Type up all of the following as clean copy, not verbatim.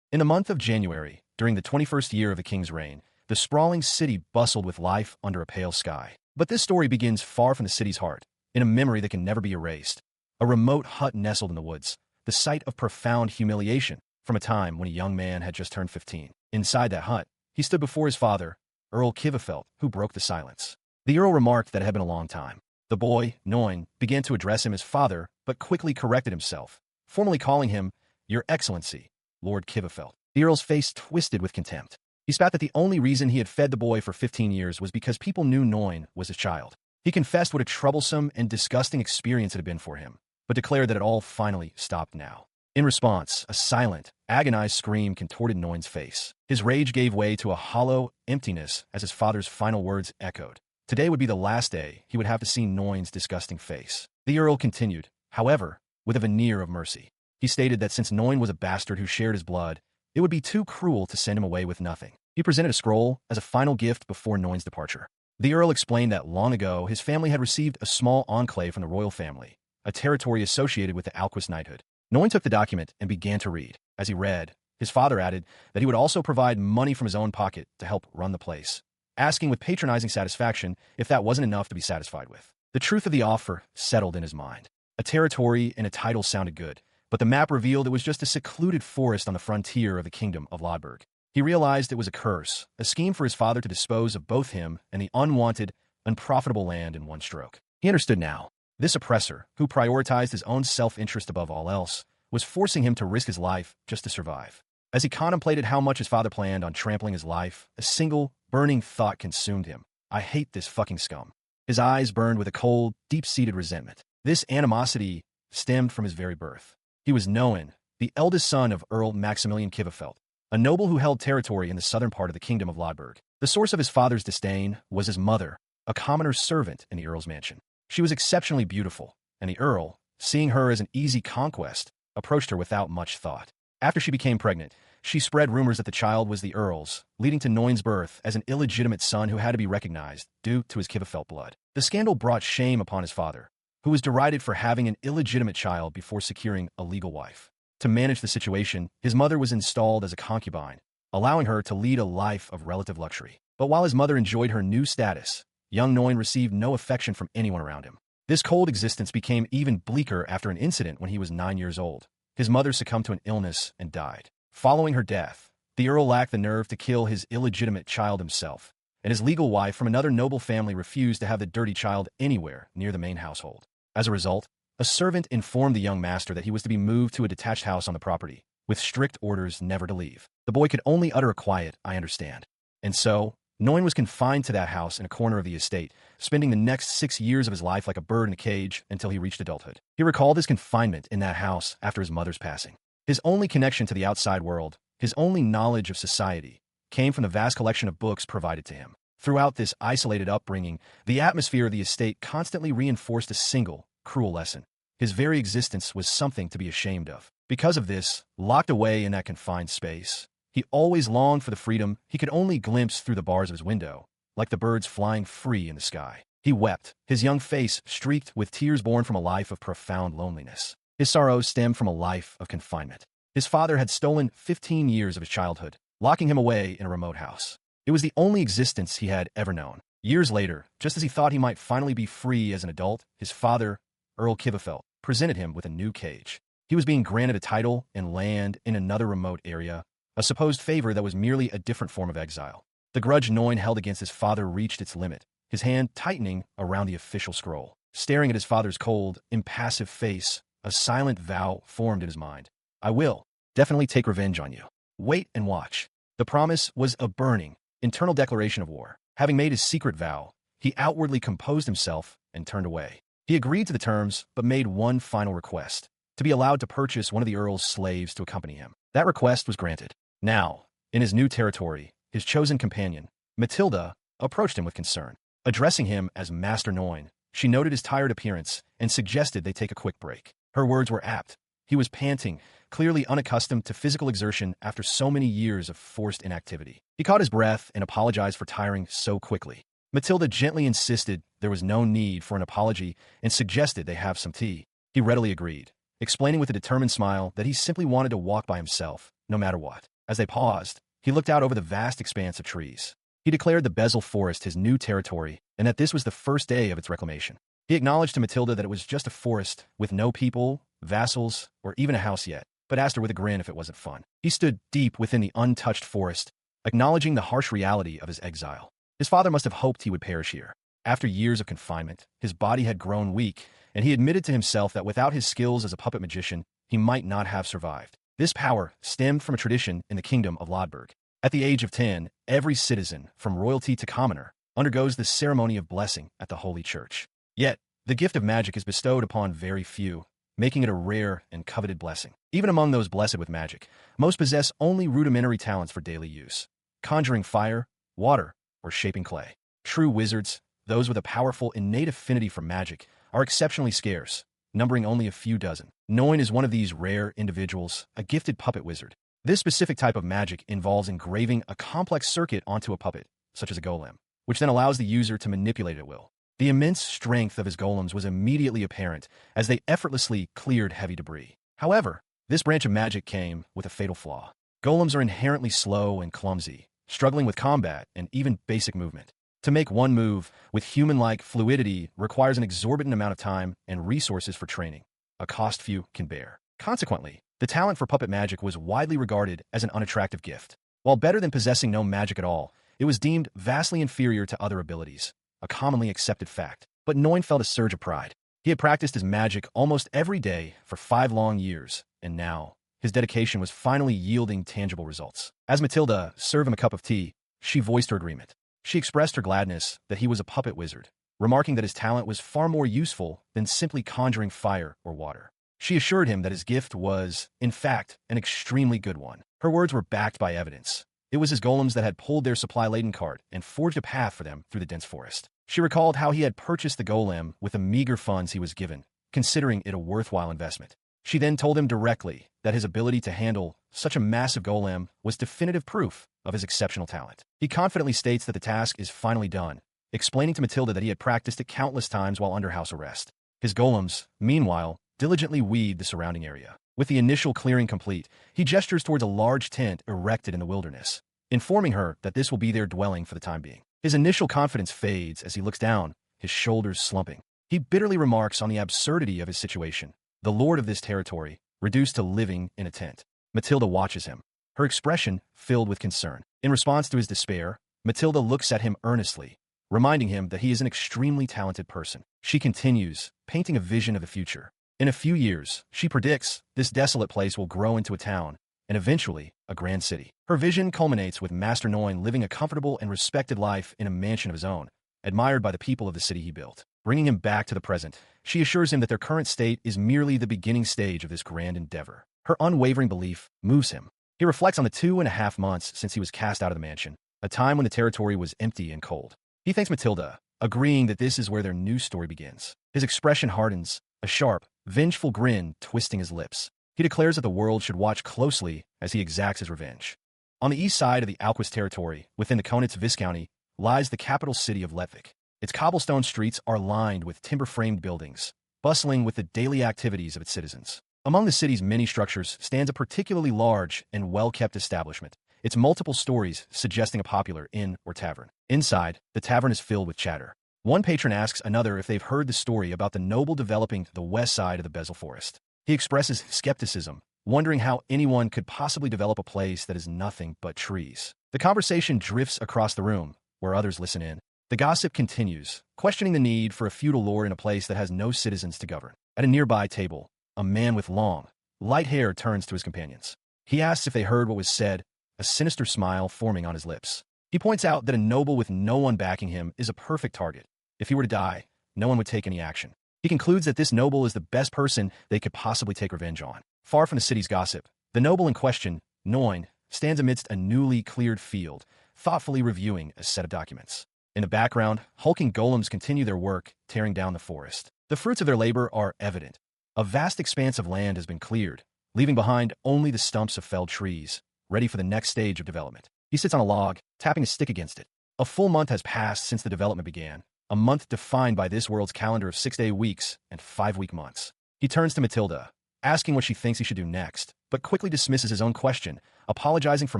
In the month of January, during the 21st year of the king's reign, the sprawling city bustled with life under a pale sky. But this story begins far from the city's heart, in a memory that can never be erased. A remote hut nestled in the woods, the site of profound humiliation from a time when a young man had just turned 15. Inside that hut, he stood before his father, Earl Kivefelt, who broke the silence. The Earl remarked that it had been a long time. The boy, Noin, began to address him as father, but quickly corrected himself, formally calling him, Your Excellency, Lord Kivefelt. The Earl's face twisted with contempt. He spat that the only reason he had fed the boy for 15 years was because people knew Noin was his child. He confessed what a troublesome and disgusting experience it had been for him, but declared that it all finally stopped now. In response, a silent, agonized scream contorted Noin's face. His rage gave way to a hollow emptiness as his father's final words echoed. Today would be the last day he would have to see Noin's disgusting face. The Earl continued, however, with a veneer of mercy. He stated that since Noin was a bastard who shared his blood, it would be too cruel to send him away with nothing. He presented a scroll as a final gift before Noin's departure. The Earl explained that long ago his family had received a small enclave from the royal family, a territory associated with the Alquist knighthood. Noin took the document and began to read. As he read, his father added that he would also provide money from his own pocket to help run the place, asking with patronizing satisfaction if that wasn't enough to be satisfied with. The truth of the offer settled in his mind. A territory and a title sounded good, but the map revealed it was just a secluded forest on the frontier of the kingdom of Lodberg. He realized it was a curse, a scheme for his father to dispose of both him and the unwanted, unprofitable land in one stroke. He understood now. This oppressor, who prioritized his own self-interest above all else, was forcing him to risk his life just to survive. As he contemplated how much his father planned on trampling his life, a single, burning thought consumed him. I hate this fucking scum. His eyes burned with a cold, deep-seated resentment. This animosity stemmed from his very birth. He was Noin, the eldest son of Earl Maximilian Kivefelt, a noble who held territory in the southern part of the kingdom of Lodberg. The source of his father's disdain was his mother, a commoner's servant in the Earl's mansion. She was exceptionally beautiful, and the Earl, seeing her as an easy conquest, approached her without much thought. After she became pregnant, she spread rumors that the child was the Earl's, leading to Noin's birth as an illegitimate son who had to be recognized due to his Kivefelt blood. The scandal brought shame upon his father, who was derided for having an illegitimate child before securing a legal wife. To manage the situation, his mother was installed as a concubine, allowing her to lead a life of relative luxury. But while his mother enjoyed her new status, young Noin received no affection from anyone around him. This cold existence became even bleaker after an incident when he was 9 years old. His mother succumbed to an illness and died. Following her death, the Earl lacked the nerve to kill his illegitimate child himself, and his legal wife from another noble family refused to have the dirty child anywhere near the main household. As a result, a servant informed the young master that he was to be moved to a detached house on the property, with strict orders never to leave. The boy could only utter a quiet, I understand. And so, Noin was confined to that house in a corner of the estate, spending the next 6 years of his life like a bird in a cage until he reached adulthood. He recalled his confinement in that house after his mother's passing. His only connection to the outside world, his only knowledge of society, came from the vast collection of books provided to him. Throughout this isolated upbringing, the atmosphere of the estate constantly reinforced a single, cruel lesson. His very existence was something to be ashamed of. Because of this, locked away in that confined space, he always longed for the freedom he could only glimpse through the bars of his window, like the birds flying free in the sky. He wept, his young face streaked with tears born from a life of profound loneliness. His sorrows stemmed from a life of confinement. His father had stolen 15 years of his childhood, locking him away in a remote house. It was the only existence he had ever known. Years later, just as he thought he might finally be free as an adult, his father, Earl Kivefelt, presented him with a new cage. He was being granted a title and land in another remote area, a supposed favor that was merely a different form of exile. The grudge Noin held against his father reached its limit, his hand tightening around the official scroll. Staring at his father's cold, impassive face, a silent vow formed in his mind. I will definitely take revenge on you. Wait and watch. The promise was a burning, internal declaration of war. Having made his secret vow, he outwardly composed himself and turned away. He agreed to the terms, but made one final request, to be allowed to purchase one of the Earl's slaves to accompany him. That request was granted. Now, in his new territory, his chosen companion, Matilda, approached him with concern. Addressing him as Master Noin, she noted his tired appearance and suggested they take a quick break. Her words were apt. He was panting, clearly unaccustomed to physical exertion after so many years of forced inactivity. He caught his breath and apologized for tiring so quickly. Matilda gently insisted there was no need for an apology and suggested they have some tea. He readily agreed, explaining with a determined smile that he simply wanted to walk by himself, no matter what. As they paused, he looked out over the vast expanse of trees. He declared the Bezel Forest his new territory and that this was the first day of its reclamation. He acknowledged to Matilda that it was just a forest with no people, vassals, or even a house yet, but asked her with a grin if it wasn't fun. He stood deep within the untouched forest, acknowledging the harsh reality of his exile. His father must have hoped he would perish here. After years of confinement, his body had grown weak, and he admitted to himself that without his skills as a puppet magician, he might not have survived. This power stemmed from a tradition in the kingdom of Lodberg. At the age of 10, every citizen, from royalty to commoner, undergoes the ceremony of blessing at the Holy Church. Yet, the gift of magic is bestowed upon very few, making it a rare and coveted blessing. Even among those blessed with magic, most possess only rudimentary talents for daily use, conjuring fire, water, or shaping clay. True wizards, those with a powerful innate affinity for magic, are exceptionally scarce, numbering only a few dozen. Noin is one of these rare individuals, a gifted puppet wizard. This specific type of magic involves engraving a complex circuit onto a puppet, such as a golem, which then allows the user to manipulate at will. The immense strength of his golems was immediately apparent as they effortlessly cleared heavy debris. However, this branch of magic came with a fatal flaw. Golems are inherently slow and clumsy, struggling with combat and even basic movement. To make one move with human-like fluidity requires an exorbitant amount of time and resources for training, a cost few can bear. Consequently, the talent for puppet magic was widely regarded as an unattractive gift. While better than possessing no magic at all, it was deemed vastly inferior to other abilities, a commonly accepted fact. But Noin felt a surge of pride. He had practiced his magic almost every day for 5 long years, and now, his dedication was finally yielding tangible results. As Matilda served him a cup of tea, she voiced her agreement. She expressed her gladness that he was a puppet wizard, remarking that his talent was far more useful than simply conjuring fire or water. She assured him that his gift was, in fact, an extremely good one. Her words were backed by evidence. It was his golems that had pulled their supply-laden cart and forged a path for them through the dense forest. She recalled how he had purchased the golem with the meager funds he was given, considering it a worthwhile investment. She then told him directly that his ability to handle such a massive golem was definitive proof of his exceptional talent. He confidently states that the task is finally done, explaining to Matilda that he had practiced it countless times while under house arrest. His golems, meanwhile, diligently weed the surrounding area. With the initial clearing complete, he gestures towards a large tent erected in the wilderness, informing her that this will be their dwelling for the time being. His initial confidence fades as he looks down, his shoulders slumping. He bitterly remarks on the absurdity of his situation, the lord of this territory, reduced to living in a tent. Matilda watches him, her expression filled with concern. In response to his despair, Matilda looks at him earnestly, reminding him that he is an extremely talented person. She continues, painting a vision of the future. In a few years, she predicts, this desolate place will grow into a town, and eventually, a grand city. Her vision culminates with Master Noin living a comfortable and respected life in a mansion of his own, admired by the people of the city he built. Bringing him back to the present, she assures him that their current state is merely the beginning stage of this grand endeavor. Her unwavering belief moves him. He reflects on the 2.5 months since he was cast out of the mansion, a time when the territory was empty and cold. He thanks Matilda, agreeing that this is where their new story begins. His expression hardens, a sharp, vengeful grin twisting his lips. He declares that the world should watch closely as he exacts his revenge. On the east side of the Alquist territory, within the Conit's Viscounty, lies the capital city of Lodberg. Its cobblestone streets are lined with timber-framed buildings, bustling with the daily activities of its citizens. Among the city's many structures stands a particularly large and well-kept establishment, its multiple stories suggesting a popular inn or tavern. Inside, the tavern is filled with chatter. One patron asks another if they've heard the story about the noble developing the west side of the Bezel Forest. He expresses skepticism, wondering how anyone could possibly develop a place that is nothing but trees. The conversation drifts across the room, where others listen in. The gossip continues, questioning the need for a feudal lord in a place that has no citizens to govern. At a nearby table, a man with long, light hair turns to his companions. He asks if they heard what was said, a sinister smile forming on his lips. He points out that a noble with no one backing him is a perfect target. If he were to die, no one would take any action. He concludes that this noble is the best person they could possibly take revenge on. Far from the city's gossip, the noble in question, Noin, stands amidst a newly cleared field, thoughtfully reviewing a set of documents. In the background, hulking golems continue their work, tearing down the forest. The fruits of their labor are evident. A vast expanse of land has been cleared, leaving behind only the stumps of felled trees, ready for the next stage of development. He sits on a log, tapping a stick against it. A full month has passed since the development began, a month defined by this world's calendar of 6-day weeks and 5-week months. He turns to Matilda, asking what she thinks he should do next, but quickly dismisses his own question, apologizing for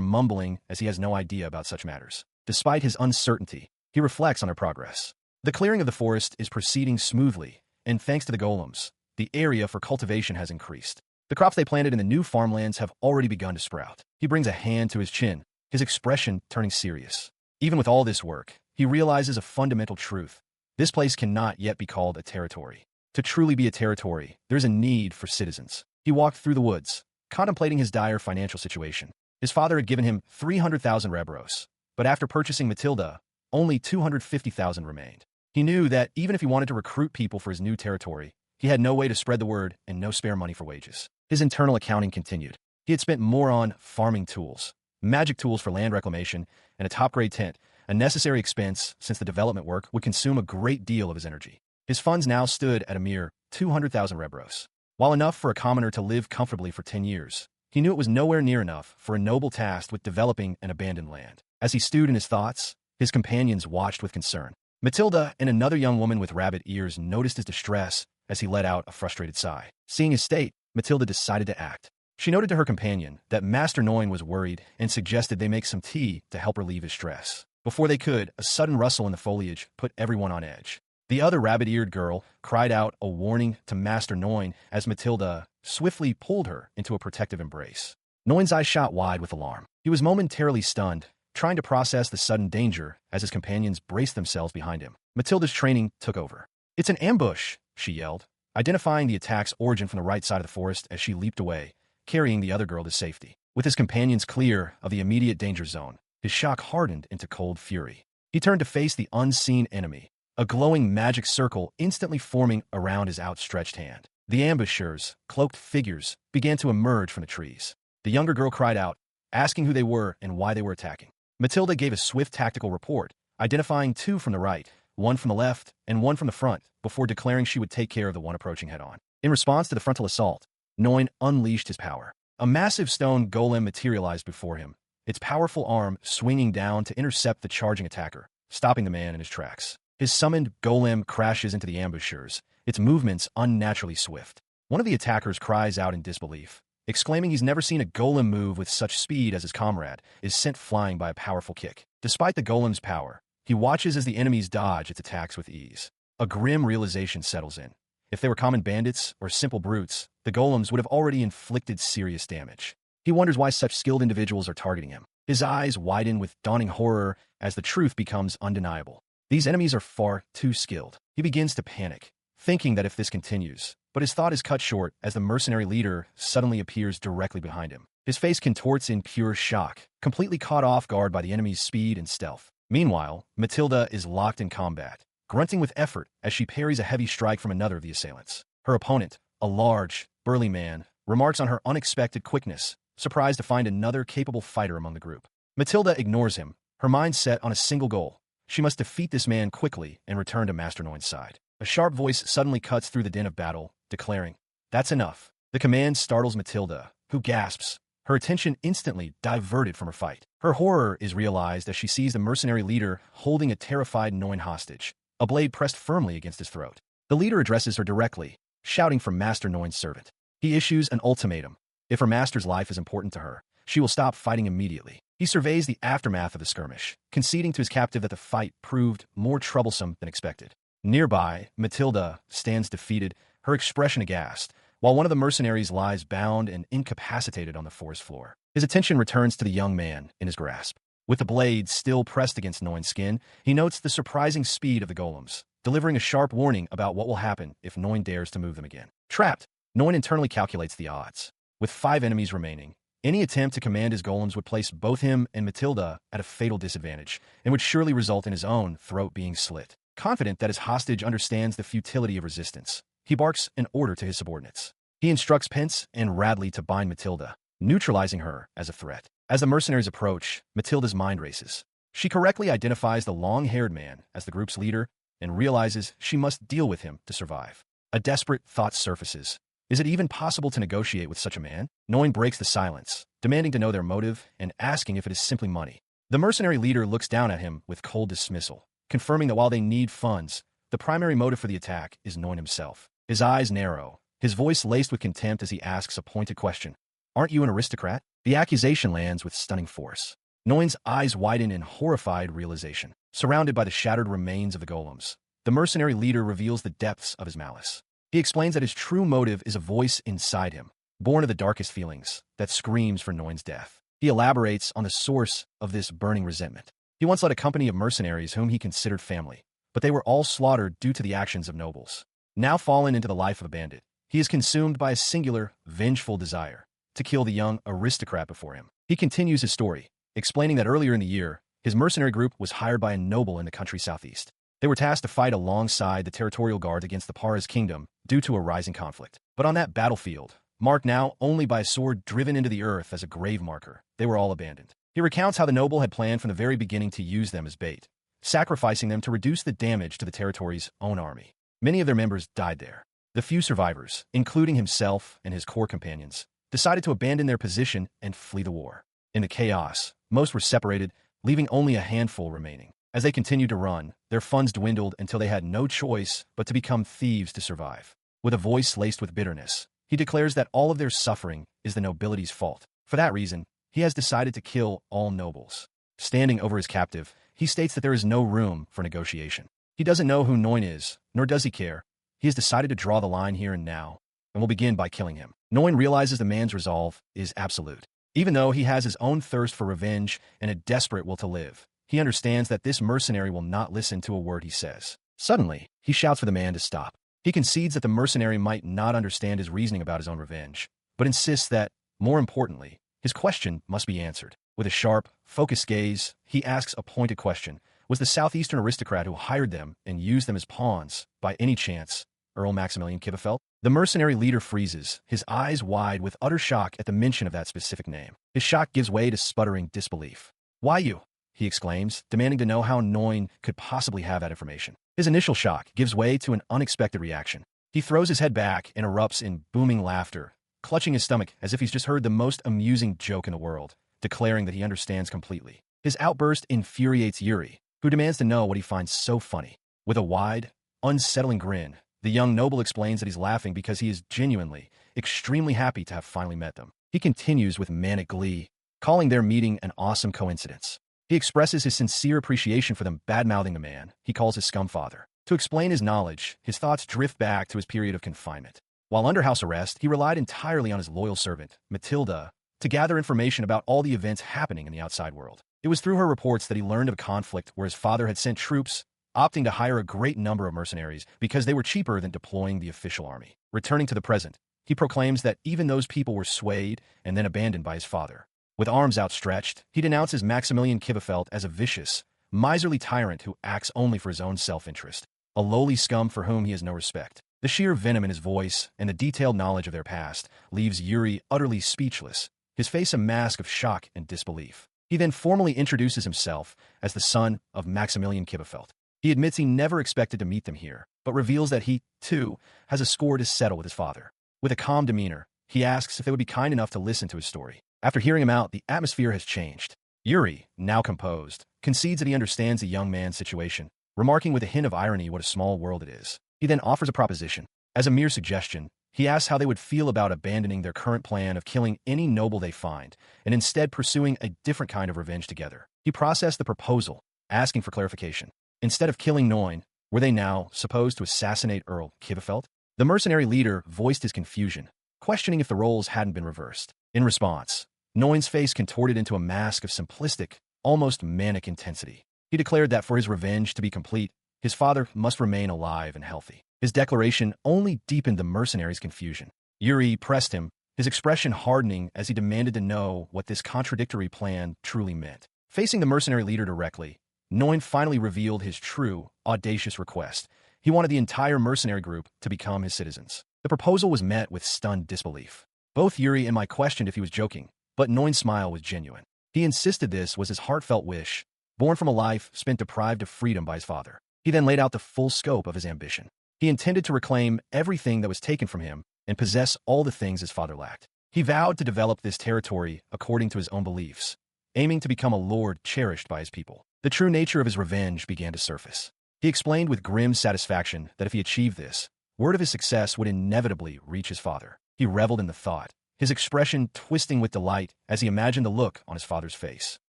mumbling as he has no idea about such matters. Despite his uncertainty, he reflects on their progress. The clearing of the forest is proceeding smoothly, and thanks to the golems, the area for cultivation has increased. The crops they planted in the new farmlands have already begun to sprout. He brings a hand to his chin, his expression turning serious. Even with all this work, he realizes a fundamental truth. This place cannot yet be called a territory. To truly be a territory, there's a need for citizens. He walked through the woods, contemplating his dire financial situation. His father had given him 300,000 rebros, but after purchasing Matilda, only 250,000 remained. He knew that even if he wanted to recruit people for his new territory, he had no way to spread the word and no spare money for wages. His internal accounting continued. He had spent more on farming tools, magic tools for land reclamation, and a top-grade tent, a necessary expense since the development work would consume a great deal of his energy. His funds now stood at a mere 200,000 rebros. While enough for a commoner to live comfortably for 10 years, he knew it was nowhere near enough for a noble task with developing an abandoned land. As he stewed in his thoughts, his companions watched with concern. Matilda and another young woman with rabbit ears noticed his distress as he let out a frustrated sigh. Seeing his state, Matilda decided to act. She noted to her companion that Master Noin was worried and suggested they make some tea to help relieve his stress. Before they could, a sudden rustle in the foliage put everyone on edge. The other rabbit-eared girl cried out a warning to Master Noin as Matilda swiftly pulled her into a protective embrace. Noin's eyes shot wide with alarm. He was momentarily stunned, trying to process the sudden danger as his companions braced themselves behind him. Matilda's training took over. "It's an ambush," she yelled, identifying the attack's origin from the right side of the forest as she leaped away, carrying the other girl to safety. With his companions clear of the immediate danger zone, his shock hardened into cold fury. He turned to face the unseen enemy, a glowing magic circle instantly forming around his outstretched hand. The ambushers, cloaked figures, began to emerge from the trees. The younger girl cried out, asking who they were and why they were attacking. Matilda gave a swift tactical report, identifying two from the right, one from the left, and one from the front, before declaring she would take care of the one approaching head-on. In response to the frontal assault, Noin unleashed his power. A massive stone golem materialized before him, its powerful arm swinging down to intercept the charging attacker, stopping the man in his tracks. His summoned golem crashes into the ambushers, its movements unnaturally swift. One of the attackers cries out in disbelief, exclaiming he's never seen a golem move with such speed as his comrade is sent flying by a powerful kick. Despite the golem's power, he watches as the enemies dodge its attacks with ease. A grim realization settles in. If they were common bandits or simple brutes, the golems would have already inflicted serious damage. He wonders why such skilled individuals are targeting him. His eyes widen with dawning horror as the truth becomes undeniable. These enemies are far too skilled. He begins to panic, thinking that if this continues, but his thought is cut short as the mercenary leader suddenly appears directly behind him. His face contorts in pure shock, completely caught off guard by the enemy's speed and stealth. Meanwhile, Matilda is locked in combat, grunting with effort as she parries a heavy strike from another of the assailants. Her opponent, a large, burly man, remarks on her unexpected quickness, surprised to find another capable fighter among the group. Matilda ignores him, her mind set on a single goal. She must defeat this man quickly and return to Master Noin's side. A sharp voice suddenly cuts through the din of battle, declaring, "That's enough." The command startles Matilda, who gasps, her attention instantly diverted from her fight. Her horror is realized as she sees the mercenary leader holding a terrified Noin hostage, a blade pressed firmly against his throat. The leader addresses her directly, shouting for Master Noin's servant. He issues an ultimatum. If her master's life is important to her, she will stop fighting immediately. He surveys the aftermath of the skirmish, conceding to his captive that the fight proved more troublesome than expected. Nearby, Matilda stands defeated, her expression aghast, while one of the mercenaries lies bound and incapacitated on the forest floor. His attention returns to the young man in his grasp. With the blade still pressed against Noin's skin, he notes the surprising speed of the golems, delivering a sharp warning about what will happen if Noin dares to move them again. Trapped, Noin internally calculates the odds. With 5 enemies remaining, any attempt to command his golems would place both him and Matilda at a fatal disadvantage, and would surely result in his own throat being slit. Confident that his hostage understands the futility of resistance, he barks an order to his subordinates. He instructs Pence and Radley to bind Matilda, neutralizing her as a threat. As the mercenaries approach, Matilda's mind races. She correctly identifies the long-haired man as the group's leader and realizes she must deal with him to survive. A desperate thought surfaces. Is it even possible to negotiate with such a man? Noin breaks the silence, demanding to know their motive and asking if it is simply money. The mercenary leader looks down at him with cold dismissal, confirming that while they need funds, the primary motive for the attack is Noin himself. His eyes narrow, his voice laced with contempt as he asks a pointed question. "Aren't you an aristocrat?" The accusation lands with stunning force. Noin's eyes widen in horrified realization. Surrounded by the shattered remains of the golems, the mercenary leader reveals the depths of his malice. He explains that his true motive is a voice inside him, born of the darkest feelings, that screams for Noin's death. He elaborates on the source of this burning resentment. He once led a company of mercenaries whom he considered family, but they were all slaughtered due to the actions of nobles. Now fallen into the life of a bandit, he is consumed by a singular, vengeful desire to kill the young aristocrat before him. He continues his story, explaining that earlier in the year, his mercenary group was hired by a noble in the country southeast. They were tasked to fight alongside the territorial guards against the Para's kingdom due to a rising conflict. But on that battlefield, marked now only by a sword driven into the earth as a grave marker, they were all abandoned. He recounts how the noble had planned from the very beginning to use them as bait, sacrificing them to reduce the damage to the territory's own army. Many of their members died there. The few survivors, including himself and his core companions, decided to abandon their position and flee the war. In the chaos, most were separated, leaving only a handful remaining. As they continued to run, their funds dwindled until they had no choice but to become thieves to survive. With a voice laced with bitterness, he declares that all of their suffering is the nobility's fault. For that reason, he has decided to kill all nobles. Standing over his captive, he states that there is no room for negotiation. He doesn't know who Noin is, nor does he care. He has decided to draw the line here and now, and will begin by killing him. Noin realizes the man's resolve is absolute. Even though he has his own thirst for revenge and a desperate will to live, he understands that this mercenary will not listen to a word he says. Suddenly, he shouts for the man to stop. He concedes that the mercenary might not understand his reasoning about his own revenge, but insists that, more importantly, his question must be answered. With a sharp, focused gaze, he asks a pointed question. Was the southeastern aristocrat who hired them and used them as pawns, by any chance, Earl Maximilian Kibefelt? The mercenary leader freezes, his eyes wide with utter shock at the mention of that specific name. His shock gives way to sputtering disbelief. "Why you?" he exclaims, demanding to know how Noin could possibly have that information. His initial shock gives way to an unexpected reaction. He throws his head back and erupts in booming laughter, clutching his stomach as if he's just heard the most amusing joke in the world, declaring that he understands completely. His outburst infuriates Yuri, who demands to know what he finds so funny. With a wide, unsettling grin, the young noble explains that he's laughing because he is genuinely, extremely happy to have finally met them. He continues with manic glee, calling their meeting an awesome coincidence. He expresses his sincere appreciation for them bad-mouthing the man he calls his scum father. To explain his knowledge, his thoughts drift back to his period of confinement. While under house arrest, he relied entirely on his loyal servant, Matilda, to gather information about all the events happening in the outside world. It was through her reports that he learned of a conflict where his father had sent troops, opting to hire a great number of mercenaries because they were cheaper than deploying the official army. Returning to the present, he proclaims that even those people were swayed and then abandoned by his father. With arms outstretched, he denounces Maximilian Kibefelt as a vicious, miserly tyrant who acts only for his own self-interest, a lowly scum for whom he has no respect. The sheer venom in his voice and the detailed knowledge of their past leaves Yuri utterly speechless, his face a mask of shock and disbelief. He then formally introduces himself as the son of Maximilian Kibefelt. He admits he never expected to meet them here, but reveals that he, too, has a score to settle with his father. With a calm demeanor, he asks if they would be kind enough to listen to his story. After hearing him out, the atmosphere has changed. Yuri, now composed, concedes that he understands the young man's situation, remarking with a hint of irony what a small world it is. He then offers a proposition. As a mere suggestion, he asks how they would feel about abandoning their current plan of killing any noble they find, and instead pursuing a different kind of revenge together. He processed the proposal, asking for clarification. Instead of killing Noin, were they now supposed to assassinate Earl Kibefelt? The mercenary leader voiced his confusion, questioning if the roles hadn't been reversed. In response, Noin's face contorted into a mask of simplistic, almost manic intensity. He declared that for his revenge to be complete, his father must remain alive and healthy. His declaration only deepened the mercenary's confusion. Yuri pressed him, his expression hardening as he demanded to know what this contradictory plan truly meant. Facing the mercenary leader directly, Noin finally revealed his true, audacious request. He wanted the entire mercenary group to become his citizens. The proposal was met with stunned disbelief. Both Yuri and I questioned if he was joking, but Noin's smile was genuine. He insisted this was his heartfelt wish, born from a life spent deprived of freedom by his father. He then laid out the full scope of his ambition. He intended to reclaim everything that was taken from him and possess all the things his father lacked. He vowed to develop this territory according to his own beliefs, aiming to become a lord cherished by his people. The true nature of his revenge began to surface. He explained with grim satisfaction that if he achieved this, word of his success would inevitably reach his father. He reveled in the thought, his expression twisting with delight as he imagined the look on his father's face.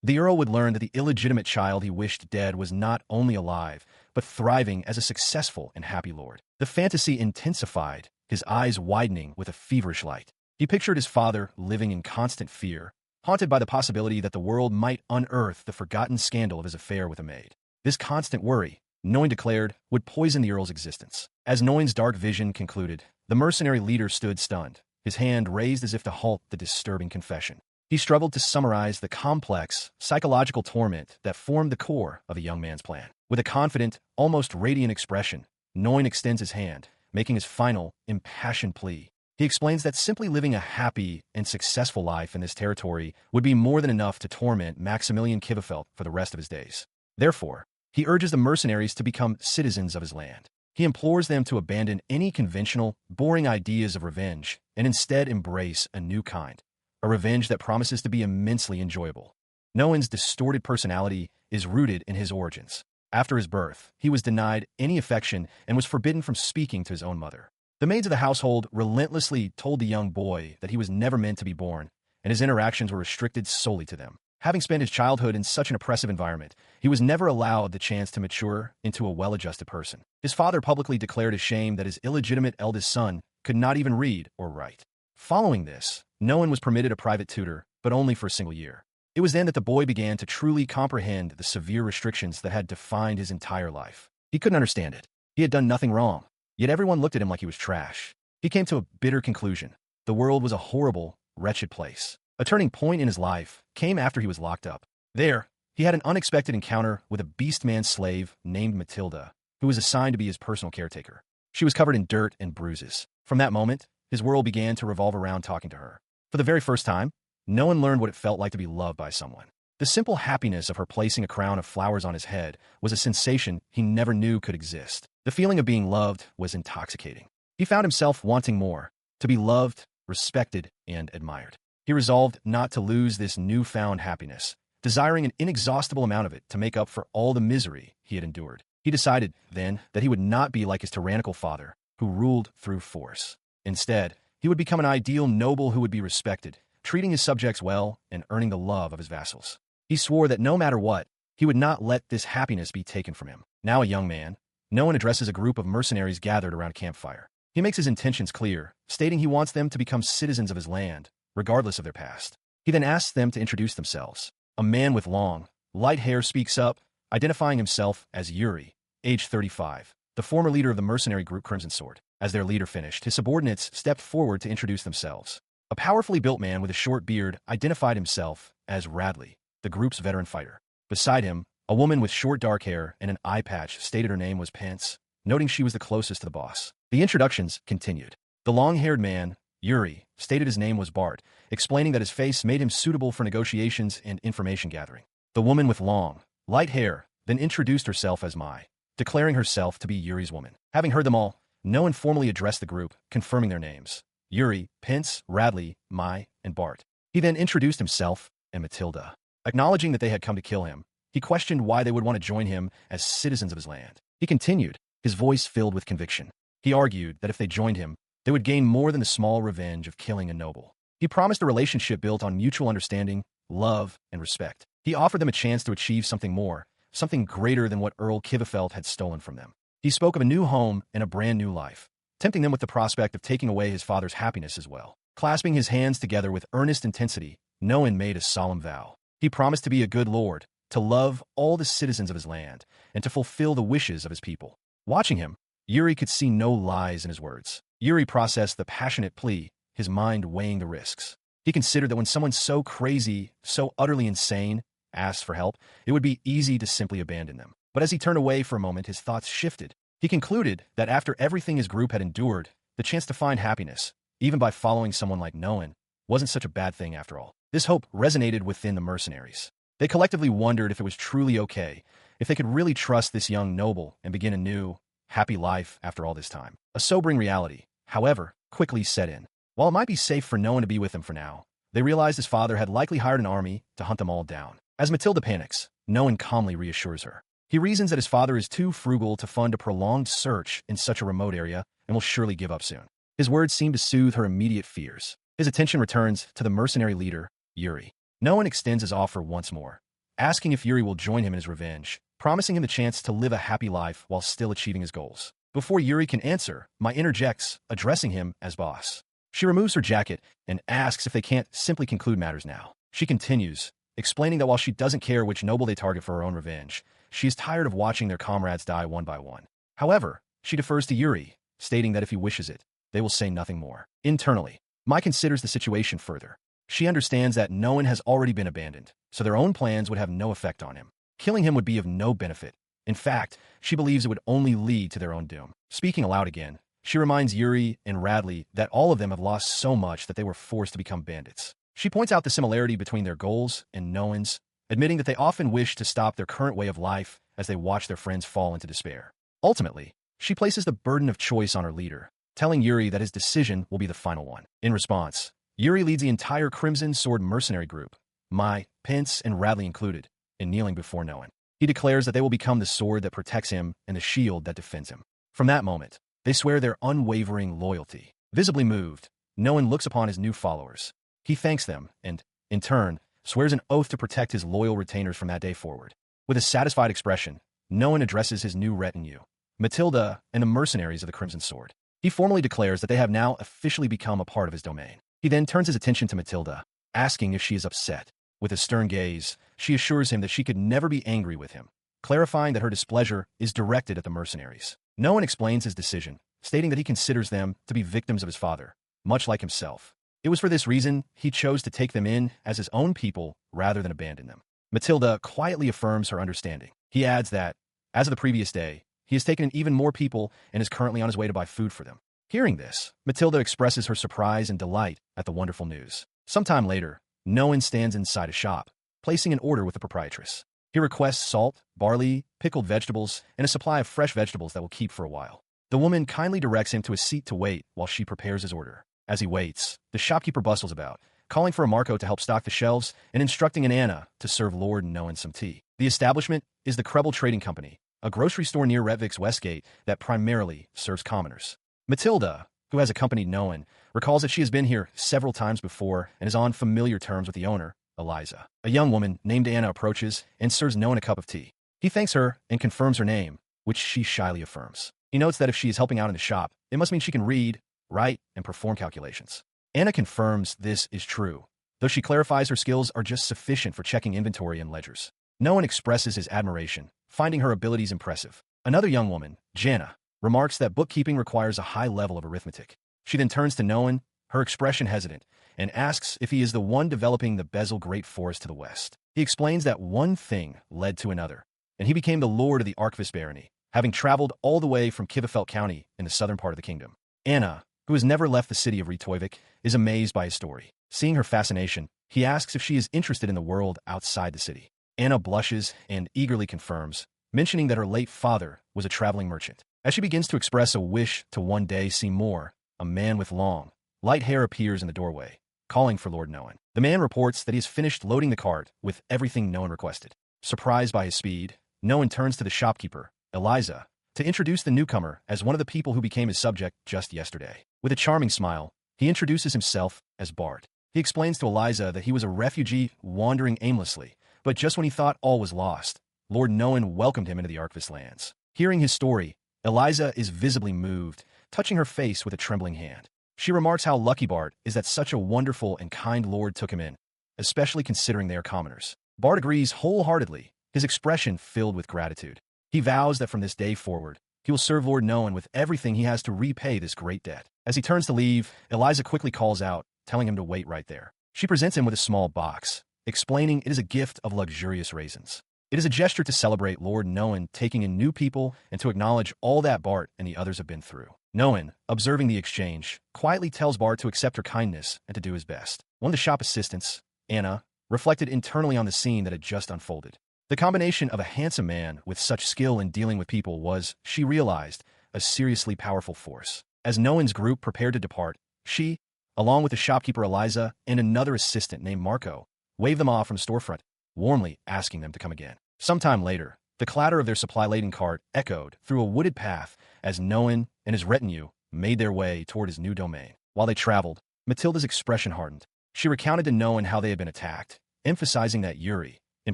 The Earl would learn that the illegitimate child he wished dead was not only alive, but thriving as a successful and happy lord. The fantasy intensified, his eyes widening with a feverish light. He pictured his father living in constant fear, haunted by the possibility that the world might unearth the forgotten scandal of his affair with a maid. This constant worry, Noin declared, would poison the Earl's existence. As Noin's dark vision concluded, the mercenary leader stood stunned, his hand raised as if to halt the disturbing confession. He struggled to summarize the complex, psychological torment that formed the core of a young man's plan. With a confident, almost radiant expression, Noin extends his hand, making his final, impassioned plea. He explains that simply living a happy and successful life in this territory would be more than enough to torment Maximilian Kivefeld for the rest of his days. Therefore, he urges the mercenaries to become citizens of his land. He implores them to abandon any conventional, boring ideas of revenge and instead embrace a new kind, a revenge that promises to be immensely enjoyable. Noin's distorted personality is rooted in his origins. After his birth, he was denied any affection and was forbidden from speaking to his own mother. The maids of the household relentlessly told the young boy that he was never meant to be born, and his interactions were restricted solely to them. Having spent his childhood in such an oppressive environment, he was never allowed the chance to mature into a well-adjusted person. His father publicly declared his shame that his illegitimate eldest son could not even read or write. Following this, Noin was permitted a private tutor, but only for a single year. It was then that the boy began to truly comprehend the severe restrictions that had defined his entire life. He couldn't understand it. He had done nothing wrong, yet everyone looked at him like he was trash. He came to a bitter conclusion. The world was a horrible, wretched place. A turning point in his life came after he was locked up. There, he had an unexpected encounter with a beastman slave named Matilda, who was assigned to be his personal caretaker. She was covered in dirt and bruises. From that moment, his world began to revolve around talking to her. For the very first time, Noin learned what it felt like to be loved by someone. The simple happiness of her placing a crown of flowers on his head was a sensation he never knew could exist. The feeling of being loved was intoxicating. He found himself wanting more, to be loved, respected, and admired. He resolved not to lose this newfound happiness, desiring an inexhaustible amount of it to make up for all the misery he had endured. He decided, then, that he would not be like his tyrannical father, who ruled through force. Instead, he would become an ideal noble who would be respected, treating his subjects well and earning the love of his vassals. He swore that no matter what, he would not let this happiness be taken from him. Now a young man, Noin addresses a group of mercenaries gathered around a campfire. He makes his intentions clear, stating he wants them to become citizens of his land, regardless of their past. He then asks them to introduce themselves. A man with long, light hair speaks up, identifying himself as Yuri, age 35, the former leader of the mercenary group Crimson Sword. As their leader finished, his subordinates stepped forward to introduce themselves. A powerfully built man with a short beard identified himself as Radley, the group's veteran fighter. Beside him, a woman with short dark hair and an eye patch stated her name was Pence, noting she was the closest to the boss. The introductions continued. The long-haired man, Yuri, stated his name was Bart, explaining that his face made him suitable for negotiations and information gathering. The woman with long, light hair then introduced herself as Mai, declaring herself to be Yuri's woman. Having heard them all, Noin formally addressed the group, confirming their names: Yuri, Pence, Radley, Mai, and Bart. He then introduced himself and Matilda. Acknowledging that they had come to kill him, he questioned why they would want to join him as citizens of his land. He continued, his voice filled with conviction. He argued that if they joined him, they would gain more than the small revenge of killing a noble. He promised a relationship built on mutual understanding, love, and respect. He offered them a chance to achieve something more, something greater than what Earl Kivefeld had stolen from them. He spoke of a new home and a brand new life, tempting them with the prospect of taking away his father's happiness as well. Clasping his hands together with earnest intensity, Noin made a solemn vow. He promised to be a good lord, to love all the citizens of his land, and to fulfill the wishes of his people. Watching him, Yuri could see no lies in his words. Yuri processed the passionate plea, his mind weighing the risks. He considered that when someone so crazy, so utterly insane, asked for help, it would be easy to simply abandon them. But as he turned away for a moment, his thoughts shifted. He concluded that after everything his group had endured, the chance to find happiness, even by following someone like Noin, wasn't such a bad thing after all. This hope resonated within the mercenaries. They collectively wondered if it was truly okay, if they could really trust this young noble and begin a new, happy life after all this time. A sobering reality, however, quickly set in. While it might be safe for Noin to be with them for now, they realized his father had likely hired an army to hunt them all down. As Matilda panics, Noin calmly reassures her. He reasons that his father is too frugal to fund a prolonged search in such a remote area and will surely give up soon. His words seem to soothe her immediate fears. His attention returns to the mercenary leader, Yuri. No one extends his offer once more, asking if Yuri will join him in his revenge, promising him the chance to live a happy life while still achieving his goals. Before Yuri can answer, Mai interjects, addressing him as boss. She removes her jacket and asks if they can't simply conclude matters now. She continues, explaining that while she doesn't care which noble they target for her own revenge, she is tired of watching their comrades die one by one. However, she defers to Yuri, stating that if he wishes it, they will say nothing more. Internally, Mai considers the situation further. She understands that no one has already been abandoned, so their own plans would have no effect on him. Killing him would be of no benefit. In fact, she believes it would only lead to their own doom. Speaking aloud again, she reminds Yuri and Radley that all of them have lost so much that they were forced to become bandits. She points out the similarity between their goals and Noan's, admitting that they often wish to stop their current way of life as they watch their friends fall into despair. Ultimately, she places the burden of choice on her leader, telling Yuri that his decision will be the final one. In response, Yuri leads the entire Crimson Sword mercenary group, Mai, Pence, and Radley included, in kneeling before Noan. He declares that they will become the sword that protects him and the shield that defends him. From that moment, they swear their unwavering loyalty. Visibly moved, Noan looks upon his new followers. He thanks them and, in turn, swears an oath to protect his loyal retainers from that day forward. With a satisfied expression, Noan addresses his new retinue, Matilda and the mercenaries of the Crimson Sword. He formally declares that they have now officially become a part of his domain. He then turns his attention to Matilda, asking if she is upset. With a stern gaze, she assures him that she could never be angry with him, clarifying that her displeasure is directed at the mercenaries. Noan explains his decision, stating that he considers them to be victims of his father, much like himself. It was for this reason he chose to take them in as his own people rather than abandon them. Matilda quietly affirms her understanding. He adds that, as of the previous day, he has taken in even more people and is currently on his way to buy food for them. Hearing this, Matilda expresses her surprise and delight at the wonderful news. Sometime later, Noan stands inside a shop, placing an order with the proprietress. He requests salt, barley, pickled vegetables, and a supply of fresh vegetables that will keep for a while. The woman kindly directs him to a seat to wait while she prepares his order. As he waits, the shopkeeper bustles about, calling for a Marco to help stock the shelves and instructing an Anna to serve Lord Noan some tea. The establishment is the Krebel Trading Company, a grocery store near Revik's Westgate that primarily serves commoners. Matilda, who has accompanied Noan, recalls that she has been here several times before and is on familiar terms with the owner, Eliza. A young woman named Anna approaches and serves Noan a cup of tea. He thanks her and confirms her name, which she shyly affirms. He notes that if she is helping out in the shop, it must mean she can read, write, and perform calculations. Anna confirms this is true, though she clarifies her skills are just sufficient for checking inventory and ledgers. Noan expresses his admiration, finding her abilities impressive. Another young woman, Jana, remarks that bookkeeping requires a high level of arithmetic. She then turns to Noan, her expression hesitant, and asks if he is the one developing the Bezel Great Forest to the west. He explains that one thing led to another, and he became the lord of the Arkvis barony, having traveled all the way from Kivefelt County in the southern part of the kingdom. Anna, who has never left the city of Retoivik, is amazed by his story. Seeing her fascination, he asks if she is interested in the world outside the city. Anna blushes and eagerly confirms, mentioning that her late father was a traveling merchant. As she begins to express a wish to one day see more, a man with long, light hair appears in the doorway, calling for Lord Noan. The man reports that he has finished loading the cart with everything Noan requested. Surprised by his speed, Noan turns to the shopkeeper, Eliza, to introduce the newcomer as one of the people who became his subject just yesterday. With a charming smile, he introduces himself as Bart. He explains to Eliza that he was a refugee wandering aimlessly, but just when he thought all was lost, Lord Noan welcomed him into the Arkvis lands. Hearing his story, Eliza is visibly moved, touching her face with a trembling hand. She remarks how lucky Bart is that such a wonderful and kind lord took him in, especially considering they are commoners. Bart agrees wholeheartedly, his expression filled with gratitude. He vows that from this day forward, he will serve Lord Noan with everything he has to repay this great debt. As he turns to leave, Eliza quickly calls out, telling him to wait right there. She presents him with a small box, explaining it is a gift of luxurious raisins. It is a gesture to celebrate Lord Noan taking in new people and to acknowledge all that Bart and the others have been through. Noan, observing the exchange, quietly tells Bart to accept her kindness and to do his best. One of the shop assistants, Anna, reflected internally on the scene that had just unfolded. The combination of a handsome man with such skill in dealing with people was, she realized, a seriously powerful force. As Noan's group prepared to depart, she, along with the shopkeeper Eliza and another assistant named Marco, waved them off from the storefront, warmly asking them to come again. Sometime later, the clatter of their supply-laden cart echoed through a wooded path as Noan and his retinue made their way toward his new domain. While they traveled, Matilda's expression hardened. She recounted to Noan how they had been attacked, emphasizing that Yuri, in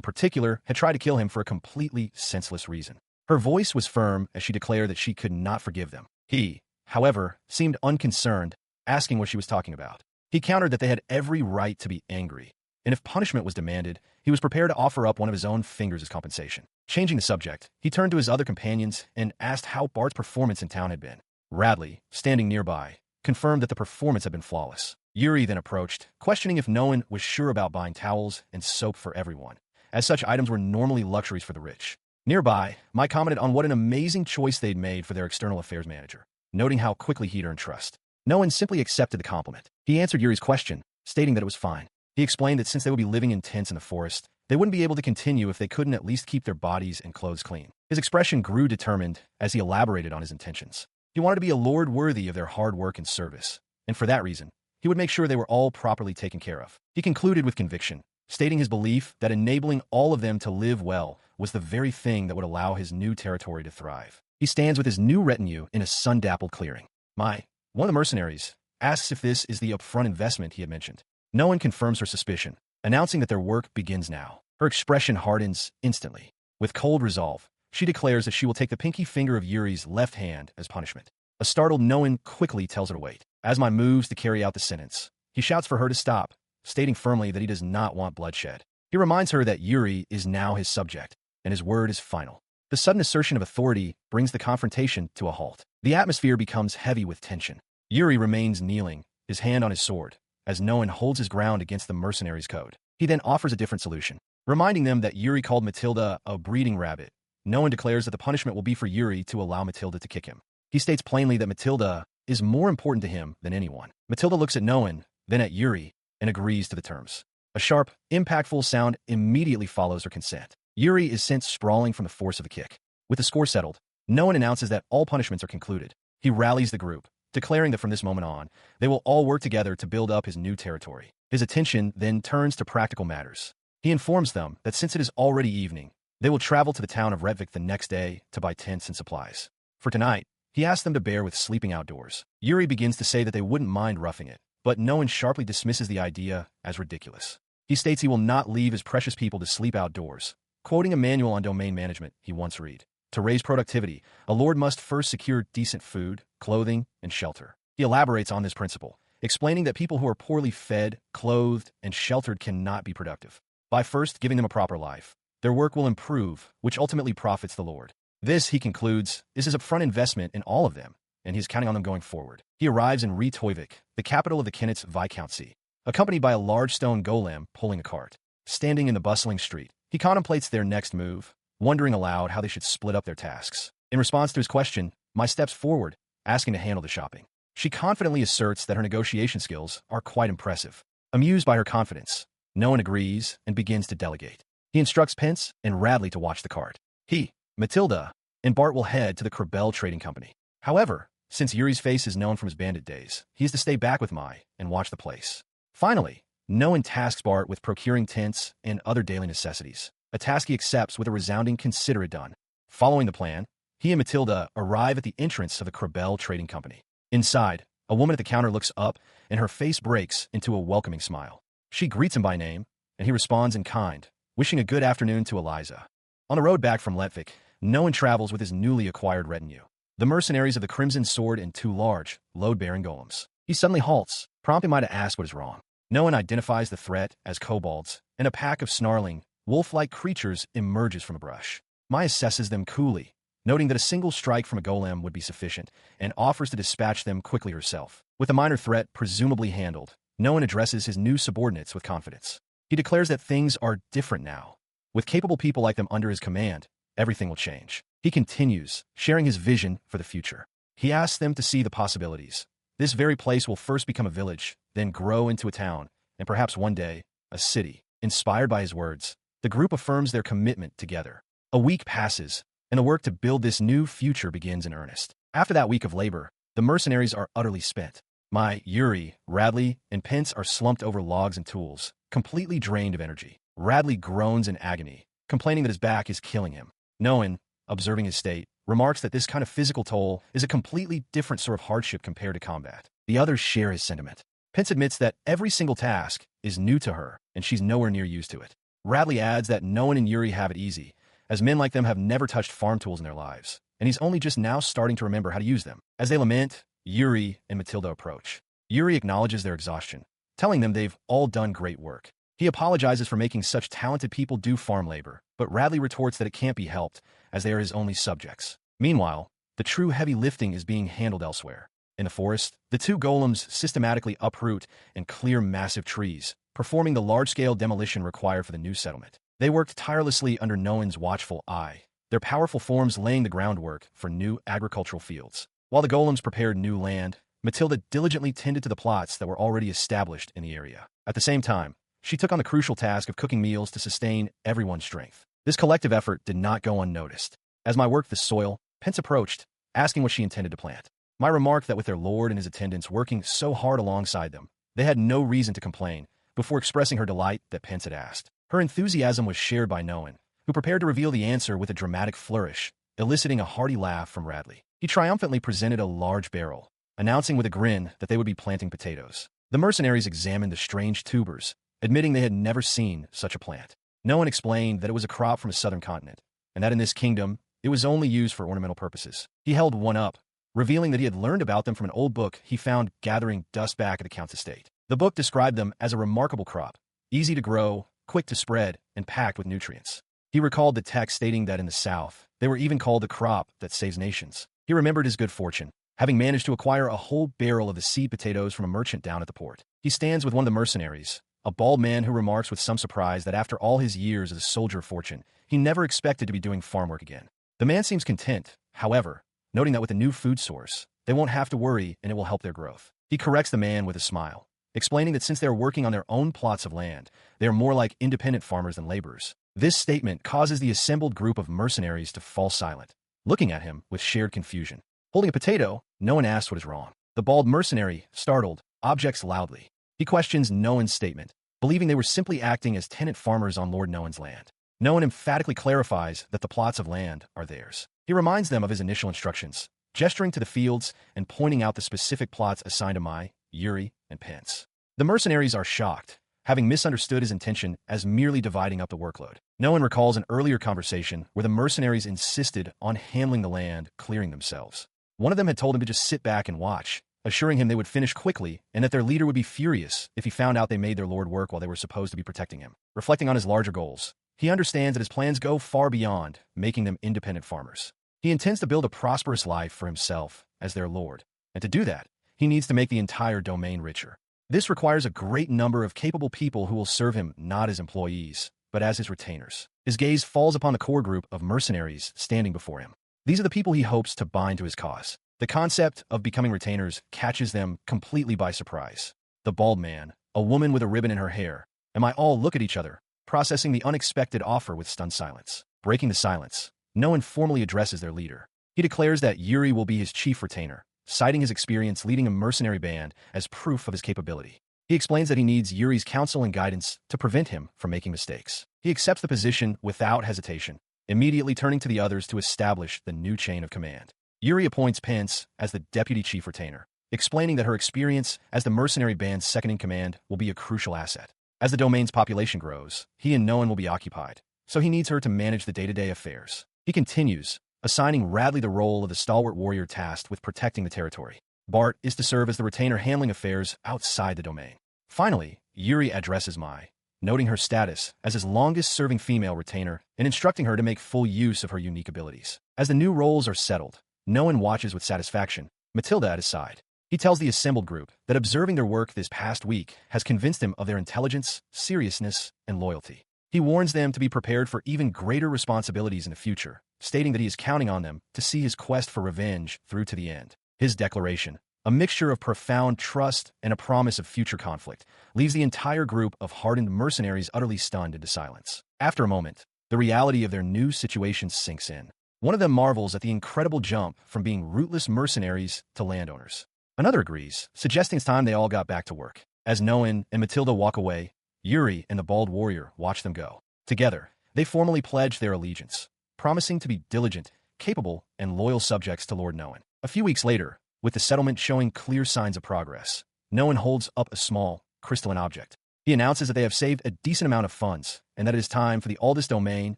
particular, had tried to kill him for a completely senseless reason. Her voice was firm as she declared that she could not forgive them. He, however, seemed unconcerned, asking what she was talking about. He countered that they had every right to be angry, and if punishment was demanded, he was prepared to offer up one of his own fingers as compensation. Changing the subject, he turned to his other companions and asked how Bart's performance in town had been. Radley, standing nearby, confirmed that the performance had been flawless. Yuri then approached, questioning if no one was sure about buying towels and soap for everyone, as such items were normally luxuries for the rich. Nearby, Mike commented on what an amazing choice they'd made for their external affairs manager, noting how quickly he'd earned trust. No one simply accepted the compliment. He answered Yuri's question, stating that it was fine. He explained that since they would be living in tents in the forest, they wouldn't be able to continue if they couldn't at least keep their bodies and clothes clean. His expression grew determined as he elaborated on his intentions. He wanted to be a lord worthy of their hard work and service, and for that reason, he would make sure they were all properly taken care of. He concluded with conviction, stating his belief that enabling all of them to live well was the very thing that would allow his new territory to thrive. He stands with his new retinue in a sun-dappled clearing. One of the mercenaries, asks if this is the upfront investment he had mentioned. No one confirms her suspicion, announcing that their work begins now. Her expression hardens instantly. With cold resolve, she declares that she will take the pinky finger of Yuri's left hand as punishment. A startled Noan quickly tells her to wait. Asma moves to carry out the sentence. He shouts for her to stop, stating firmly that he does not want bloodshed. He reminds her that Yuri is now his subject, and his word is final. The sudden assertion of authority brings the confrontation to a halt. The atmosphere becomes heavy with tension. Yuri remains kneeling, his hand on his sword, as Noan holds his ground against the mercenaries' code. He then offers a different solution. Reminding them that Yuri called Matilda a breeding rabbit, Noan declares that the punishment will be for Yuri to allow Matilda to kick him. He states plainly that Matilda is more important to him than anyone. Matilda looks at Noan, then at Yuri, and agrees to the terms. A sharp, impactful sound immediately follows her consent. Yuri is sent sprawling from the force of a kick. With the score settled, Noan announces that all punishments are concluded. He rallies the group, declaring that from this moment on, they will all work together to build up his new territory. His attention then turns to practical matters. He informs them that since it is already evening, they will travel to the town of Revik the next day to buy tents and supplies. For tonight, he asks them to bear with sleeping outdoors. Yuri begins to say that they wouldn't mind roughing it, but Noan sharply dismisses the idea as ridiculous. He states he will not leave his precious people to sleep outdoors, quoting a manual on domain management he once read. To raise productivity, a lord must first secure decent food, clothing, and shelter. He elaborates on this principle, explaining that people who are poorly fed, clothed, and sheltered cannot be productive. By first giving them a proper life, their work will improve, which ultimately profits the lord. This, he concludes, is his upfront investment in all of them, and he is counting on them going forward. He arrives in Revik, the capital of the Conit's Viscountcy, accompanied by a large stone golem pulling a cart. Standing in the bustling street, he contemplates their next move, wondering aloud how they should split up their tasks. In response to his question, Mai steps forward, asking to handle the shopping. She confidently asserts that her negotiation skills are quite impressive. Amused by her confidence, Noan agrees and begins to delegate. He instructs Pence and Radley to watch the cart. He, Matilda, and Bart will head to the Krabel Trading Company. However, since Yuri's face is known from his bandit days, he is to stay back with Mai and watch the place. Finally, Noan tasks Bart with procuring tents and other daily necessities, a task he accepts with a resounding "consider it done." Following the plan, he and Matilda arrive at the entrance of the Krabel Trading Company. Inside, a woman at the counter looks up, and her face breaks into a welcoming smile. She greets him by name, and he responds in kind, wishing a good afternoon to Eliza. On the road back from Lodberg, Noan travels with his newly acquired retinue, the mercenaries of the Crimson Sword and two large, load-bearing golems. He suddenly halts, prompting Mai to ask what is wrong. Noan identifies the threat as kobolds, and a pack of snarling, wolf-like creatures emerges from a brush. Mai assesses them coolly, noting that a single strike from a golem would be sufficient, and offers to dispatch them quickly herself. With the minor threat presumably handled, Noan addresses his new subordinates with confidence. He declares that things are different now. With capable people like them under his command, everything will change. He continues, sharing his vision for the future. He asks them to see the possibilities. This very place will first become a village, then grow into a town, and perhaps one day, a city. Inspired by his words, the group affirms their commitment together. A week passes, and the work to build this new future begins in earnest. After that week of labor, the mercenaries are utterly spent. Mai, Yuri, Radley, and Pence are slumped over logs and tools, completely drained of energy. Radley groans in agony, complaining that his back is killing him. Noan, observing his state, remarks that this kind of physical toll is a completely different sort of hardship compared to combat. The others share his sentiment. Pence admits that every single task is new to her, and she's nowhere near used to it. Radley adds that no one and Yuri have it easy, as men like them have never touched farm tools in their lives, and he's only just now starting to remember how to use them. As they lament, Yuri and Matilda approach. Yuri acknowledges their exhaustion, telling them they've all done great work. He apologizes for making such talented people do farm labor, but Radley retorts that it can't be helped, as they are his only subjects. Meanwhile, the true heavy lifting is being handled elsewhere. In the forest, the two golems systematically uproot and clear massive trees, performing the large-scale demolition required for the new settlement. They worked tirelessly under Noan's watchful eye, their powerful forms laying the groundwork for new agricultural fields. While the golems prepared new land, Matilda diligently tended to the plots that were already established in the area. At the same time, she took on the crucial task of cooking meals to sustain everyone's strength. This collective effort did not go unnoticed. As my work the soil, Pence approached, asking what she intended to plant. My remarked that with their lord and his attendants working so hard alongside them, they had no reason to complain, before expressing her delight that Pence had asked. Her enthusiasm was shared by Noan, who prepared to reveal the answer with a dramatic flourish, eliciting a hearty laugh from Radley. He triumphantly presented a large barrel, announcing with a grin that they would be planting potatoes. The mercenaries examined the strange tubers, admitting they had never seen such a plant. Noan explained that it was a crop from a southern continent, and that in this kingdom, it was only used for ornamental purposes. He held one up, revealing that he had learned about them from an old book he found gathering dust back at the Count's estate. The book described them as a remarkable crop, easy to grow, quick to spread, and packed with nutrients. He recalled the text stating that in the South, they were even called the crop that saves nations. He remembered his good fortune, having managed to acquire a whole barrel of the seed potatoes from a merchant down at the port. He stands with one of the mercenaries, a bald man who remarks with some surprise that after all his years as a soldier of fortune, he never expected to be doing farm work again. The man seems content, however, noting that with a new food source, they won't have to worry and it will help their growth. He corrects the man with a smile, explaining that since they are working on their own plots of land, they are more like independent farmers than laborers. This statement causes the assembled group of mercenaries to fall silent, looking at him with shared confusion. Holding a potato, Noan asks what is wrong. The bald mercenary, startled, objects loudly. He questions Noan's statement, believing they were simply acting as tenant farmers on Lord Noan's land. Noan emphatically clarifies that the plots of land are theirs. He reminds them of his initial instructions, gesturing to the fields and pointing out the specific plots assigned to Mai, Yuri, and Pence. The mercenaries are shocked, having misunderstood his intention as merely dividing up the workload. Noan recalls an earlier conversation where the mercenaries insisted on handling the land, clearing themselves. One of them had told him to just sit back and watch, assuring him they would finish quickly and that their leader would be furious if he found out they made their lord work while they were supposed to be protecting him. Reflecting on his larger goals, he understands that his plans go far beyond making them independent farmers. He intends to build a prosperous life for himself as their lord, and to do that, he needs to make the entire domain richer. This requires a great number of capable people who will serve him not as employees, but as his retainers. His gaze falls upon the core group of mercenaries standing before him. These are the people he hopes to bind to his cause. The concept of becoming retainers catches them completely by surprise. The bald man, a woman with a ribbon in her hair, and I all look at each other, processing the unexpected offer with stunned silence. Breaking the silence, Noan formally addresses their leader. He declares that Yuri will be his chief retainer, citing his experience leading a mercenary band as proof of his capability. He explains that he needs Yuri's counsel and guidance to prevent him from making mistakes. He accepts the position without hesitation, immediately turning to the others to establish the new chain of command. Yuri appoints Pence as the deputy chief retainer, explaining that her experience as the mercenary band's second-in-command will be a crucial asset. As the domain's population grows, he and Noan will be occupied, so he needs her to manage the day-to-day affairs. He continues, assigning Radley the role of the stalwart warrior tasked with protecting the territory. Bart is to serve as the retainer handling affairs outside the domain. Finally, Yuri addresses Mai, noting her status as his longest-serving female retainer and instructing her to make full use of her unique abilities. As the new roles are settled, Noan watches with satisfaction, Matilda at his side. He tells the assembled group that observing their work this past week has convinced him of their intelligence, seriousness, and loyalty. He warns them to be prepared for even greater responsibilities in the future, stating that he is counting on them to see his quest for revenge through to the end. His declaration, a mixture of profound trust and a promise of future conflict, leaves the entire group of hardened mercenaries utterly stunned into silence. After a moment, the reality of their new situation sinks in. One of them marvels at the incredible jump from being rootless mercenaries to landowners. Another agrees, suggesting it's time they all got back to work. As Noan and Matilda walk away, Yuri and the bald warrior watch them go. Together, they formally pledge their allegiance, promising to be diligent, capable, and loyal subjects to Lord Noan. A few weeks later, with the settlement showing clear signs of progress, no one holds up a small, crystalline object. He announces that they have saved a decent amount of funds and that it is time for the oldest domain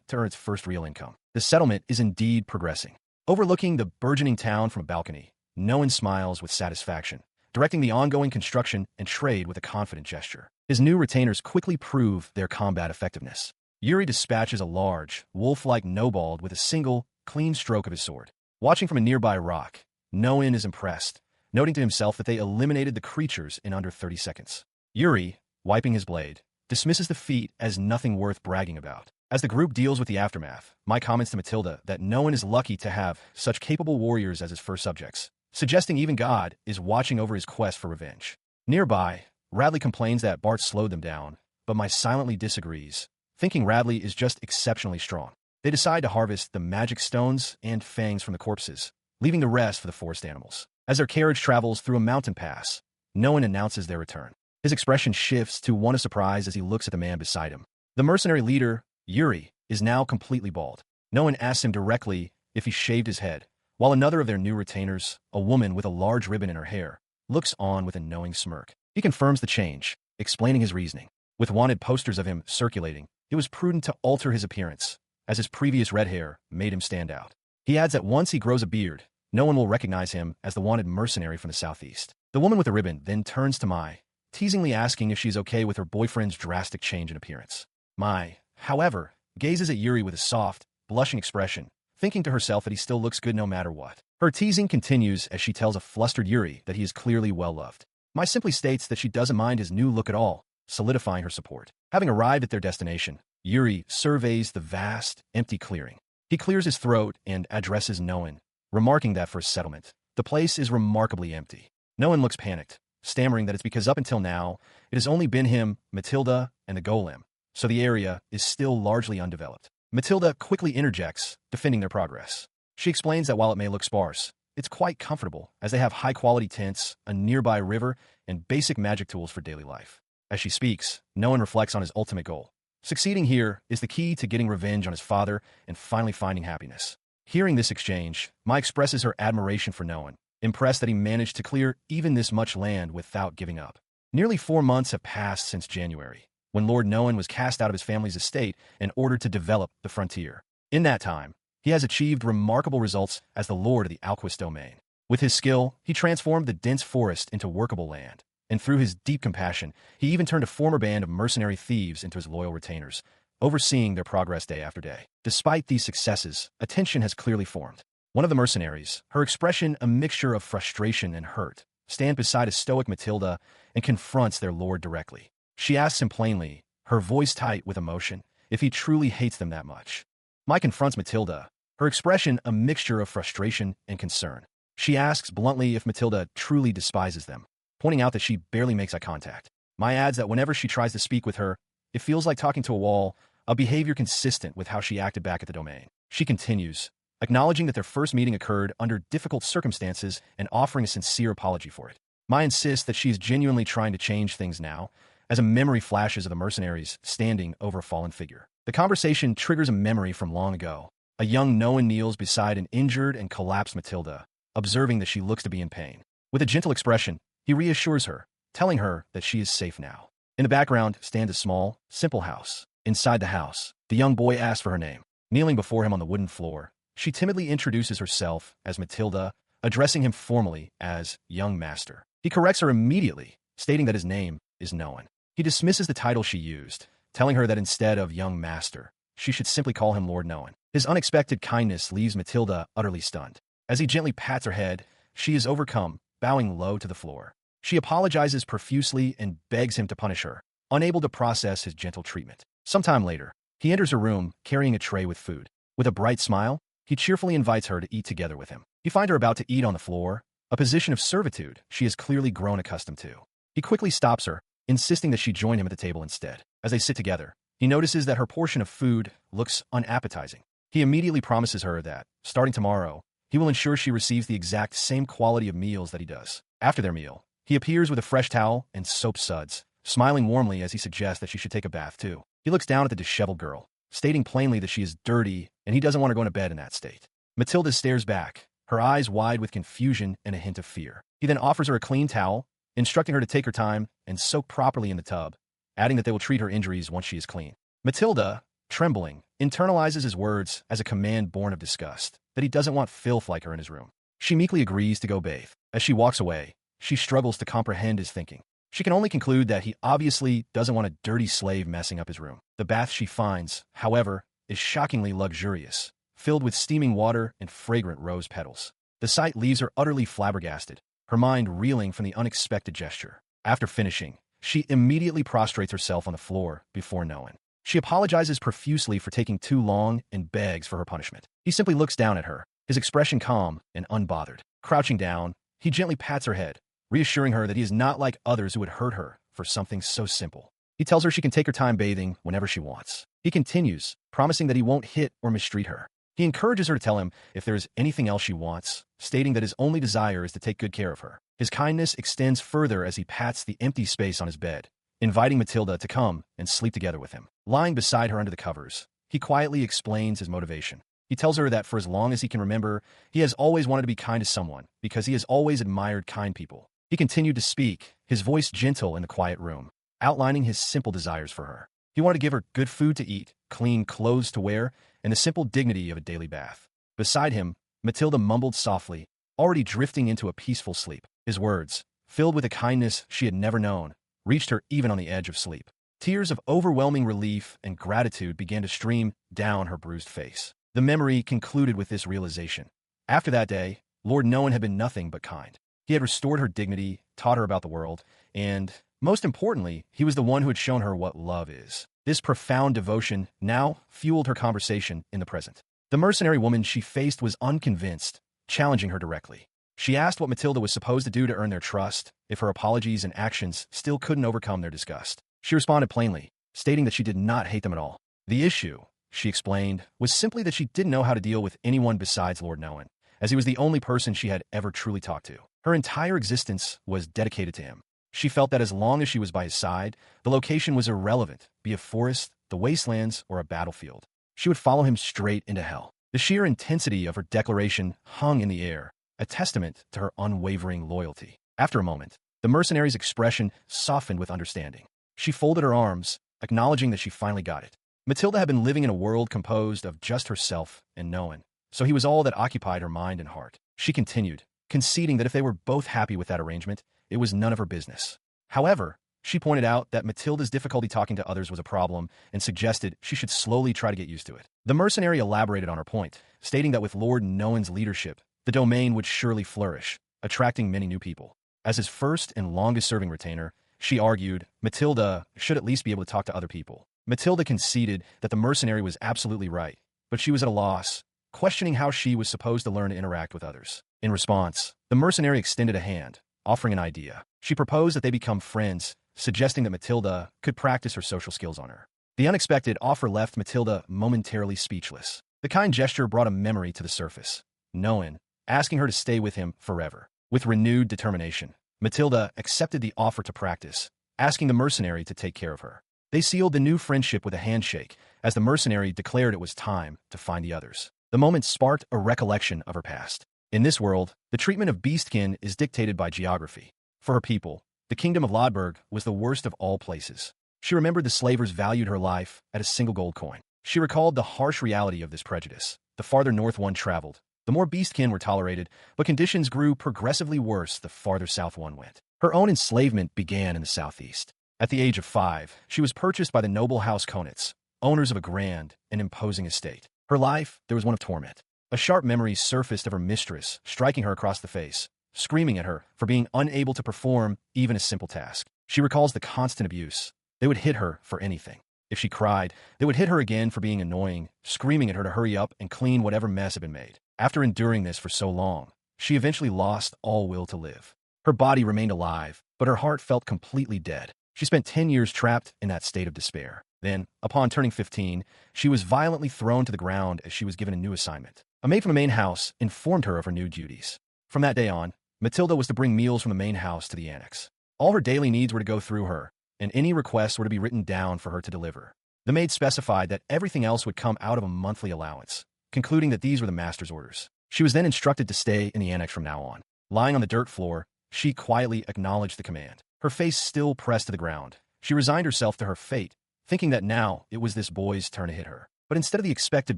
to earn its first real income. The settlement is indeed progressing. Overlooking the burgeoning town from a balcony, no one smiles with satisfaction, directing the ongoing construction and trade with a confident gesture. His new retainers quickly prove their combat effectiveness. Yuri dispatches a large, wolf-like nobold with a single, clean stroke of his sword. Watching from a nearby rock, no one is impressed, noting to himself that they eliminated the creatures in under 30 seconds. Yuri, wiping his blade, dismisses the feat as nothing worth bragging about. As the group deals with the aftermath, Mike comments to Matilda that no one is lucky to have such capable warriors as his first subjects, suggesting even God is watching over his quest for revenge. Nearby, Radley complains that Bart slowed them down, but Mike silently disagrees, thinking Radley is just exceptionally strong. They decide to harvest the magic stones and fangs from the corpses, leaving the rest for the forest animals. As their carriage travels through a mountain pass, no one announces their return. His expression shifts to one of surprise as he looks at the man beside him. The mercenary leader, Yuri, is now completely bald. No one asks him directly if he shaved his head, while another of their new retainers, a woman with a large ribbon in her hair, looks on with a knowing smirk. He confirms the change, explaining his reasoning. With wanted posters of him circulating, it was prudent to alter his appearance, as his previous red hair made him stand out. He adds that once he grows a beard, no one will recognize him as the wanted mercenary from the southeast. The woman with the ribbon then turns to Mai, teasingly asking if she's okay with her boyfriend's drastic change in appearance. Mai, however, gazes at Yuri with a soft, blushing expression, thinking to herself that he still looks good no matter what. Her teasing continues as she tells a flustered Yuri that he is clearly well-loved. Mai simply states that she doesn't mind his new look at all, solidifying her support. Having arrived at their destination, Yuri surveys the vast, empty clearing. He clears his throat and addresses Noan, remarking that for a settlement, the place is remarkably empty. Noan looks panicked, stammering that it's because up until now, it has only been him, Matilda, and the golem, so the area is still largely undeveloped. Matilda quickly interjects, defending their progress. She explains that while it may look sparse, it's quite comfortable, as they have high-quality tents, a nearby river, and basic magic tools for daily life. As she speaks, Noan reflects on his ultimate goal. Succeeding here is the key to getting revenge on his father and finally finding happiness. Hearing this exchange, Mai expresses her admiration for Noan, impressed that he managed to clear even this much land without giving up. Nearly 4 months have passed since January, when Lord Noan was cast out of his family's estate in order to develop the frontier. In that time, he has achieved remarkable results as the lord of the Alquist domain. With his skill, he transformed the dense forest into workable land, and through his deep compassion, he even turned a former band of mercenary thieves into his loyal retainers, overseeing their progress day after day. Despite these successes, a tension has clearly formed. One of the mercenaries, her expression a mixture of frustration and hurt, stands beside a stoic Matilda and confronts their lord directly. She asks him plainly, her voice tight with emotion, if he truly hates them that much. Mike confronts Matilda, her expression a mixture of frustration and concern. She asks bluntly if Matilda truly despises them, pointing out that she barely makes eye contact. Mai adds that whenever she tries to speak with her, it feels like talking to a wall, a behavior consistent with how she acted back at the domain. She continues, acknowledging that their first meeting occurred under difficult circumstances and offering a sincere apology for it. Mai insists that she is genuinely trying to change things now, as a memory flashes of the mercenaries standing over a fallen figure. The conversation triggers a memory from long ago. A young Noan kneels beside an injured and collapsed Matilda, observing that she looks to be in pain. With a gentle expression, he reassures her, telling her that she is safe now. In the background stands a small, simple house. Inside the house, the young boy asks for her name. Kneeling before him on the wooden floor, she timidly introduces herself as Matilda, addressing him formally as young master. He corrects her immediately, stating that his name is Noan. He dismisses the title she used, telling her that instead of young master, she should simply call him Lord Noan. His unexpected kindness leaves Matilda utterly stunned. As he gently pats her head, she is overcome, bowing low to the floor. She apologizes profusely and begs him to punish her, unable to process his gentle treatment. Sometime later, he enters her room carrying a tray with food. With a bright smile, he cheerfully invites her to eat together with him. He finds her about to eat on the floor, a position of servitude she has clearly grown accustomed to. He quickly stops her, insisting that she join him at the table instead. As they sit together, he notices that her portion of food looks unappetizing. He immediately promises her that, starting tomorrow, he will ensure she receives the exact same quality of meals that he does. After their meal, he appears with a fresh towel and soap suds, smiling warmly as he suggests that she should take a bath too. He looks down at the disheveled girl, stating plainly that she is dirty and he doesn't want her going to bed in that state. Matilda stares back, her eyes wide with confusion and a hint of fear. He then offers her a clean towel, instructing her to take her time and soak properly in the tub, adding that they will treat her injuries once she is clean. Matilda, trembling, internalizes his words as a command born of disgust, that he doesn't want filth like her in his room. She meekly agrees to go bathe. As she walks away, she struggles to comprehend his thinking. She can only conclude that he obviously doesn't want a dirty slave messing up his room. The bath she finds, however, is shockingly luxurious, filled with steaming water and fragrant rose petals. The sight leaves her utterly flabbergasted, her mind reeling from the unexpected gesture. After finishing, she immediately prostrates herself on the floor before Noan. She apologizes profusely for taking too long and begs for her punishment. He simply looks down at her, his expression calm and unbothered. Crouching down, he gently pats her head, reassuring her that he is not like others who would hurt her for something so simple. He tells her she can take her time bathing whenever she wants. He continues, promising that he won't hit or mistreat her. He encourages her to tell him if there is anything else she wants, stating that his only desire is to take good care of her. His kindness extends further as he pats the empty space on his bed, inviting Matilda to come and sleep together with him. Lying beside her under the covers, he quietly explains his motivation. He tells her that for as long as he can remember, he has always wanted to be kind to someone because he has always admired kind people. He continued to speak, his voice gentle in the quiet room, outlining his simple desires for her. He wanted to give her good food to eat, clean clothes to wear, and the simple dignity of a daily bath. Beside him, Matilda mumbled softly, already drifting into a peaceful sleep. His words, filled with a kindness she had never known, reached her even on the edge of sleep. Tears of overwhelming relief and gratitude began to stream down her bruised face. The memory concluded with this realization. After that day, Lord Noan had been nothing but kind. He had restored her dignity, taught her about the world, and, most importantly, he was the one who had shown her what love is. This profound devotion now fueled her conversation in the present. The mercenary woman she faced was unconvinced, challenging her directly. She asked what Matilda was supposed to do to earn their trust if her apologies and actions still couldn't overcome their disgust. She responded plainly, stating that she did not hate them at all. The issue, she explained, was simply that she didn't know how to deal with anyone besides Lord Noan, as he was the only person she had ever truly talked to. Her entire existence was dedicated to him. She felt that as long as she was by his side, the location was irrelevant, be a forest, the wastelands, or a battlefield. She would follow him straight into hell. The sheer intensity of her declaration hung in the air, a testament to her unwavering loyalty. After a moment, the mercenary's expression softened with understanding. She folded her arms, acknowledging that she finally got it. Matilda had been living in a world composed of just herself and Noan, so he was all that occupied her mind and heart. She continued, conceding that if they were both happy with that arrangement, it was none of her business. However, she pointed out that Matilda's difficulty talking to others was a problem and suggested she should slowly try to get used to it. The mercenary elaborated on her point, stating that with Lord Noan's leadership, the domain would surely flourish, attracting many new people. As his first and longest-serving retainer, she argued Matilda should at least be able to talk to other people. Matilda conceded that the mercenary was absolutely right, but she was at a loss, questioning how she was supposed to learn to interact with others. In response, the mercenary extended a hand, offering an idea. She proposed that they become friends, suggesting that Matilda could practice her social skills on her. The unexpected offer left Matilda momentarily speechless. The kind gesture brought a memory to the surface. Noan, asking her to stay with him forever. With renewed determination, Matilda accepted the offer to practice, asking the mercenary to take care of her. They sealed the new friendship with a handshake, as the mercenary declared it was time to find the others. The moment sparked a recollection of her past. In this world, the treatment of beastkin is dictated by geography. For her people, the kingdom of Lodberg was the worst of all places. She remembered the slavers valued her life at a single gold coin. She recalled the harsh reality of this prejudice. The farther north one traveled, the more beastkin were tolerated, but conditions grew progressively worse the farther south one went. Her own enslavement began in the southeast. At the age of 5, she was purchased by the noble house Conits, owners of a grand and imposing estate. Her life, there was one of torment. A sharp memory surfaced of her mistress, striking her across the face, screaming at her for being unable to perform even a simple task. She recalls the constant abuse. They would hit her for anything. If she cried, they would hit her again for being annoying, screaming at her to hurry up and clean whatever mess had been made. After enduring this for so long, she eventually lost all will to live. Her body remained alive, but her heart felt completely dead. She spent 10 years trapped in that state of despair. Then, upon turning 15, she was violently thrown to the ground as she was given a new assignment. A maid from the main house informed her of her new duties. From that day on, Matilda was to bring meals from the main house to the annex. All her daily needs were to go through her, and any requests were to be written down for her to deliver. The maid specified that everything else would come out of a monthly allowance, concluding that these were the master's orders. She was then instructed to stay in the annex from now on. Lying on the dirt floor, She quietly acknowledged the command. Her face still pressed to the ground. She resigned herself to her fate, thinking that now it was this boy's turn to hit her. But instead of the expected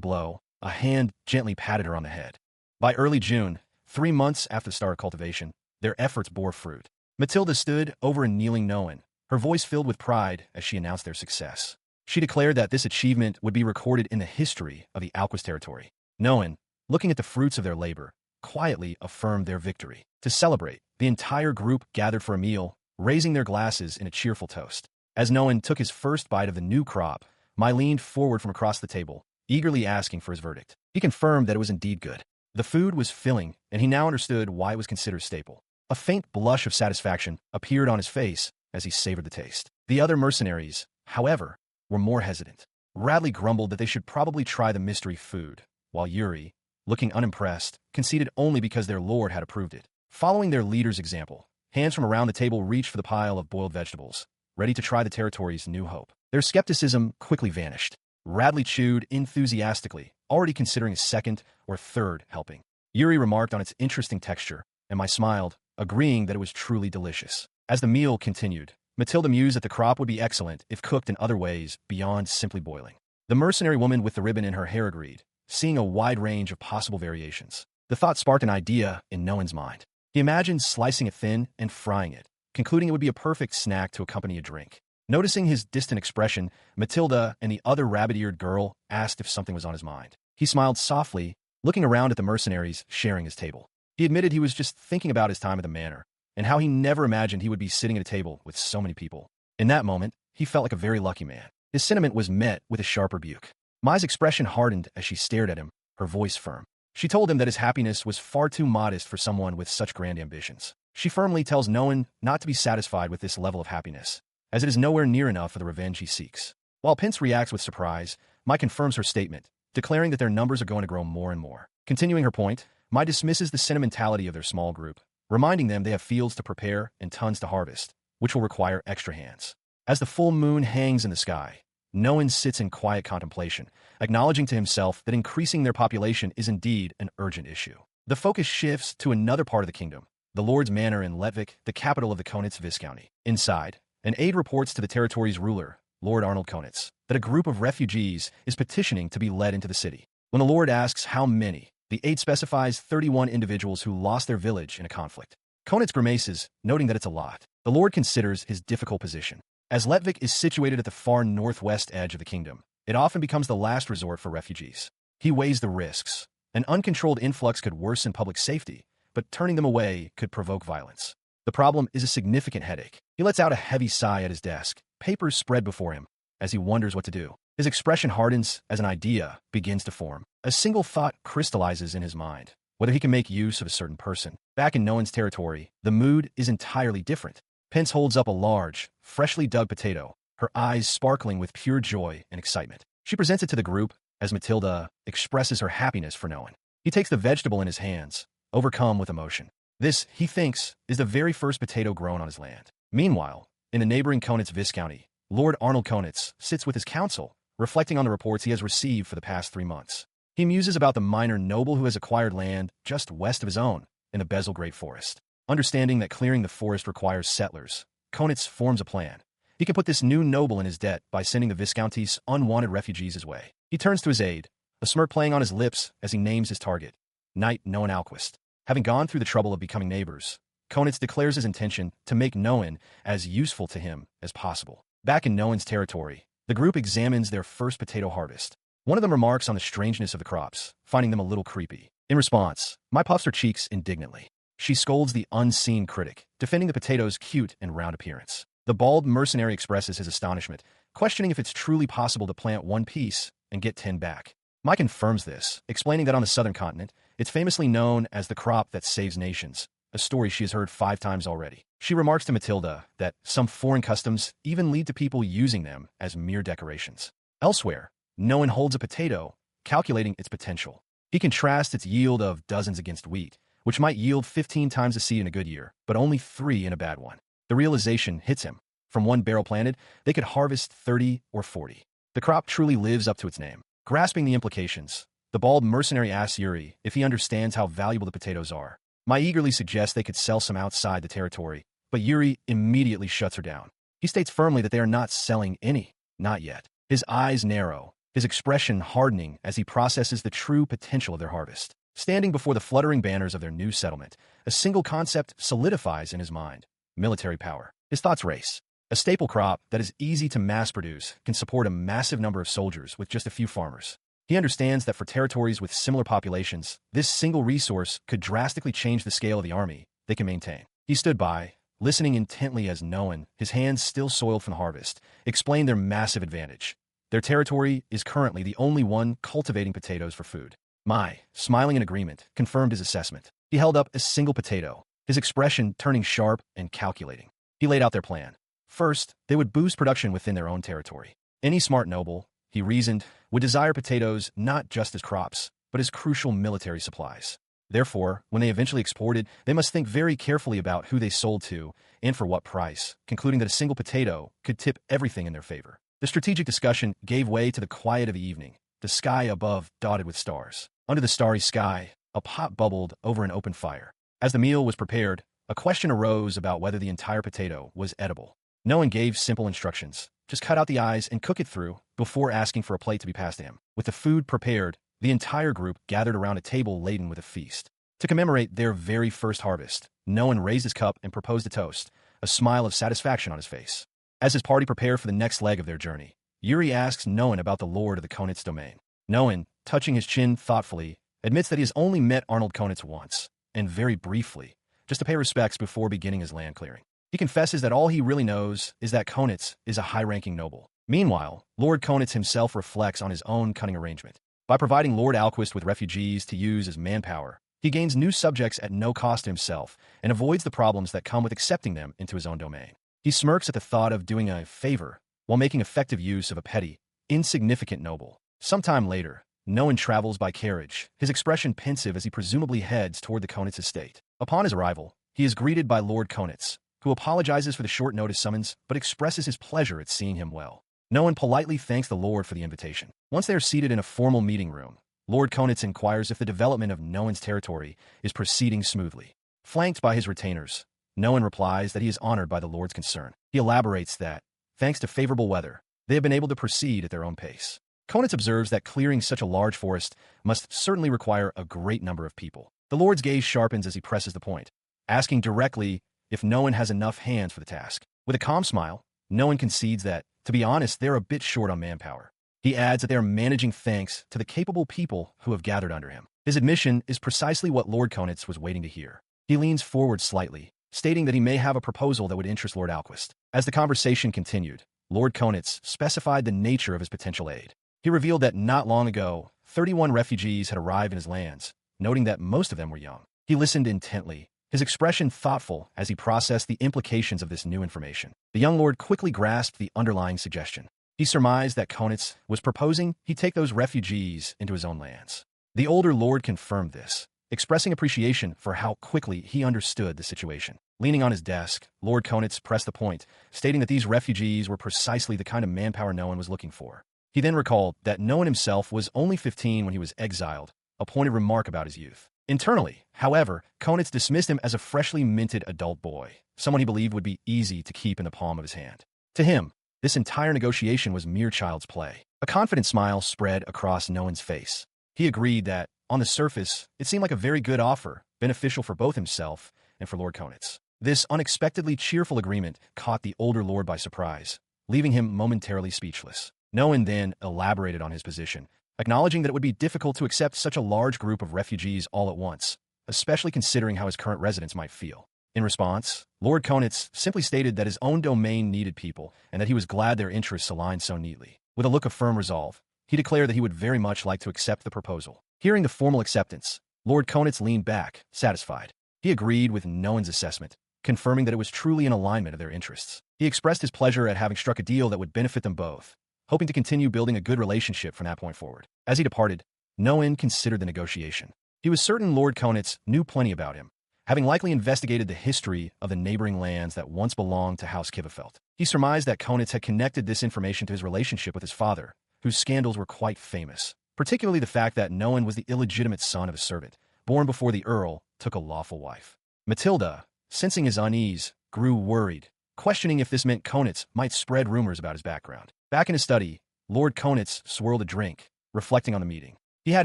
blow, a hand gently patted her on the head. By early June, 3 months after the start of cultivation, their efforts bore fruit. Matilda stood over a kneeling Noan, her voice filled with pride as she announced their success. She declared that this achievement would be recorded in the history of the Alquist territory. Noan, looking at the fruits of their labor, quietly affirmed their victory. To celebrate, the entire group gathered for a meal, raising their glasses in a cheerful toast. As Noan took his first bite of the new crop, Mai leaned forward from across the table, eagerly asking for his verdict. He confirmed that it was indeed good. The food was filling, and he now understood why it was considered staple. A faint blush of satisfaction appeared on his face as he savored the taste. The other mercenaries, however, were more hesitant. Radley grumbled that they should probably try the mystery food, while Yuri, looking unimpressed, conceded only because their lord had approved it. Following their leader's example, hands from around the table reached for the pile of boiled vegetables, ready to try the territory's new hope. Their skepticism quickly vanished. Radley chewed enthusiastically, already considering a second or third helping. Yuri remarked on its interesting texture, and Mai smiled, agreeing that it was truly delicious. As the meal continued, Matilda mused that the crop would be excellent if cooked in other ways beyond simply boiling. The mercenary woman with the ribbon in her hair agreed, seeing a wide range of possible variations. The thought sparked an idea in Noan's mind. He imagined slicing it thin and frying it, concluding it would be a perfect snack to accompany a drink. Noticing his distant expression, Matilda and the other rabbit-eared girl asked if something was on his mind. He smiled softly, looking around at the mercenaries sharing his table. He admitted he was just thinking about his time at the manor, and how he never imagined he would be sitting at a table with so many people. In that moment, he felt like a very lucky man. His sentiment was met with a sharp rebuke. Mai's expression hardened as she stared at him, her voice firm. She told him that his happiness was far too modest for someone with such grand ambitions. She firmly tells Noan not to be satisfied with this level of happiness, as it is nowhere near enough for the revenge he seeks. While Pince reacts with surprise, Mai confirms her statement, declaring that their numbers are going to grow more and more. Continuing her point, Mai dismisses the sentimentality of their small group, reminding them they have fields to prepare and tons to harvest, which will require extra hands. As the full moon hangs in the sky, Noan sits in quiet contemplation, acknowledging to himself that increasing their population is indeed an urgent issue. The focus shifts to another part of the kingdom, the Lord's Manor in Lodberg, the capital of the Conits Viscounty. Inside, an aide reports to the territory's ruler, Lord Arnold Conit, that a group of refugees is petitioning to be led into the city. When the Lord asks how many, the aide specifies 31 individuals who lost their village in a conflict. Conit grimaces, noting that it's a lot. The Lord considers his difficult position. As Lodberg is situated at the far northwest edge of the kingdom, it often becomes the last resort for refugees. He weighs the risks. An uncontrolled influx could worsen public safety, but turning them away could provoke violence. The problem is a significant headache. He lets out a heavy sigh at his desk, papers spread before him, as he wonders what to do. His expression hardens as an idea begins to form. A single thought crystallizes in his mind, whether he can make use of a certain person. Back in Noan's territory, the mood is entirely different. Pince holds up a large, freshly dug potato, her eyes sparkling with pure joy and excitement. She presents it to the group as Matilda expresses her happiness for Noan. He takes the vegetable in his hands, overcome with emotion. This, he thinks, is the very first potato grown on his land. Meanwhile, in the neighboring Conits Viscounty, Lord Arnold Conit sits with his council, reflecting on the reports he has received for the past 3 months. He muses about the minor noble who has acquired land just west of his own, in the Bezel Great Forest. Understanding that clearing the forest requires settlers, Conit forms a plan. He can put this new noble in his debt by sending the Viscounty's unwanted refugees his way. He turns to his aide, a smirk playing on his lips as he names his target, Knight Noan Alquist. Having gone through the trouble of becoming neighbors, Conit declares his intention to make Noan as useful to him as possible. Back in Noan's territory, the group examines their first potato harvest. One of them remarks on the strangeness of the crops, finding them a little creepy. In response, Mai puffs her cheeks indignantly. She scolds the unseen critic, defending the potato's cute and round appearance. The bald mercenary expresses his astonishment, questioning if it's truly possible to plant 1 piece and get 10 back. Mai confirms this, explaining that on the southern continent, it's famously known as the crop that saves nations, a story she has heard 5 times already. She remarks to Matilda that some foreign customs even lead to people using them as mere decorations. Elsewhere, Noan holds a potato, calculating its potential. He contrasts its yield of dozens against wheat, which might yield 15 times the seed in a good year, but only 3 in a bad one. The realization hits him. From 1 barrel planted, they could harvest 30 or 40. The crop truly lives up to its name. Grasping the implications, the bald mercenary asks Yuri if he understands how valuable the potatoes are. Mai eagerly suggests they could sell some outside the territory, but Yuri immediately shuts her down. He states firmly that they are not selling any, not yet. His eyes narrow, his expression hardening as he processes the true potential of their harvest. Standing before the fluttering banners of their new settlement, a single concept solidifies in his mind: military power. His thoughts race. A staple crop that is easy to mass-produce can support a massive number of soldiers with just a few farmers. He understands that for territories with similar populations, this single resource could drastically change the scale of the army they can maintain. He stood by, listening intently as Noan, his hands still soiled from the harvest, explained their massive advantage. Their territory is currently the only one cultivating potatoes for food. Mai, smiling in agreement, confirmed his assessment. He held up a single potato, his expression turning sharp and calculating. He laid out their plan. First, they would boost production within their own territory. Any smart noble, he reasoned, would desire potatoes not just as crops, but as crucial military supplies. Therefore, when they eventually exported, they must think very carefully about who they sold to and for what price, concluding that a single potato could tip everything in their favor. The strategic discussion gave way to the quiet of the evening, the sky above dotted with stars. Under the starry sky, a pot bubbled over an open fire. As the meal was prepared, a question arose about whether the entire potato was edible. No one gave simple instructions. Just cut out the eyes and cook it through before asking for a plate to be passed to him. With the food prepared, the entire group gathered around a table laden with a feast. To commemorate their very first harvest, Noan raised his cup and proposed a toast, a smile of satisfaction on his face. As his party prepared for the next leg of their journey, Yuri asks Noan about the lord of the Conit's domain. Noan, touching his chin thoughtfully, admits that he has only met Arnold Conit once, and very briefly, just to pay respects before beginning his land clearing. He confesses that all he really knows is that Conit is a high-ranking noble. Meanwhile, Lord Conit himself reflects on his own cunning arrangement. By providing Lord Alquist with refugees to use as manpower, he gains new subjects at no cost to himself and avoids the problems that come with accepting them into his own domain. He smirks at the thought of doing a favor while making effective use of a petty, insignificant noble. Sometime later, Noan travels by carriage, his expression pensive as he presumably heads toward the Conit's estate. Upon his arrival, he is greeted by Lord Conit, who apologizes for the short notice summons but expresses his pleasure at seeing him well. Noan politely thanks the Lord for the invitation. Once they are seated in a formal meeting room, Lord Conit inquires if the development of Noan's territory is proceeding smoothly. Flanked by his retainers, Noan replies that he is honored by the Lord's concern. He elaborates that, thanks to favorable weather, they have been able to proceed at their own pace. Conit observes that clearing such a large forest must certainly require a great number of people. The Lord's gaze sharpens as he presses the point, asking directly if Noan has enough hands for the task. With a calm smile, Noan concedes that, to be honest, they're a bit short on manpower. He adds that they are managing thanks to the capable people who have gathered under him. His admission is precisely what Lord Conit was waiting to hear. He leans forward slightly, stating that he may have a proposal that would interest Lord Alquist. As the conversation continued, Lord Conit specified the nature of his potential aid. He revealed that not long ago, 31 refugees had arrived in his lands, noting that most of them were young. He listened intently, his expression thoughtful as he processed the implications of this new information. The young lord quickly grasped the underlying suggestion. He surmised that Conit was proposing he take those refugees into his own lands. The older lord confirmed this, expressing appreciation for how quickly he understood the situation. Leaning on his desk, Lord Conit pressed the point, stating that these refugees were precisely the kind of manpower Noan was looking for. He then recalled that Noan himself was only 15 when he was exiled, a pointed remark about his youth. Internally, however, Conit dismissed him as a freshly minted adult boy, someone he believed would be easy to keep in the palm of his hand. To him, this entire negotiation was mere child's play. A confident smile spread across Noan's face. He agreed that, on the surface, it seemed like a very good offer, beneficial for both himself and for Lord Conit. This unexpectedly cheerful agreement caught the older lord by surprise, leaving him momentarily speechless. Noan then elaborated on his position, acknowledging that it would be difficult to accept such a large group of refugees all at once, especially considering how his current residents might feel. In response, Lord Conit simply stated that his own domain needed people and that he was glad their interests aligned so neatly. With a look of firm resolve, he declared that he would very much like to accept the proposal. Hearing the formal acceptance, Lord Conit leaned back, satisfied. He agreed with Noan's assessment, confirming that it was truly in alignment of their interests. He expressed his pleasure at having struck a deal that would benefit them both, hoping to continue building a good relationship from that point forward. As he departed, Noan considered the negotiation. He was certain Lord Conit knew plenty about him, having likely investigated the history of the neighboring lands that once belonged to House Kivefeld. He surmised that Conit had connected this information to his relationship with his father, whose scandals were quite famous, particularly the fact that Noan was the illegitimate son of a servant, born before the earl, took a lawful wife. Matilda, sensing his unease, grew worried, questioning if this meant Conit might spread rumors about his background. Back in his study, Lord Conit swirled a drink, reflecting on the meeting. He had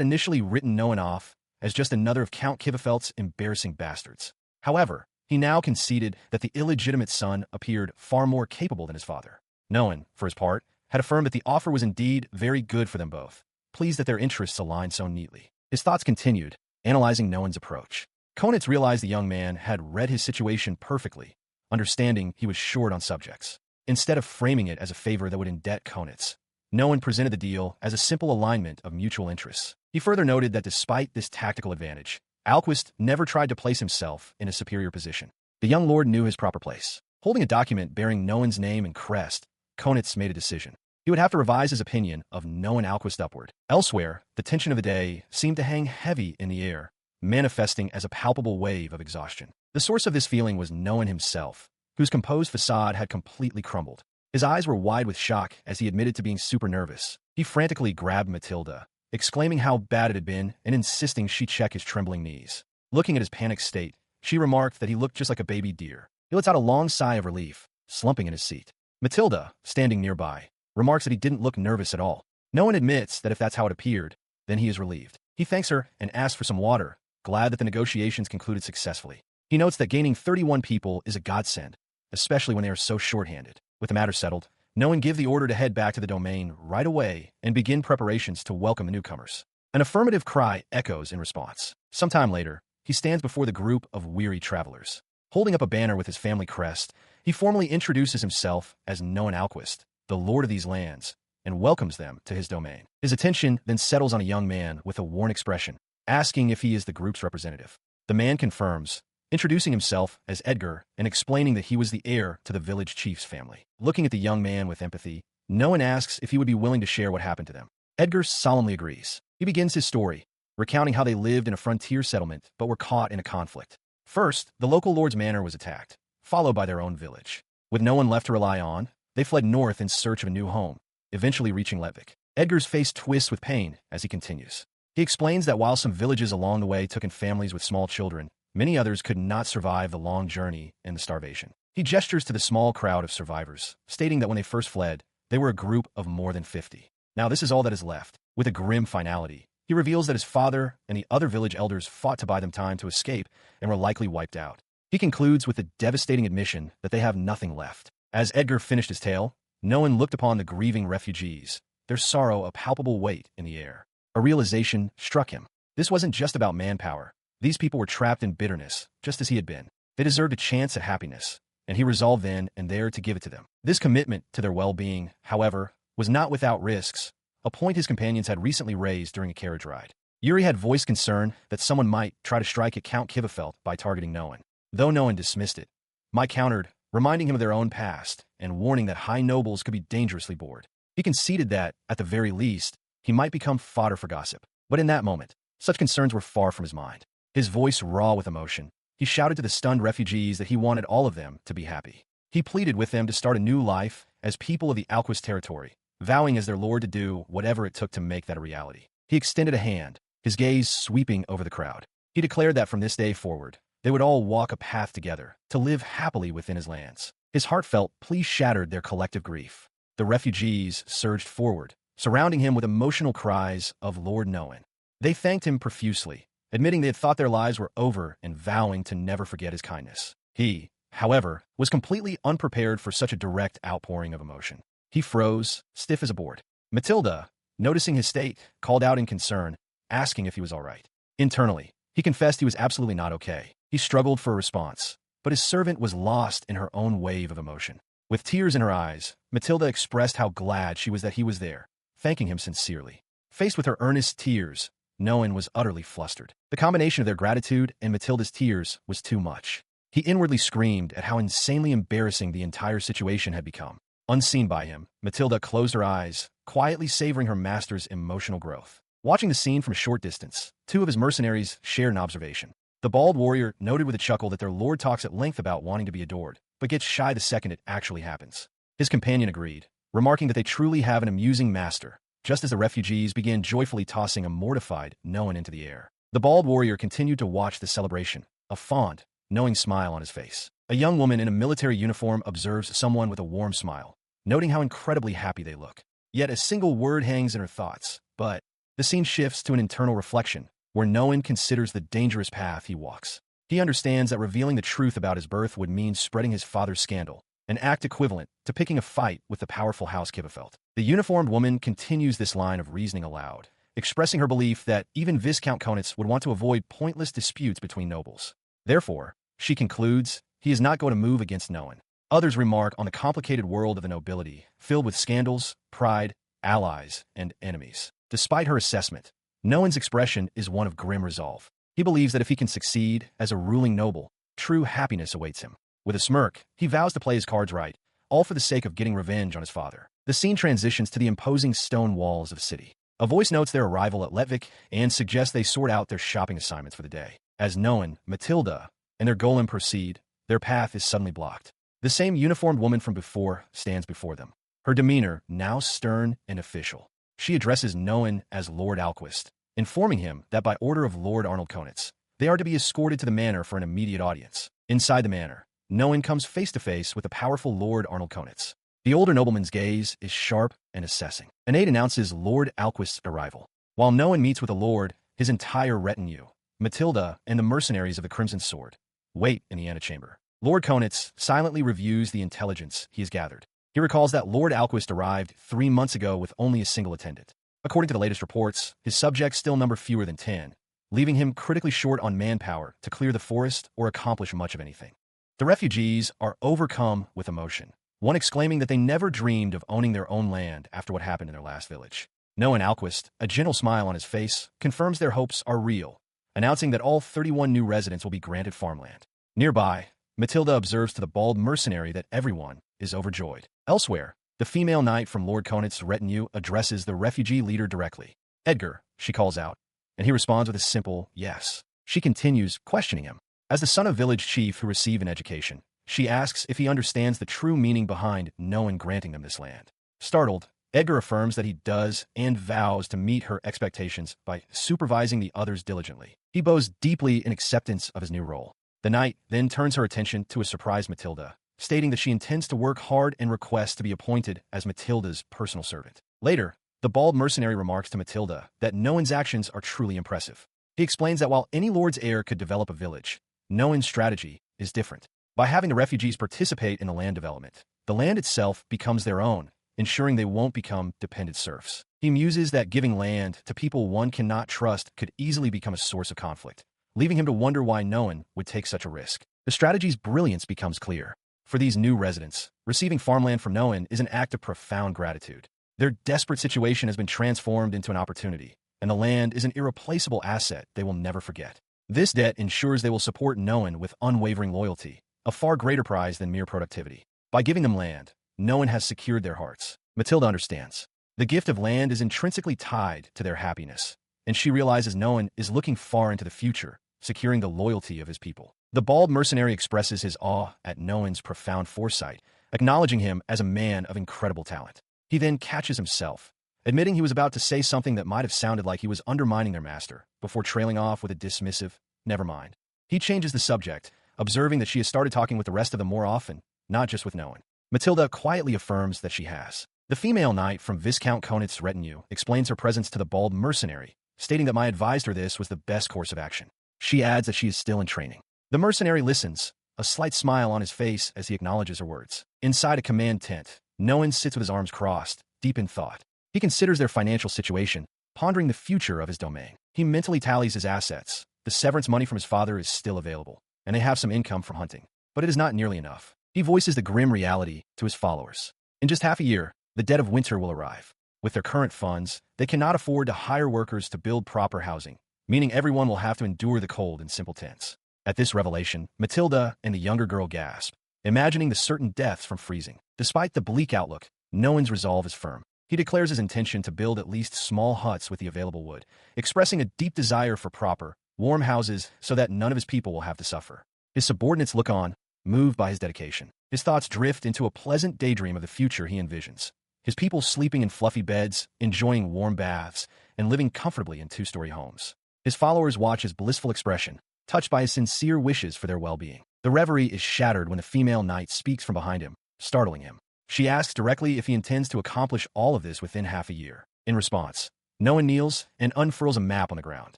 initially written Noan off as just another of Count Kivifeld's embarrassing bastards. However, he now conceded that the illegitimate son appeared far more capable than his father. Noan, for his part, had affirmed that the offer was indeed very good for them both, pleased that their interests aligned so neatly. His thoughts continued, analyzing Noan's approach. Conit realized the young man had read his situation perfectly, understanding he was short on subjects. Instead of framing it as a favor that would indebt Conit, Noan presented the deal as a simple alignment of mutual interests. He further noted that despite this tactical advantage, Alquist never tried to place himself in a superior position. The young lord knew his proper place. Holding a document bearing Noan's name and crest, Conit made a decision. He would have to revise his opinion of Noan Alquist upward. Elsewhere, the tension of the day seemed to hang heavy in the air, manifesting as a palpable wave of exhaustion. The source of this feeling was Noan himself, whose composed facade had completely crumbled. His eyes were wide with shock as he admitted to being super nervous. He frantically grabbed Matilda, exclaiming how bad it had been and insisting she check his trembling knees. Looking at his panicked state, she remarked that he looked just like a baby deer. He lets out a long sigh of relief, slumping in his seat. Matilda, standing nearby, remarks that he didn't look nervous at all. Noan admits that if that's how it appeared, then he is relieved. He thanks her and asks for some water, glad that the negotiations concluded successfully. He notes that gaining 31 people is a godsend, especially when they are so short-handed. With the matter settled, Noan give the order to head back to the domain right away and begin preparations to welcome the newcomers. An affirmative cry echoes in response. Sometime later, he stands before the group of weary travelers. Holding up a banner with his family crest, he formally introduces himself as Noan Alquist, the lord of these lands, and welcomes them to his domain. His attention then settles on a young man with a worn expression, asking if he is the group's representative. The man confirms, introducing himself as Edgar and explaining that he was the heir to the village chief's family. Looking at the young man with empathy, Noan asks if he would be willing to share what happened to them. Edgar solemnly agrees. He begins his story, recounting how they lived in a frontier settlement but were caught in a conflict. First, the local lord's manor was attacked, followed by their own village. With no one left to rely on, they fled north in search of a new home, eventually reaching Lodberg. Edgar's face twists with pain as he continues. He explains that while some villages along the way took in families with small children, many others could not survive the long journey and the starvation. He gestures to the small crowd of survivors, stating that when they first fled, they were a group of more than 50. Now this is all that is left. With a grim finality, he reveals that his father and the other village elders fought to buy them time to escape and were likely wiped out. He concludes with the devastating admission that they have nothing left. As Edgar finished his tale, Noan looked upon the grieving refugees, their sorrow a palpable weight in the air. A realization struck him. This wasn't just about manpower. These people were trapped in bitterness, just as he had been. They deserved a chance at happiness, and he resolved then and there to give it to them. This commitment to their well-being, however, was not without risks, a point his companions had recently raised during a carriage ride. Yuri had voiced concern that someone might try to strike at Count Kivefeld by targeting Noan. Though Noan dismissed it, Mike countered, reminding him of their own past and warning that high nobles could be dangerously bored. He conceded that, at the very least, he might become fodder for gossip. But in that moment, such concerns were far from his mind. His voice raw with emotion, he shouted to the stunned refugees that he wanted all of them to be happy. He pleaded with them to start a new life as people of the Alquist territory, vowing as their lord to do whatever it took to make that a reality. He extended a hand, his gaze sweeping over the crowd. He declared that from this day forward, they would all walk a path together, to live happily within his lands. His heartfelt plea shattered their collective grief. The refugees surged forward, surrounding him with emotional cries of Lord Noan. They thanked him profusely, admitting they had thought their lives were over and vowing to never forget his kindness. He, however, was completely unprepared for such a direct outpouring of emotion. He froze, stiff as a board. Matilda, noticing his state, called out in concern, asking if he was all right. Internally, he confessed he was absolutely not okay. He struggled for a response, but his servant was lost in her own wave of emotion. With tears in her eyes, Matilda expressed how glad she was that he was there, thanking him sincerely. Faced with her earnest tears, Noan was utterly flustered. The combination of their gratitude and Matilda's tears was too much. He inwardly screamed at how insanely embarrassing the entire situation had become. Unseen by him, Matilda closed her eyes, quietly savoring her master's emotional growth. Watching the scene from a short distance, two of his mercenaries shared an observation. The bald warrior noted with a chuckle that their lord talks at length about wanting to be adored, but gets shy the second it actually happens. His companion agreed, remarking that they truly have an amusing master, just as the refugees began joyfully tossing a mortified Noan into the air. The bald warrior continued to watch the celebration, a fond, knowing smile on his face. A young woman in a military uniform observes someone with a warm smile, noting how incredibly happy they look. Yet a single word hangs in her thoughts, but the scene shifts to an internal reflection, where Noan considers the dangerous path he walks. He understands that revealing the truth about his birth would mean spreading his father's scandal, an act equivalent to picking a fight with the powerful House Kivefeld. The uniformed woman continues this line of reasoning aloud, expressing her belief that even Viscount Conit would want to avoid pointless disputes between nobles. Therefore, she concludes, he is not going to move against Noan. Others remark on the complicated world of the nobility, filled with scandals, pride, allies, and enemies. Despite her assessment, Noan's expression is one of grim resolve. He believes that if he can succeed as a ruling noble, true happiness awaits him. With a smirk, he vows to play his cards right, all for the sake of getting revenge on his father. The scene transitions to the imposing stone walls of the city. A voice notes their arrival at Lodberg and suggests they sort out their shopping assignments for the day. As Noan, Matilda, and their golem proceed, their path is suddenly blocked. The same uniformed woman from before stands before them, her demeanor now stern and official. She addresses Noan as Lord Alquist, informing him that by order of Lord Arnold Conit, they are to be escorted to the manor for an immediate audience. Inside the manor, Noan comes face to face with the powerful Lord Arnold Conit. The older nobleman's gaze is sharp and assessing. An aide announces Lord Alquist's arrival. While Noan meets with the lord, his entire retinue, Matilda and the mercenaries of the Crimson Sword, wait in the antechamber. Lord Conit silently reviews the intelligence he has gathered. He recalls that Lord Alquist arrived 3 months ago with only a single attendant. According to the latest reports, his subjects still number fewer than 10, leaving him critically short on manpower to clear the forest or accomplish much of anything. The refugees are overcome with emotion, one exclaiming that they never dreamed of owning their own land after what happened in their last village. Noan Alquist, a gentle smile on his face, confirms their hopes are real, announcing that all 31 new residents will be granted farmland. Nearby, Matilda observes to the bald mercenary that everyone is overjoyed. Elsewhere, the female knight from Lord Conit's retinue addresses the refugee leader directly. Edgar, she calls out, and he responds with a simple yes. She continues, questioning him. As the son of village chief who received an education, she asks if he understands the true meaning behind Noan granting them this land. Startled, Edgar affirms that he does and vows to meet her expectations by supervising the others diligently. He bows deeply in acceptance of his new role. The knight then turns her attention to a surprised Matilda, stating that she intends to work hard and requests to be appointed as Matilda's personal servant. Later, the bald mercenary remarks to Matilda that Noan's actions are truly impressive. He explains that while any lord's heir could develop a village, Noan's strategy is different. By having the refugees participate in the land development, the land itself becomes their own, ensuring they won't become dependent serfs. He muses that giving land to people one cannot trust could easily become a source of conflict, leaving him to wonder why Noan would take such a risk. The strategy's brilliance becomes clear. For these new residents, receiving farmland from Noan is an act of profound gratitude. Their desperate situation has been transformed into an opportunity, and the land is an irreplaceable asset they will never forget. This debt ensures they will support Noan with unwavering loyalty, a far greater prize than mere productivity. By giving them land, Noan has secured their hearts. Matilda understands. The gift of land is intrinsically tied to their happiness, and she realizes Noan is looking far into the future, securing the loyalty of his people. The bald mercenary expresses his awe at Noan's profound foresight, acknowledging him as a man of incredible talent. He then catches himself, admitting he was about to say something that might have sounded like he was undermining their master, before trailing off with a dismissive, "Never mind." He changes the subject, observing that she has started talking with the rest of them more often, not just with Noan. Matilda quietly affirms that she has. The female knight from Viscount Conit's retinue explains her presence to the bald mercenary, stating that my advised her this was the best course of action. She adds that she is still in training. The mercenary listens, a slight smile on his face as he acknowledges her words. Inside a command tent, Noan sits with his arms crossed, deep in thought. He considers their financial situation, pondering the future of his domain. He mentally tallies his assets. The severance money from his father is still available, and they have some income from hunting, but it is not nearly enough. He voices the grim reality to his followers. In just half a year, the dead of winter will arrive. With their current funds, they cannot afford to hire workers to build proper housing, meaning everyone will have to endure the cold in simple tents. At this revelation, Matilda and the younger girl gasp, imagining the certain deaths from freezing. Despite the bleak outlook, Noan's resolve is firm. He declares his intention to build at least small huts with the available wood, expressing a deep desire for proper, warm houses so that none of his people will have to suffer. His subordinates look on, moved by his dedication. His thoughts drift into a pleasant daydream of the future he envisions. His people sleeping in fluffy beds, enjoying warm baths, and living comfortably in two-story homes. His followers watch his blissful expression, touched by his sincere wishes for their well-being. The reverie is shattered when the female knight speaks from behind him, startling him. She asks directly if he intends to accomplish all of this within half a year. In response, Noan kneels and unfurls a map on the ground.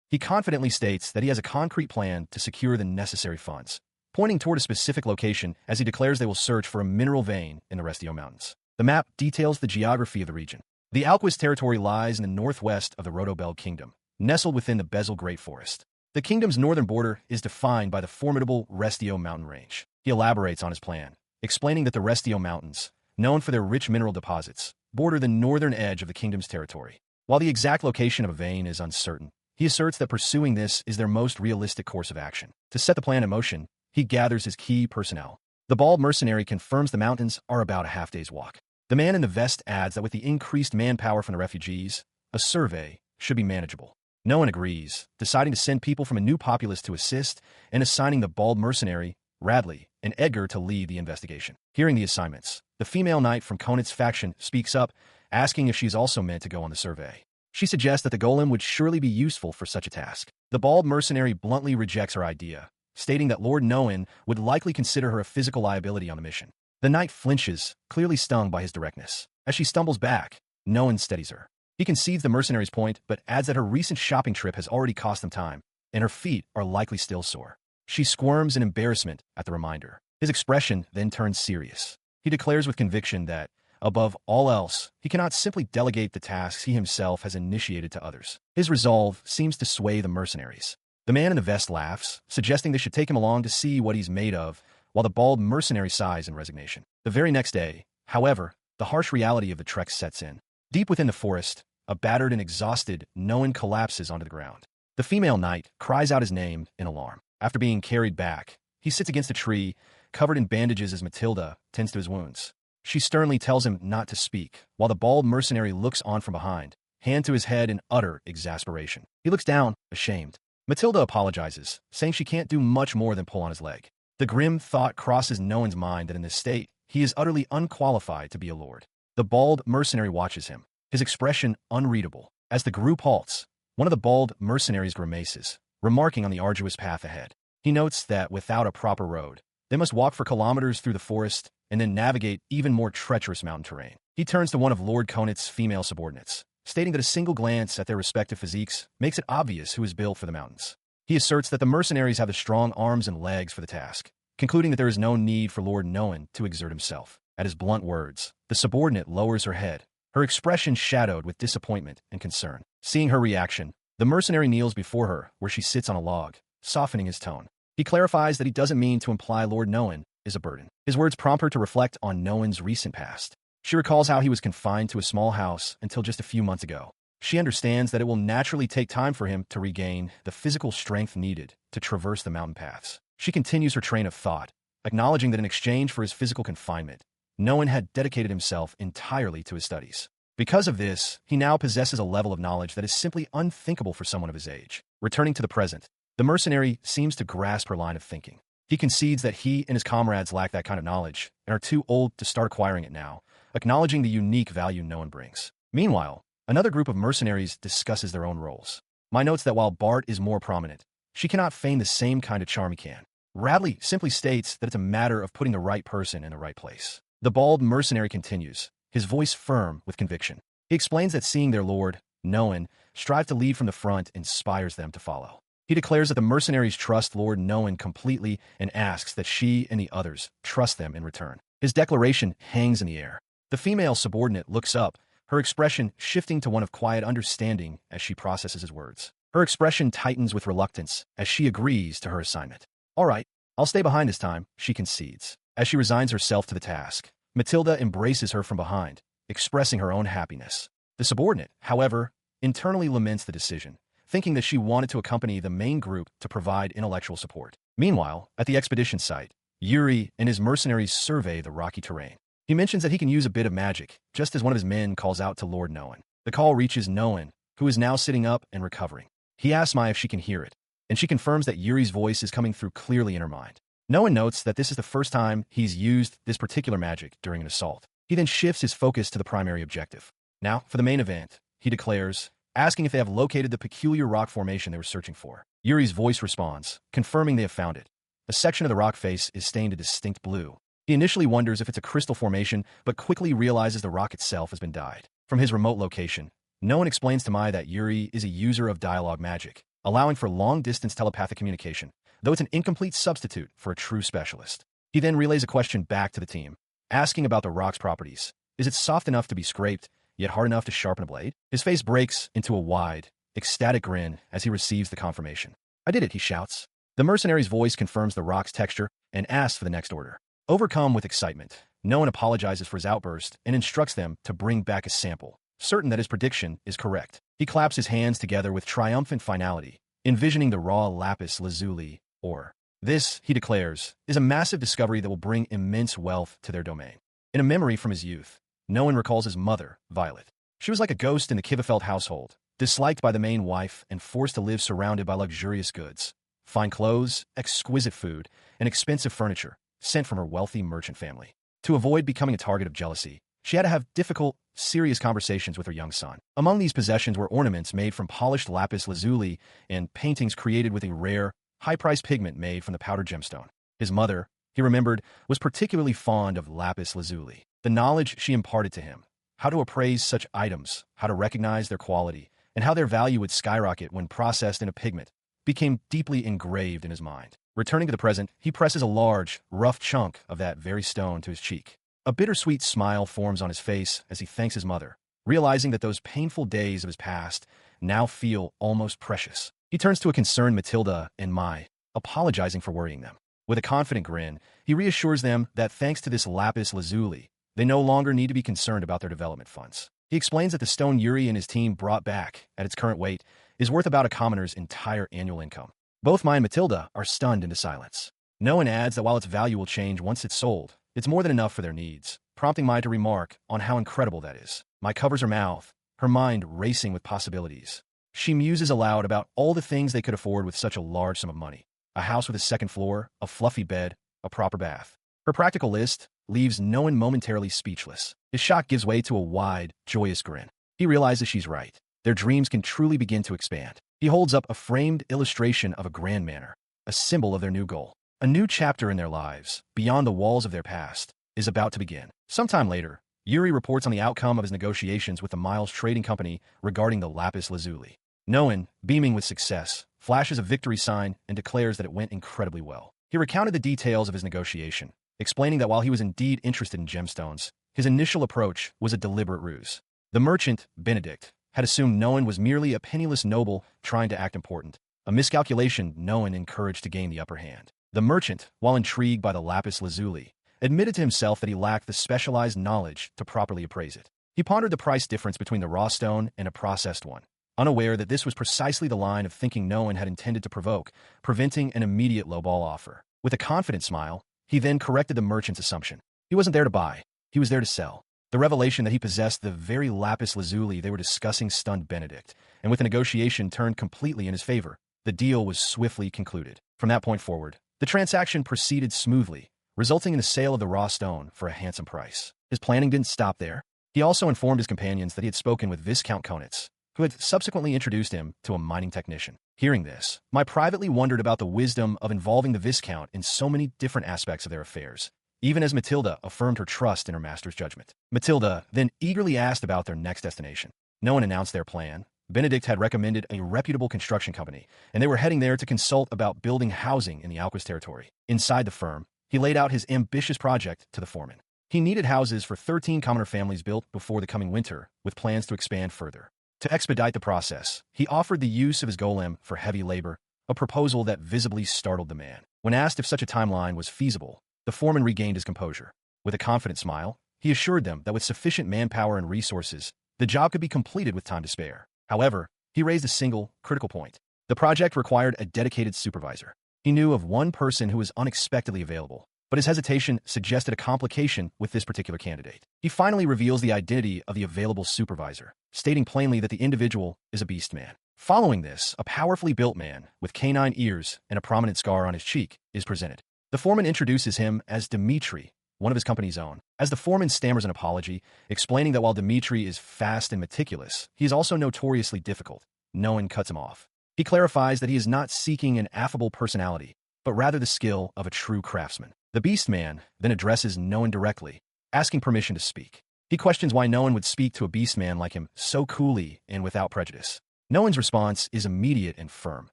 He confidently states that he has a concrete plan to secure the necessary funds, pointing toward a specific location as he declares they will search for a mineral vein in the Restio Mountains. The map details the geography of the region. The Alquist territory lies in the northwest of the Rotobeld Kingdom, nestled within the Bezel Great Forest. The kingdom's northern border is defined by the formidable Restio mountain range. He elaborates on his plan, explaining that the Restio Mountains, known for their rich mineral deposits, border the northern edge of the kingdom's territory. While the exact location of a vein is uncertain, he asserts that pursuing this is their most realistic course of action. To set the plan in motion, he gathers his key personnel. The bald mercenary confirms the mountains are about a half-day's walk. The man in the vest adds that with the increased manpower from the refugees, a survey should be manageable. No one agrees, deciding to send people from a new populace to assist and assigning the bald mercenary, Radley, and Edgar to lead the investigation. Hearing the assignments, the female knight from Conit's faction speaks up, asking if she is also meant to go on the survey. She suggests that the golem would surely be useful for such a task. The bald mercenary bluntly rejects her idea, stating that Lord Noan would likely consider her a physical liability on the mission. The knight flinches, clearly stung by his directness. As she stumbles back, Noan steadies her. He concedes the mercenary's point, but adds that her recent shopping trip has already cost them time, and her feet are likely still sore. She squirms in embarrassment at the reminder. His expression then turns serious. He declares with conviction that, above all else, he cannot simply delegate the tasks he himself has initiated to others. His resolve seems to sway the mercenaries. The man in the vest laughs, suggesting they should take him along to see what he's made of, while the bald mercenary sighs in resignation. The very next day, however, the harsh reality of the trek sets in. Deep within the forest, a battered and exhausted Noan collapses onto the ground. The female knight cries out his name in alarm. After being carried back, he sits against a tree, covered in bandages as Matilda tends to his wounds. She sternly tells him not to speak, while the bald mercenary looks on from behind, hand to his head in utter exasperation. He looks down, ashamed. Matilda apologizes, saying she can't do much more than pull on his leg. The grim thought crosses Noan's mind that in this state, he is utterly unqualified to be a lord. The bald mercenary watches him, his expression unreadable. As the group halts, one of the bald mercenaries grimaces, remarking on the arduous path ahead. He notes that without a proper road, they must walk for kilometers through the forest and then navigate even more treacherous mountain terrain. He turns to one of Lord Conit's female subordinates, stating that a single glance at their respective physiques makes it obvious who is built for the mountains. He asserts that the mercenaries have the strong arms and legs for the task, concluding that there is no need for Lord Noan to exert himself. At his blunt words, the subordinate lowers her head, her expression shadowed with disappointment and concern. Seeing her reaction, the mercenary kneels before her, where she sits on a log, softening his tone. He clarifies that he doesn't mean to imply Lord Noan is a burden. His words prompt her to reflect on Noan's recent past. She recalls how he was confined to a small house until just a few months ago. She understands that it will naturally take time for him to regain the physical strength needed to traverse the mountain paths. She continues her train of thought, acknowledging that in exchange for his physical confinement, Noan had dedicated himself entirely to his studies. Because of this, he now possesses a level of knowledge that is simply unthinkable for someone of his age. Returning to the present, the mercenary seems to grasp her line of thinking. He concedes that he and his comrades lack that kind of knowledge and are too old to start acquiring it now, acknowledging the unique value Noan brings. Meanwhile, another group of mercenaries discusses their own roles. My notes that while Bart is more prominent, she cannot feign the same kind of charm he can. Radley simply states that it's a matter of putting the right person in the right place. The bald mercenary continues, his voice firm with conviction. He explains that seeing their lord, Noan, strive to lead from the front inspires them to follow. He declares that the mercenaries trust Lord Noan completely and asks that she and the others trust them in return. His declaration hangs in the air. The female subordinate looks up, her expression shifting to one of quiet understanding as she processes his words. Her expression tightens with reluctance as she agrees to her assignment. All right, I'll stay behind this time, she concedes. As she resigns herself to the task, Matilda embraces her from behind, expressing her own happiness. The subordinate, however, internally laments the decision, thinking that she wanted to accompany the main group to provide intellectual support. Meanwhile, at the expedition site, Yuri and his mercenaries survey the rocky terrain. He mentions that he can use a bit of magic, just as one of his men calls out to Lord Noan. The call reaches Noan, who is now sitting up and recovering. He asks Maya if she can hear it, and she confirms that Yuri's voice is coming through clearly in her mind. Noan notes that this is the first time he's used this particular magic during an assault. He then shifts his focus to the primary objective. Now, for the main event, he declares, asking if they have located the peculiar rock formation they were searching for. Yuri's voice responds, confirming they have found it. A section of the rock face is stained a distinct blue. He initially wonders if it's a crystal formation, but quickly realizes the rock itself has been dyed. From his remote location, no one explains to Mai that Yuri is a user of dialogue magic, allowing for long-distance telepathic communication, though it's an incomplete substitute for a true specialist. He then relays a question back to the team, asking about the rock's properties. Is it soft enough to be scraped, yet hard enough to sharpen a blade? His face breaks into a wide, ecstatic grin as he receives the confirmation. I did it, he shouts. The mercenary's voice confirms the rock's texture and asks for the next order. Overcome with excitement, no one apologizes for his outburst and instructs them to bring back a sample, certain that his prediction is correct. He claps his hands together with triumphant finality, envisioning the raw lapis lazuli ore. This, he declares, is a massive discovery that will bring immense wealth to their domain. In a memory from his youth, no one recalls his mother, Violet. She was like a ghost in the Kivefeld household, disliked by the main wife and forced to live surrounded by luxurious goods, fine clothes, exquisite food, and expensive furniture sent from her wealthy merchant family. To avoid becoming a target of jealousy, she had to have difficult, serious conversations with her young son. Among these possessions were ornaments made from polished lapis lazuli and paintings created with a rare, high-priced pigment made from the powdered gemstone. His mother, he remembered, was particularly fond of lapis lazuli. The knowledge she imparted to him, how to appraise such items, how to recognize their quality, and how their value would skyrocket when processed in a pigment, became deeply engraved in his mind. Returning to the present, he presses a large, rough chunk of that very stone to his cheek. A bittersweet smile forms on his face as he thanks his mother, realizing that those painful days of his past now feel almost precious. He turns to a concerned Matilda and Mai, apologizing for worrying them. With a confident grin, he reassures them that thanks to this lapis lazuli, they no longer need to be concerned about their development funds. He explains that the stone Yuri and his team brought back, at its current weight, is worth about a commoner's entire annual income. Both Mai and Matilda are stunned into silence. No one adds that while its value will change once it's sold, it's more than enough for their needs, prompting Mai to remark on how incredible that is. Mai covers her mouth, her mind racing with possibilities. She muses aloud about all the things they could afford with such a large sum of money. A house with a second floor, a fluffy bed, a proper bath. Her practical list leaves no one momentarily speechless. His shock gives way to a wide, joyous grin. He realizes she's right. Their dreams can truly begin to expand. He holds up a framed illustration of a grand manor, a symbol of their new goal. A new chapter in their lives, beyond the walls of their past, is about to begin. Sometime later, Yuri reports on the outcome of his negotiations with the Miles Trading Company regarding the lapis lazuli. Noan, beaming with success, flashes a victory sign and declares that it went incredibly well. He recounted the details of his negotiation, explaining that while he was indeed interested in gemstones, his initial approach was a deliberate ruse. The merchant, Benedict, had assumed Noan was merely a penniless noble trying to act important, a miscalculation Noan encouraged to gain the upper hand. The merchant, while intrigued by the lapis lazuli, admitted to himself that he lacked the specialized knowledge to properly appraise it. He pondered the price difference between the raw stone and a processed one, unaware that this was precisely the line of thinking Noan had intended to provoke, preventing an immediate lowball offer. With a confident smile, he then corrected the merchant's assumption. He wasn't there to buy, he was there to sell. The revelation that he possessed the very lapis lazuli they were discussing stunned Benedict, and with the negotiation turned completely in his favor, the deal was swiftly concluded. From that point forward, the transaction proceeded smoothly, resulting in the sale of the raw stone for a handsome price. His planning didn't stop there. He also informed his companions that he had spoken with Viscount Conit, who had subsequently introduced him to a mining technician. Hearing this, Mai privately wondered about the wisdom of involving the Viscount in so many different aspects of their affairs, even as Matilda affirmed her trust in her master's judgment. Matilda then eagerly asked about their next destination. No one announced their plan. Benedict had recommended a reputable construction company, and they were heading there to consult about building housing in the Alquist territory. Inside the firm, he laid out his ambitious project to the foreman. He needed houses for 13 commoner families built before the coming winter, with plans to expand further. To expedite the process, he offered the use of his golem for heavy labor, a proposal that visibly startled the man. When asked if such a timeline was feasible, the foreman regained his composure. With a confident smile, he assured them that with sufficient manpower and resources, the job could be completed with time to spare. However, he raised a single, critical point. The project required a dedicated supervisor. He knew of one person who was unexpectedly available, but his hesitation suggested a complication with this particular candidate. He finally reveals the identity of the available supervisor, stating plainly that the individual is a beast man. Following this, a powerfully built man with canine ears and a prominent scar on his cheek is presented. The foreman introduces him as Dmitri, one of his company's own. As the foreman stammers an apology, explaining that while Dmitri is fast and meticulous, he is also notoriously difficult, Noan cuts him off. He clarifies that he is not seeking an affable personality, but rather the skill of a true craftsman. The beast man then addresses Noan directly, asking permission to speak. He questions why Noan would speak to a beast man like him so coolly and without prejudice. Noan's response is immediate and firm.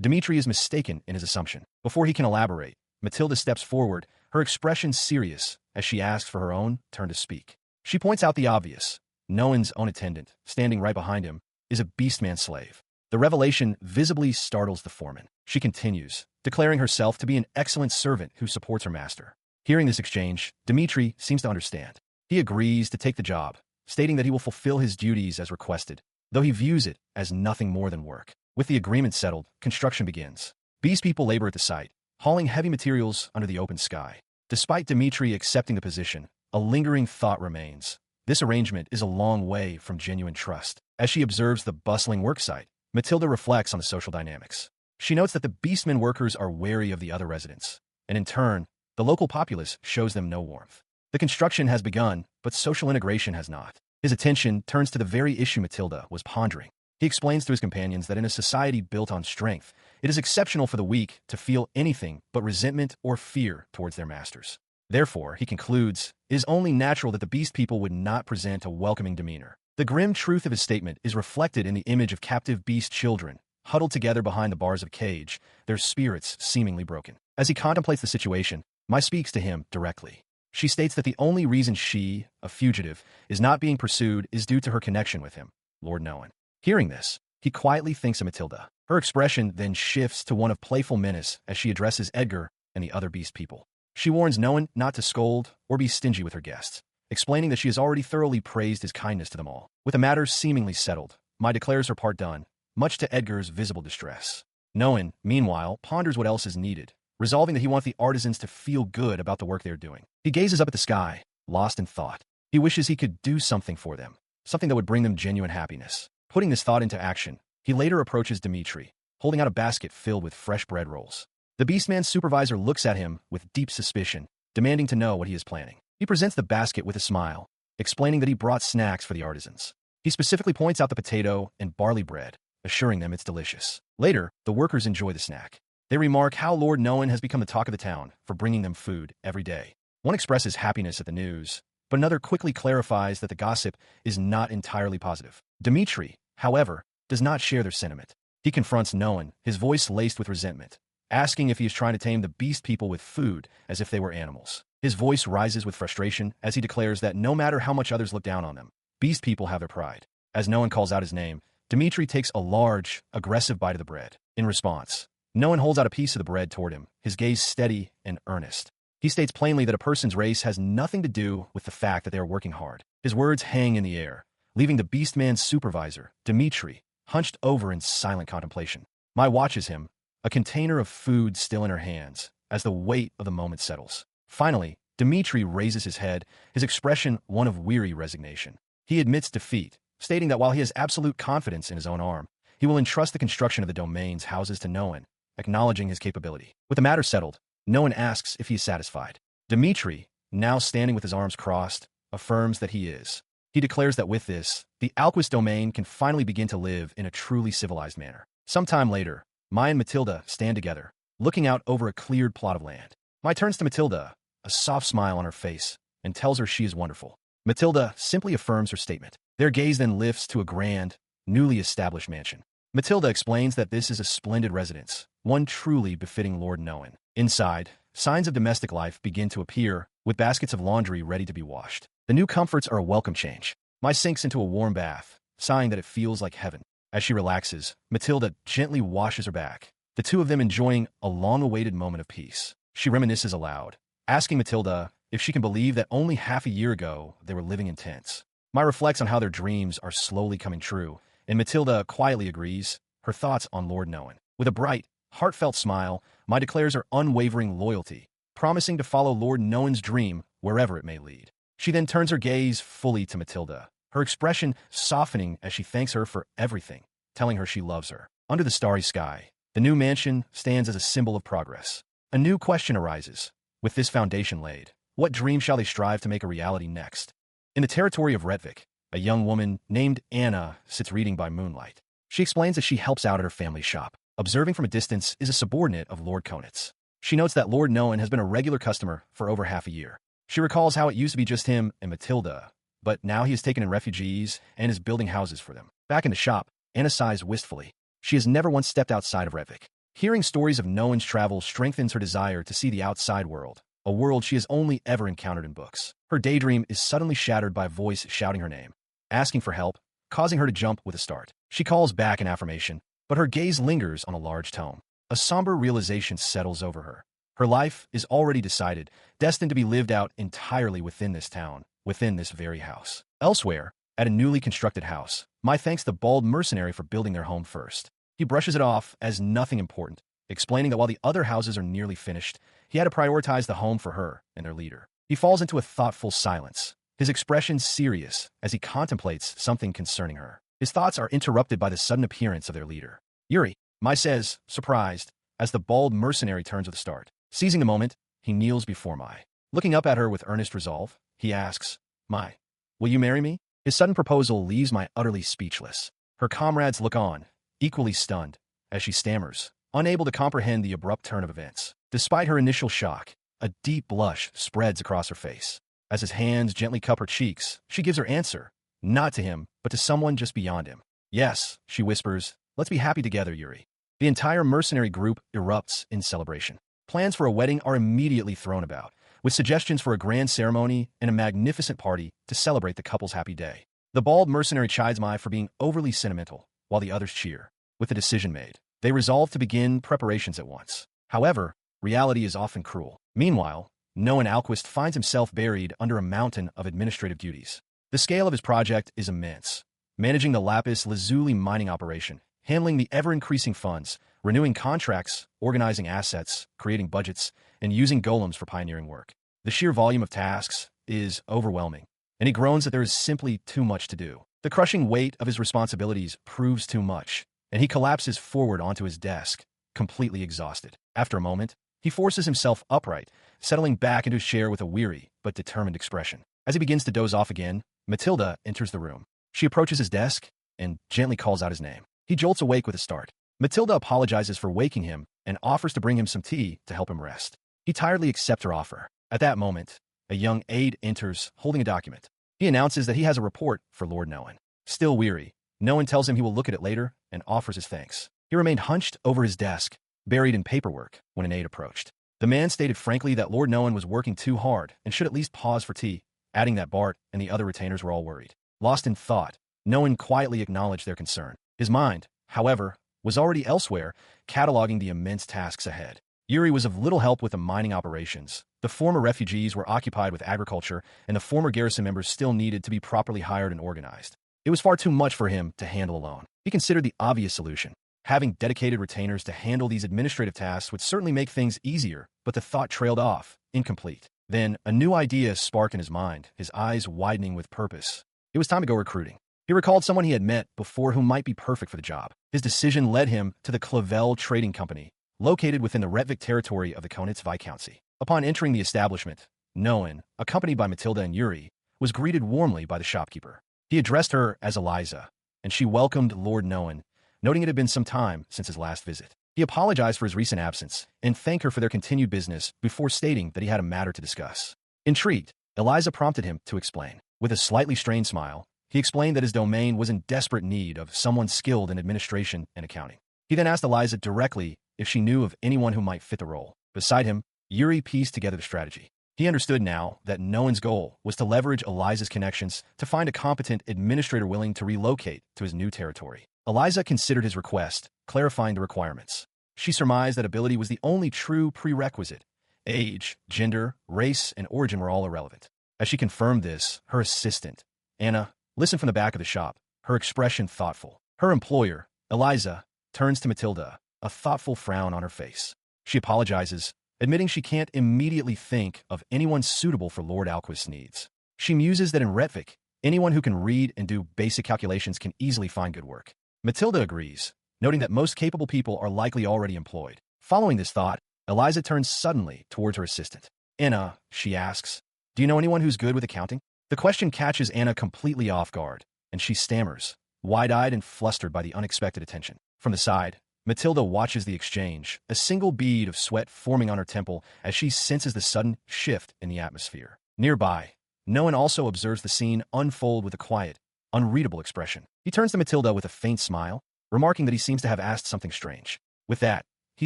Dmitri is mistaken in his assumption. Before he can elaborate, Matilda steps forward, her expression serious as she asks for her own turn to speak. She points out the obvious. Noan's own attendant, standing right behind him, is a beastman slave. The revelation visibly startles the foreman. She continues, declaring herself to be an excellent servant who supports her master. Hearing this exchange, Dmitri seems to understand. He agrees to take the job, stating that he will fulfill his duties as requested, though he views it as nothing more than work. With the agreement settled, construction begins. Beast people labor at the site, hauling heavy materials under the open sky. Despite Dmitri accepting the position, a lingering thought remains. This arrangement is a long way from genuine trust. As she observes the bustling worksite, Matilda reflects on the social dynamics. She notes that the beastmen workers are wary of the other residents, and in turn, the local populace shows them no warmth. The construction has begun, but social integration has not. His attention turns to the very issue Matilda was pondering. He explains to his companions that in a society built on strength, it is exceptional for the weak to feel anything but resentment or fear towards their masters. Therefore, he concludes, it is only natural that the beast people would not present a welcoming demeanor. The grim truth of his statement is reflected in the image of captive beast children, huddled together behind the bars of a cage, their spirits seemingly broken. As he contemplates the situation, Mai speaks to him directly. She states that the only reason she, a fugitive, is not being pursued is due to her connection with him, Lord Noan. Hearing this, he quietly thinks of Matilda. Her expression then shifts to one of playful menace as she addresses Edgar and the other beast people. She warns Noan not to scold or be stingy with her guests, explaining that she has already thoroughly praised his kindness to them all. With the matter seemingly settled, Mai declares her part done, much to Edgar's visible distress. Noan, meanwhile, ponders what else is needed, resolving that he wants the artisans to feel good about the work they are doing. He gazes up at the sky, lost in thought. He wishes he could do something for them, something that would bring them genuine happiness. Putting this thought into action, he later approaches Dmitri, holding out a basket filled with fresh bread rolls. The beastman's supervisor looks at him with deep suspicion, demanding to know what he is planning. He presents the basket with a smile, explaining that he brought snacks for the artisans. He specifically points out the potato and barley bread, assuring them it's delicious. Later, the workers enjoy the snack. They remark how Lord Noan has become the talk of the town for bringing them food every day. One expresses happiness at the news, but another quickly clarifies that the gossip is not entirely positive. Dmitri, however, does not share their sentiment. He confronts Noan, his voice laced with resentment, asking if he is trying to tame the beast people with food as if they were animals. His voice rises with frustration as he declares that no matter how much others look down on them, beast people have their pride. As Noan calls out his name, Dmitri takes a large, aggressive bite of the bread. In response, Noan holds out a piece of the bread toward him, his gaze steady and earnest. He states plainly that a person's race has nothing to do with the fact that they are working hard. His words hang in the air, leaving the beastman's supervisor, Dmitri, hunched over in silent contemplation. Mai watches him, a container of food still in her hands, as the weight of the moment settles. Finally, Dmitri raises his head, his expression one of weary resignation. He admits defeat, stating that while he has absolute confidence in his own arm, he will entrust the construction of the domain's houses to Noan, acknowledging his capability. With the matter settled, Noan asks if he is satisfied. Dmitri, now standing with his arms crossed, affirms that he is. He declares that with this, the Alquist domain can finally begin to live in a truly civilized manner. Sometime later, Mai and Matilda stand together, looking out over a cleared plot of land. Mai turns to Matilda, a soft smile on her face, and tells her she is wonderful. Matilda simply affirms her statement. Their gaze then lifts to a grand, newly established mansion. Matilda explains that this is a splendid residence, one truly befitting Lord Noan. Inside, signs of domestic life begin to appear, with baskets of laundry ready to be washed. The new comforts are a welcome change. Mai sinks into a warm bath, sighing that it feels like heaven. As she relaxes, Matilda gently washes her back, the two of them enjoying a long-awaited moment of peace. She reminisces aloud, asking Matilda if she can believe that only half a year ago they were living in tents. Mai reflects on how their dreams are slowly coming true, and Matilda quietly agrees, her thoughts on Lord Noan. With a bright, heartfelt smile, Mai declares her unwavering loyalty, promising to follow Lord Noan's dream wherever it may lead. She then turns her gaze fully to Matilda, her expression softening as she thanks her for everything, telling her she loves her. Under the starry sky, the new mansion stands as a symbol of progress. A new question arises. With this foundation laid, What dream shall they strive to make a reality next? In the territory of Revik, a young woman named Anna sits reading by moonlight. She explains that she helps out at her family's shop. Observing from a distance is a subordinate of Lord Conit's. She notes that Lord Noan has been a regular customer for over half a year. She recalls how it used to be just him and Matilda, but now he has taken in refugees and is building houses for them. Back in the shop, Anna sighs wistfully. She has never once stepped outside of Revik. Hearing stories of Noan's travel strengthens her desire to see the outside world, a world she has only ever encountered in books. Her daydream is suddenly shattered by a voice shouting her name, asking for help, causing her to jump with a start. She calls back in affirmation, but her gaze lingers on a large tome. A somber realization settles over her. Her life is already decided, destined to be lived out entirely within this town, within this very house. Elsewhere, at a newly constructed house, Mai thanks the bald mercenary for building their home first. He brushes it off as nothing important, explaining that while the other houses are nearly finished, he had to prioritize the home for her and their leader. He falls into a thoughtful silence, his expression serious as he contemplates something concerning her. His thoughts are interrupted by the sudden appearance of their leader. Yuri, Mai says, surprised, as the bald mercenary turns with a start. Seizing the moment, he kneels before Mai. Looking up at her with earnest resolve, he asks, Mai, will you marry me? His sudden proposal leaves Mai utterly speechless. Her comrades look on, equally stunned, as she stammers, unable to comprehend the abrupt turn of events. Despite her initial shock, a deep blush spreads across her face. As his hands gently cup her cheeks, she gives her answer, not to him, but to someone just beyond him. Yes, she whispers, let's be happy together, Yuri. The entire mercenary group erupts in celebration. Plans for a wedding are immediately thrown about, with suggestions for a grand ceremony and a magnificent party to celebrate the couple's happy day. The bald mercenary chides Mai for being overly sentimental, while the others cheer. With the decision made, they resolve to begin preparations at once. However, reality is often cruel. Meanwhile, Noan Alquist finds himself buried under a mountain of administrative duties. The scale of his project is immense, managing the lapis lazuli mining operation, handling the ever-increasing funds, renewing contracts, organizing assets, creating budgets, and using golems for pioneering work. The sheer volume of tasks is overwhelming, and he groans that there is simply too much to do. The crushing weight of his responsibilities proves too much, and he collapses forward onto his desk, completely exhausted. After a moment, he forces himself upright, settling back into his chair with a weary but determined expression. As he begins to doze off again, Matilda enters the room. She approaches his desk and gently calls out his name. He jolts awake with a start. Matilda apologizes for waking him and offers to bring him some tea to help him rest. He tiredly accepts her offer. At that moment, a young aide enters, holding a document. He announces that he has a report for Lord Noan. Still weary, Noan tells him he will look at it later and offers his thanks. He remained hunched over his desk, buried in paperwork, when an aide approached. The man stated frankly that Lord Noan was working too hard and should at least pause for tea, adding that Bart and the other retainers were all worried. Lost in thought, Noan quietly acknowledged their concern. His mind, however, was already elsewhere, cataloging the immense tasks ahead. Yuri was of little help with the mining operations. The former refugees were occupied with agriculture, and the former garrison members still needed to be properly hired and organized. It was far too much for him to handle alone. He considered the obvious solution. Having dedicated retainers to handle these administrative tasks would certainly make things easier, but the thought trailed off, incomplete. Then, a new idea sparked in his mind, his eyes widening with purpose. It was time to go recruiting. He recalled someone he had met before who might be perfect for the job. His decision led him to the Clavel Trading Company, located within the Revik territory of the Conit's Viscountcy. Upon entering the establishment, Noan, accompanied by Matilda and Yuri, was greeted warmly by the shopkeeper. He addressed her as Eliza, and she welcomed Lord Noan, noting it had been some time since his last visit. He apologized for his recent absence and thanked her for their continued business before stating that he had a matter to discuss. Intrigued, Eliza prompted him to explain. With a slightly strained smile, he explained that his domain was in desperate need of someone skilled in administration and accounting. He then asked Eliza directly if she knew of anyone who might fit the role. Beside him, Yuri pieced together the strategy. He understood now that Noan's goal was to leverage Eliza's connections to find a competent administrator willing to relocate to his new territory. Eliza considered his request, clarifying the requirements. She surmised that ability was the only true prerequisite. Age, gender, race, and origin were all irrelevant. As she confirmed this, her assistant, Anna, listened from the back of the shop, her expression thoughtful. Her employer, Eliza, turns to Matilda, a thoughtful frown on her face. She apologizes, admitting she can't immediately think of anyone suitable for Lord Alquist's needs. She muses that in Revik, anyone who can read and do basic calculations can easily find good work. Matilda agrees, noting that most capable people are likely already employed. Following this thought, Eliza turns suddenly towards her assistant. Anna, she asks, Do you know anyone who's good with accounting? The question catches Anna completely off guard, and she stammers, wide-eyed and flustered by the unexpected attention. From the side, Matilda watches the exchange, a single bead of sweat forming on her temple as she senses the sudden shift in the atmosphere. Nearby, Noan also observes the scene unfold with a quiet, unreadable expression. He turns to Matilda with a faint smile, remarking that he seems to have asked something strange. With that, he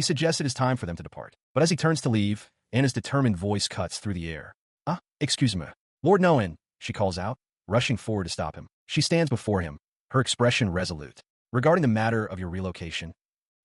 suggests it is time for them to depart. But as he turns to leave, Anna's determined voice cuts through the air. Excuse me. Lord Noan, she calls out, rushing forward to stop him. She stands before him, her expression resolute. Regarding the matter of your relocation,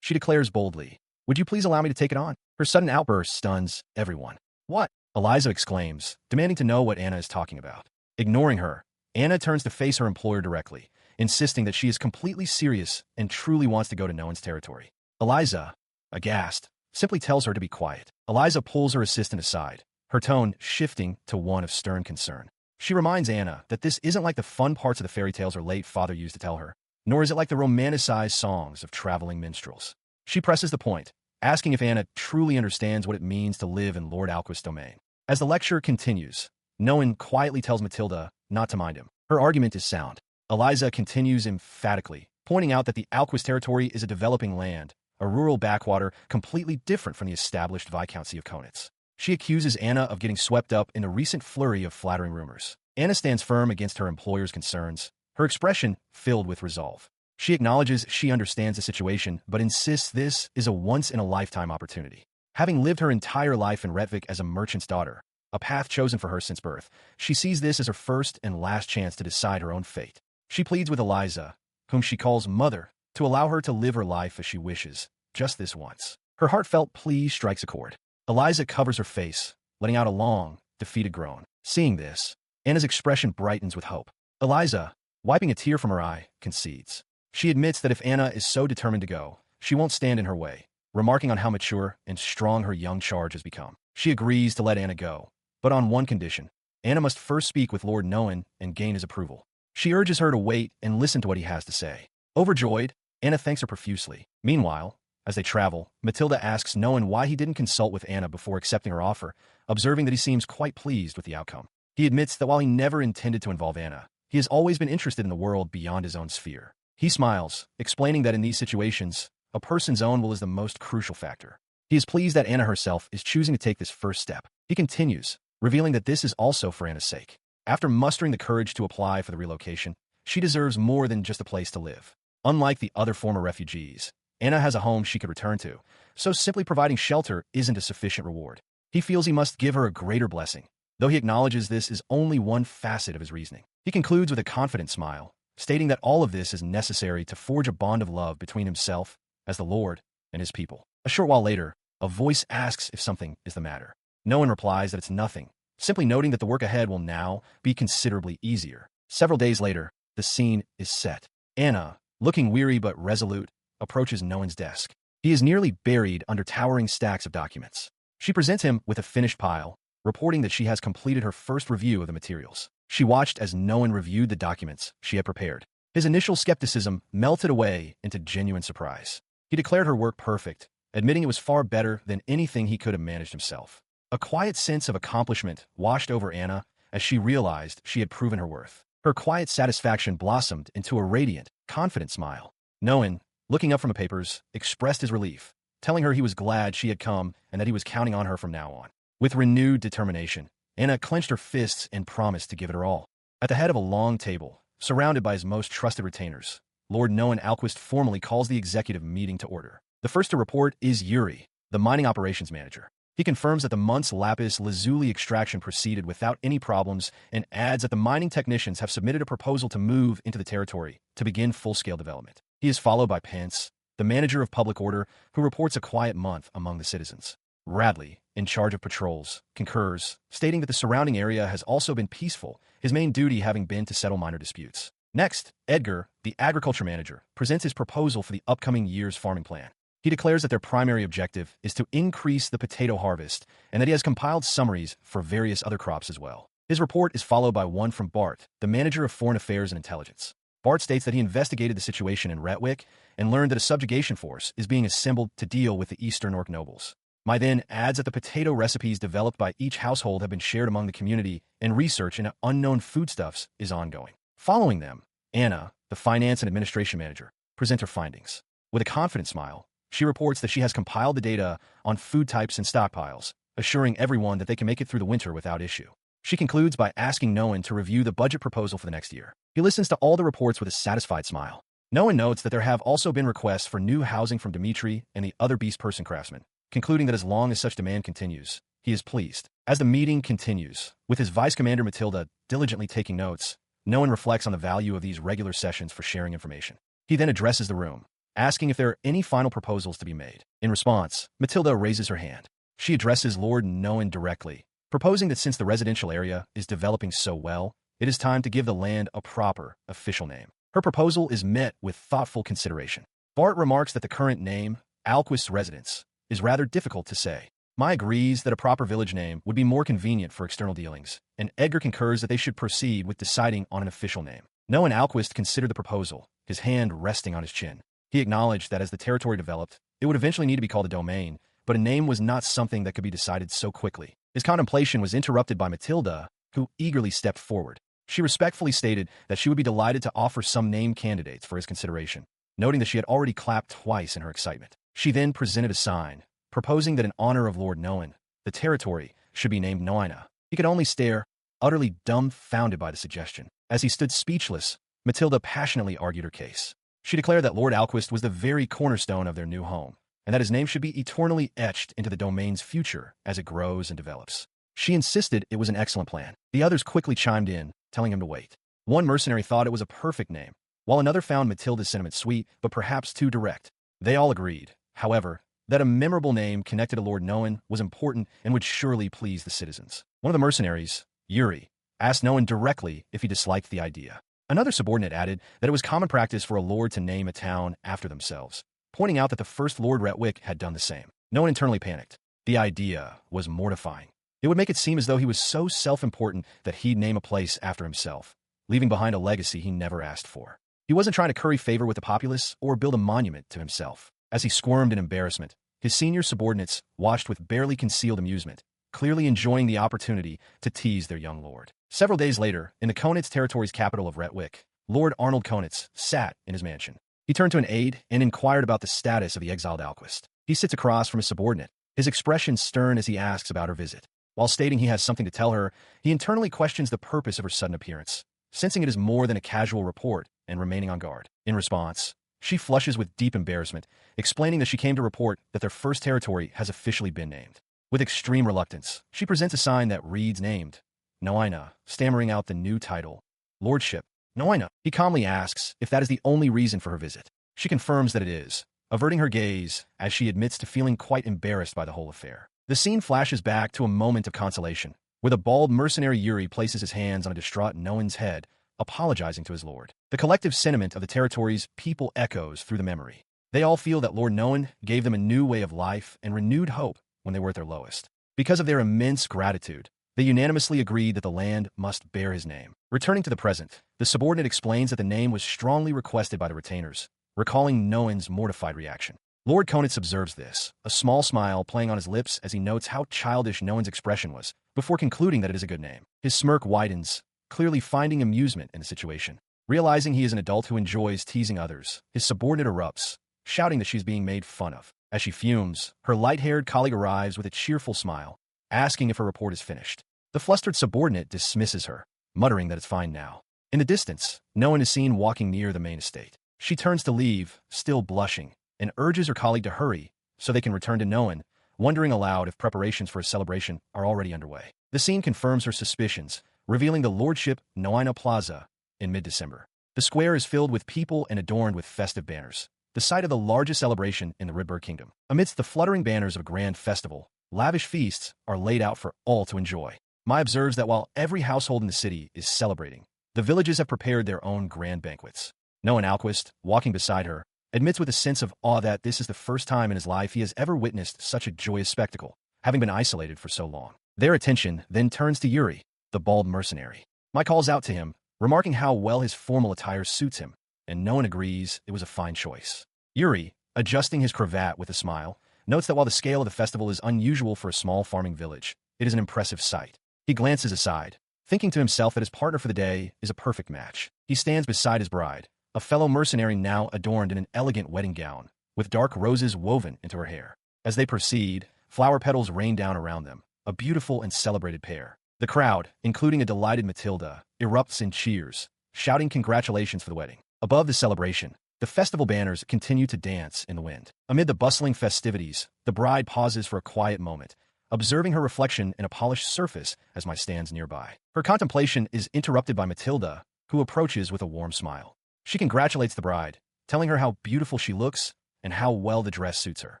she declares boldly, would you please allow me to take it on? Her sudden outburst stuns everyone. What? Eliza exclaims, demanding to know what Anna is talking about. Ignoring her, Anna turns to face her employer directly, insisting that she is completely serious and truly wants to go to Noan's territory. Eliza, aghast, simply tells her to be quiet. Eliza pulls her assistant aside, her tone shifting to one of stern concern. She reminds Anna that this isn't like the fun parts of the fairy tales her late father used to tell her, nor is it like the romanticized songs of traveling minstrels. She presses the point, asking if Anna truly understands what it means to live in Lord Alquist's domain. As the lecture continues, Noan quietly tells Matilda not to mind him. Her argument is sound. Eliza continues emphatically, pointing out that the Alquist territory is a developing land, a rural backwater completely different from the established Viscountcy of Conit. She accuses Anna of getting swept up in a recent flurry of flattering rumors. Anna stands firm against her employer's concerns, her expression filled with resolve. She acknowledges she understands the situation, but insists this is a once-in-a-lifetime opportunity. Having lived her entire life in Revik as a merchant's daughter, a path chosen for her since birth, she sees this as her first and last chance to decide her own fate. She pleads with Eliza, whom she calls mother, to allow her to live her life as she wishes, just this once. Her heartfelt plea strikes a chord. Eliza covers her face, letting out a long, defeated groan. Seeing this, Anna's expression brightens with hope. Eliza, wiping a tear from her eye, concedes. She admits that if Anna is so determined to go, she won't stand in her way, remarking on how mature and strong her young charge has become. She agrees to let Anna go, but on one condition. Anna must first speak with Lord Noan and gain his approval. She urges her to wait and listen to what he has to say. Overjoyed, Anna thanks her profusely. Meanwhile, as they travel, Matilda asks Noan why he didn't consult with Anna before accepting her offer, observing that he seems quite pleased with the outcome. He admits that while he never intended to involve Anna, he has always been interested in the world beyond his own sphere. He smiles, explaining that in these situations, a person's own will is the most crucial factor. He is pleased that Anna herself is choosing to take this first step. He continues, revealing that this is also for Anna's sake. After mustering the courage to apply for the relocation, she deserves more than just a place to live. Unlike the other former refugees, Anna has a home she could return to, so simply providing shelter isn't a sufficient reward. He feels he must give her a greater blessing, though he acknowledges this is only one facet of his reasoning. He concludes with a confident smile, stating that all of this is necessary to forge a bond of love between himself, as the Lord, and his people. A short while later, a voice asks if something is the matter. No one replies that it's nothing, simply noting that the work ahead will now be considerably easier. Several days later, the scene is set. Anna, looking weary but resolute, approaches Noan's desk. He is nearly buried under towering stacks of documents. She presents him with a finished pile, reporting that she has completed her first review of the materials. She watched as Noan reviewed the documents she had prepared. His initial skepticism melted away into genuine surprise. He declared her work perfect, admitting it was far better than anything he could have managed himself. A quiet sense of accomplishment washed over Anna as she realized she had proven her worth. Her quiet satisfaction blossomed into a radiant, confident smile. Noan, looking up from the papers, expressed his relief, telling her he was glad she had come and that he was counting on her from now on. With renewed determination, Anna clenched her fists and promised to give it her all. At the head of a long table, surrounded by his most trusted retainers, Lord Noan Alquist formally calls the executive meeting to order. The first to report is Yuri, the mining operations manager. He confirms that the month's lapis lazuli extraction proceeded without any problems and adds that the mining technicians have submitted a proposal to move into the territory to begin full-scale development. He is followed by Pence, the manager of public order, who reports a quiet month among the citizens. Radley, in charge of patrols, concurs, stating that the surrounding area has also been peaceful, his main duty having been to settle minor disputes. Next, Edgar, the agriculture manager, presents his proposal for the upcoming year's farming plan. He declares that their primary objective is to increase the potato harvest and that he has compiled summaries for various other crops as well. His report is followed by one from Bart, the manager of foreign affairs and intelligence. Bart states that he investigated the situation in Revik and learned that a subjugation force is being assembled to deal with the Eastern Orc nobles. Mai then adds that the potato recipes developed by each household have been shared among the community, and research into unknown foodstuffs is ongoing. Following them, Anna, the finance and administration manager, presents her findings. With a confident smile, she reports that she has compiled the data on food types and stockpiles, assuring everyone that they can make it through the winter without issue. She concludes by asking Noan to review the budget proposal for the next year. He listens to all the reports with a satisfied smile. Noan notes that there have also been requests for new housing from Dmitri and the other beast person craftsmen, concluding that as long as such demand continues, he is pleased. As the meeting continues, with his vice commander Matilda diligently taking notes, Noan reflects on the value of these regular sessions for sharing information. He then addresses the room, asking if there are any final proposals to be made. In response, Matilda raises her hand. She addresses Lord Noan directly, proposing that since the residential area is developing so well, it is time to give the land a proper, official name. Her proposal is met with thoughtful consideration. Bart remarks that the current name, Alquist's Residence, is rather difficult to say. Mai agrees that a proper village name would be more convenient for external dealings, and Edgar concurs that they should proceed with deciding on an official name. Noan Alquist considered the proposal, his hand resting on his chin. He acknowledged that as the territory developed, it would eventually need to be called a domain, but a name was not something that could be decided so quickly. His contemplation was interrupted by Matilda, who eagerly stepped forward. She respectfully stated that she would be delighted to offer some name candidates for his consideration, noting that she had already clapped twice in her excitement. She then presented a sign, proposing that in honor of Lord Noan, the territory should be named Noina. He could only stare, utterly dumbfounded by the suggestion. As he stood speechless, Matilda passionately argued her case. She declared that Lord Alquist was the very cornerstone of their new home, and that his name should be eternally etched into the domain's future as it grows and develops. She insisted it was an excellent plan. The others quickly chimed in, telling him to wait. One mercenary thought it was a perfect name, while another found Matilda's sentiment sweet, but perhaps too direct. They all agreed, however, that a memorable name connected to Lord Noan was important and would surely please the citizens. One of the mercenaries, Yuri, asked Noan directly if he disliked the idea. Another subordinate added that it was common practice for a lord to name a town after themselves, pointing out that the first Lord Revik had done the same. Noan internally panicked. The idea was mortifying. It would make it seem as though he was so self-important that he'd name a place after himself, leaving behind a legacy he never asked for. He wasn't trying to curry favor with the populace or build a monument to himself. As he squirmed in embarrassment, his senior subordinates watched with barely concealed amusement, clearly enjoying the opportunity to tease their young lord. Several days later, in the Conit's territory's capital of Revik, Lord Arnold Conit sat in his mansion. He turned to an aide and inquired about the status of the exiled Alquist. He sits across from his subordinate, his expression stern as he asks about her visit. While stating he has something to tell her, he internally questions the purpose of her sudden appearance, sensing it is more than a casual report and remaining on guard. In response, she flushes with deep embarrassment, explaining that she came to report that their first territory has officially been named. With extreme reluctance, she presents a sign that reads named, Noina, stammering out the new title, Lordship, Noina. He calmly asks if that is the only reason for her visit. She confirms that it is, averting her gaze as she admits to feeling quite embarrassed by the whole affair. The scene flashes back to a moment of consolation, where the bald mercenary Yuri places his hands on a distraught Noan's head, apologizing to his lord. The collective sentiment of the territory's people echoes through the memory. They all feel that Lord Noan gave them a new way of life and renewed hope when they were at their lowest. Because of their immense gratitude, they unanimously agreed that the land must bear his name. Returning to the present, the subordinate explains that the name was strongly requested by the retainers, recalling Noan's mortified reaction. Lord Conit observes this, a small smile playing on his lips as he notes how childish Noan's expression was, before concluding that it is a good name. His smirk widens, clearly finding amusement in the situation. Realizing he is an adult who enjoys teasing others, his subordinate erupts, shouting that she's being made fun of. As she fumes, her light-haired colleague arrives with a cheerful smile, asking if her report is finished. The flustered subordinate dismisses her, muttering that it's fine now. In the distance, Noan is seen walking near the main estate. She turns to leave, still blushing, and urges her colleague to hurry so they can return to Noan, wondering aloud if preparations for a celebration are already underway. The scene confirms her suspicions, revealing the lordship Noina Plaza in mid-December. The square is filled with people and adorned with festive banners, the site of the largest celebration in the Revik kingdom. Amidst the fluttering banners of a grand festival, lavish feasts are laid out for all to enjoy. Mai observes that while every household in the city is celebrating, the villages have prepared their own grand banquets. Noan Alquist, walking beside her, admits with a sense of awe that this is the first time in his life he has ever witnessed such a joyous spectacle, having been isolated for so long. Their attention then turns to Yuri, the bald mercenary. Mai calls out to him, remarking how well his formal attire suits him, and Noan agrees it was a fine choice. Yuri, adjusting his cravat with a smile, notes that while the scale of the festival is unusual for a small farming village, it is an impressive sight. He glances aside, thinking to himself that his partner for the day is a perfect match. He stands beside his bride, a fellow mercenary now adorned in an elegant wedding gown, with dark roses woven into her hair. As they proceed, flower petals rain down around them, a beautiful and celebrated pair. The crowd, including a delighted Matilda, erupts in cheers, shouting congratulations for the wedding. Above the celebration, the festival banners continue to dance in the wind. Amid the bustling festivities, the bride pauses for a quiet moment, observing her reflection in a polished surface as my stands nearby. Her contemplation is interrupted by Matilda, who approaches with a warm smile. She congratulates the bride, telling her how beautiful she looks and how well the dress suits her.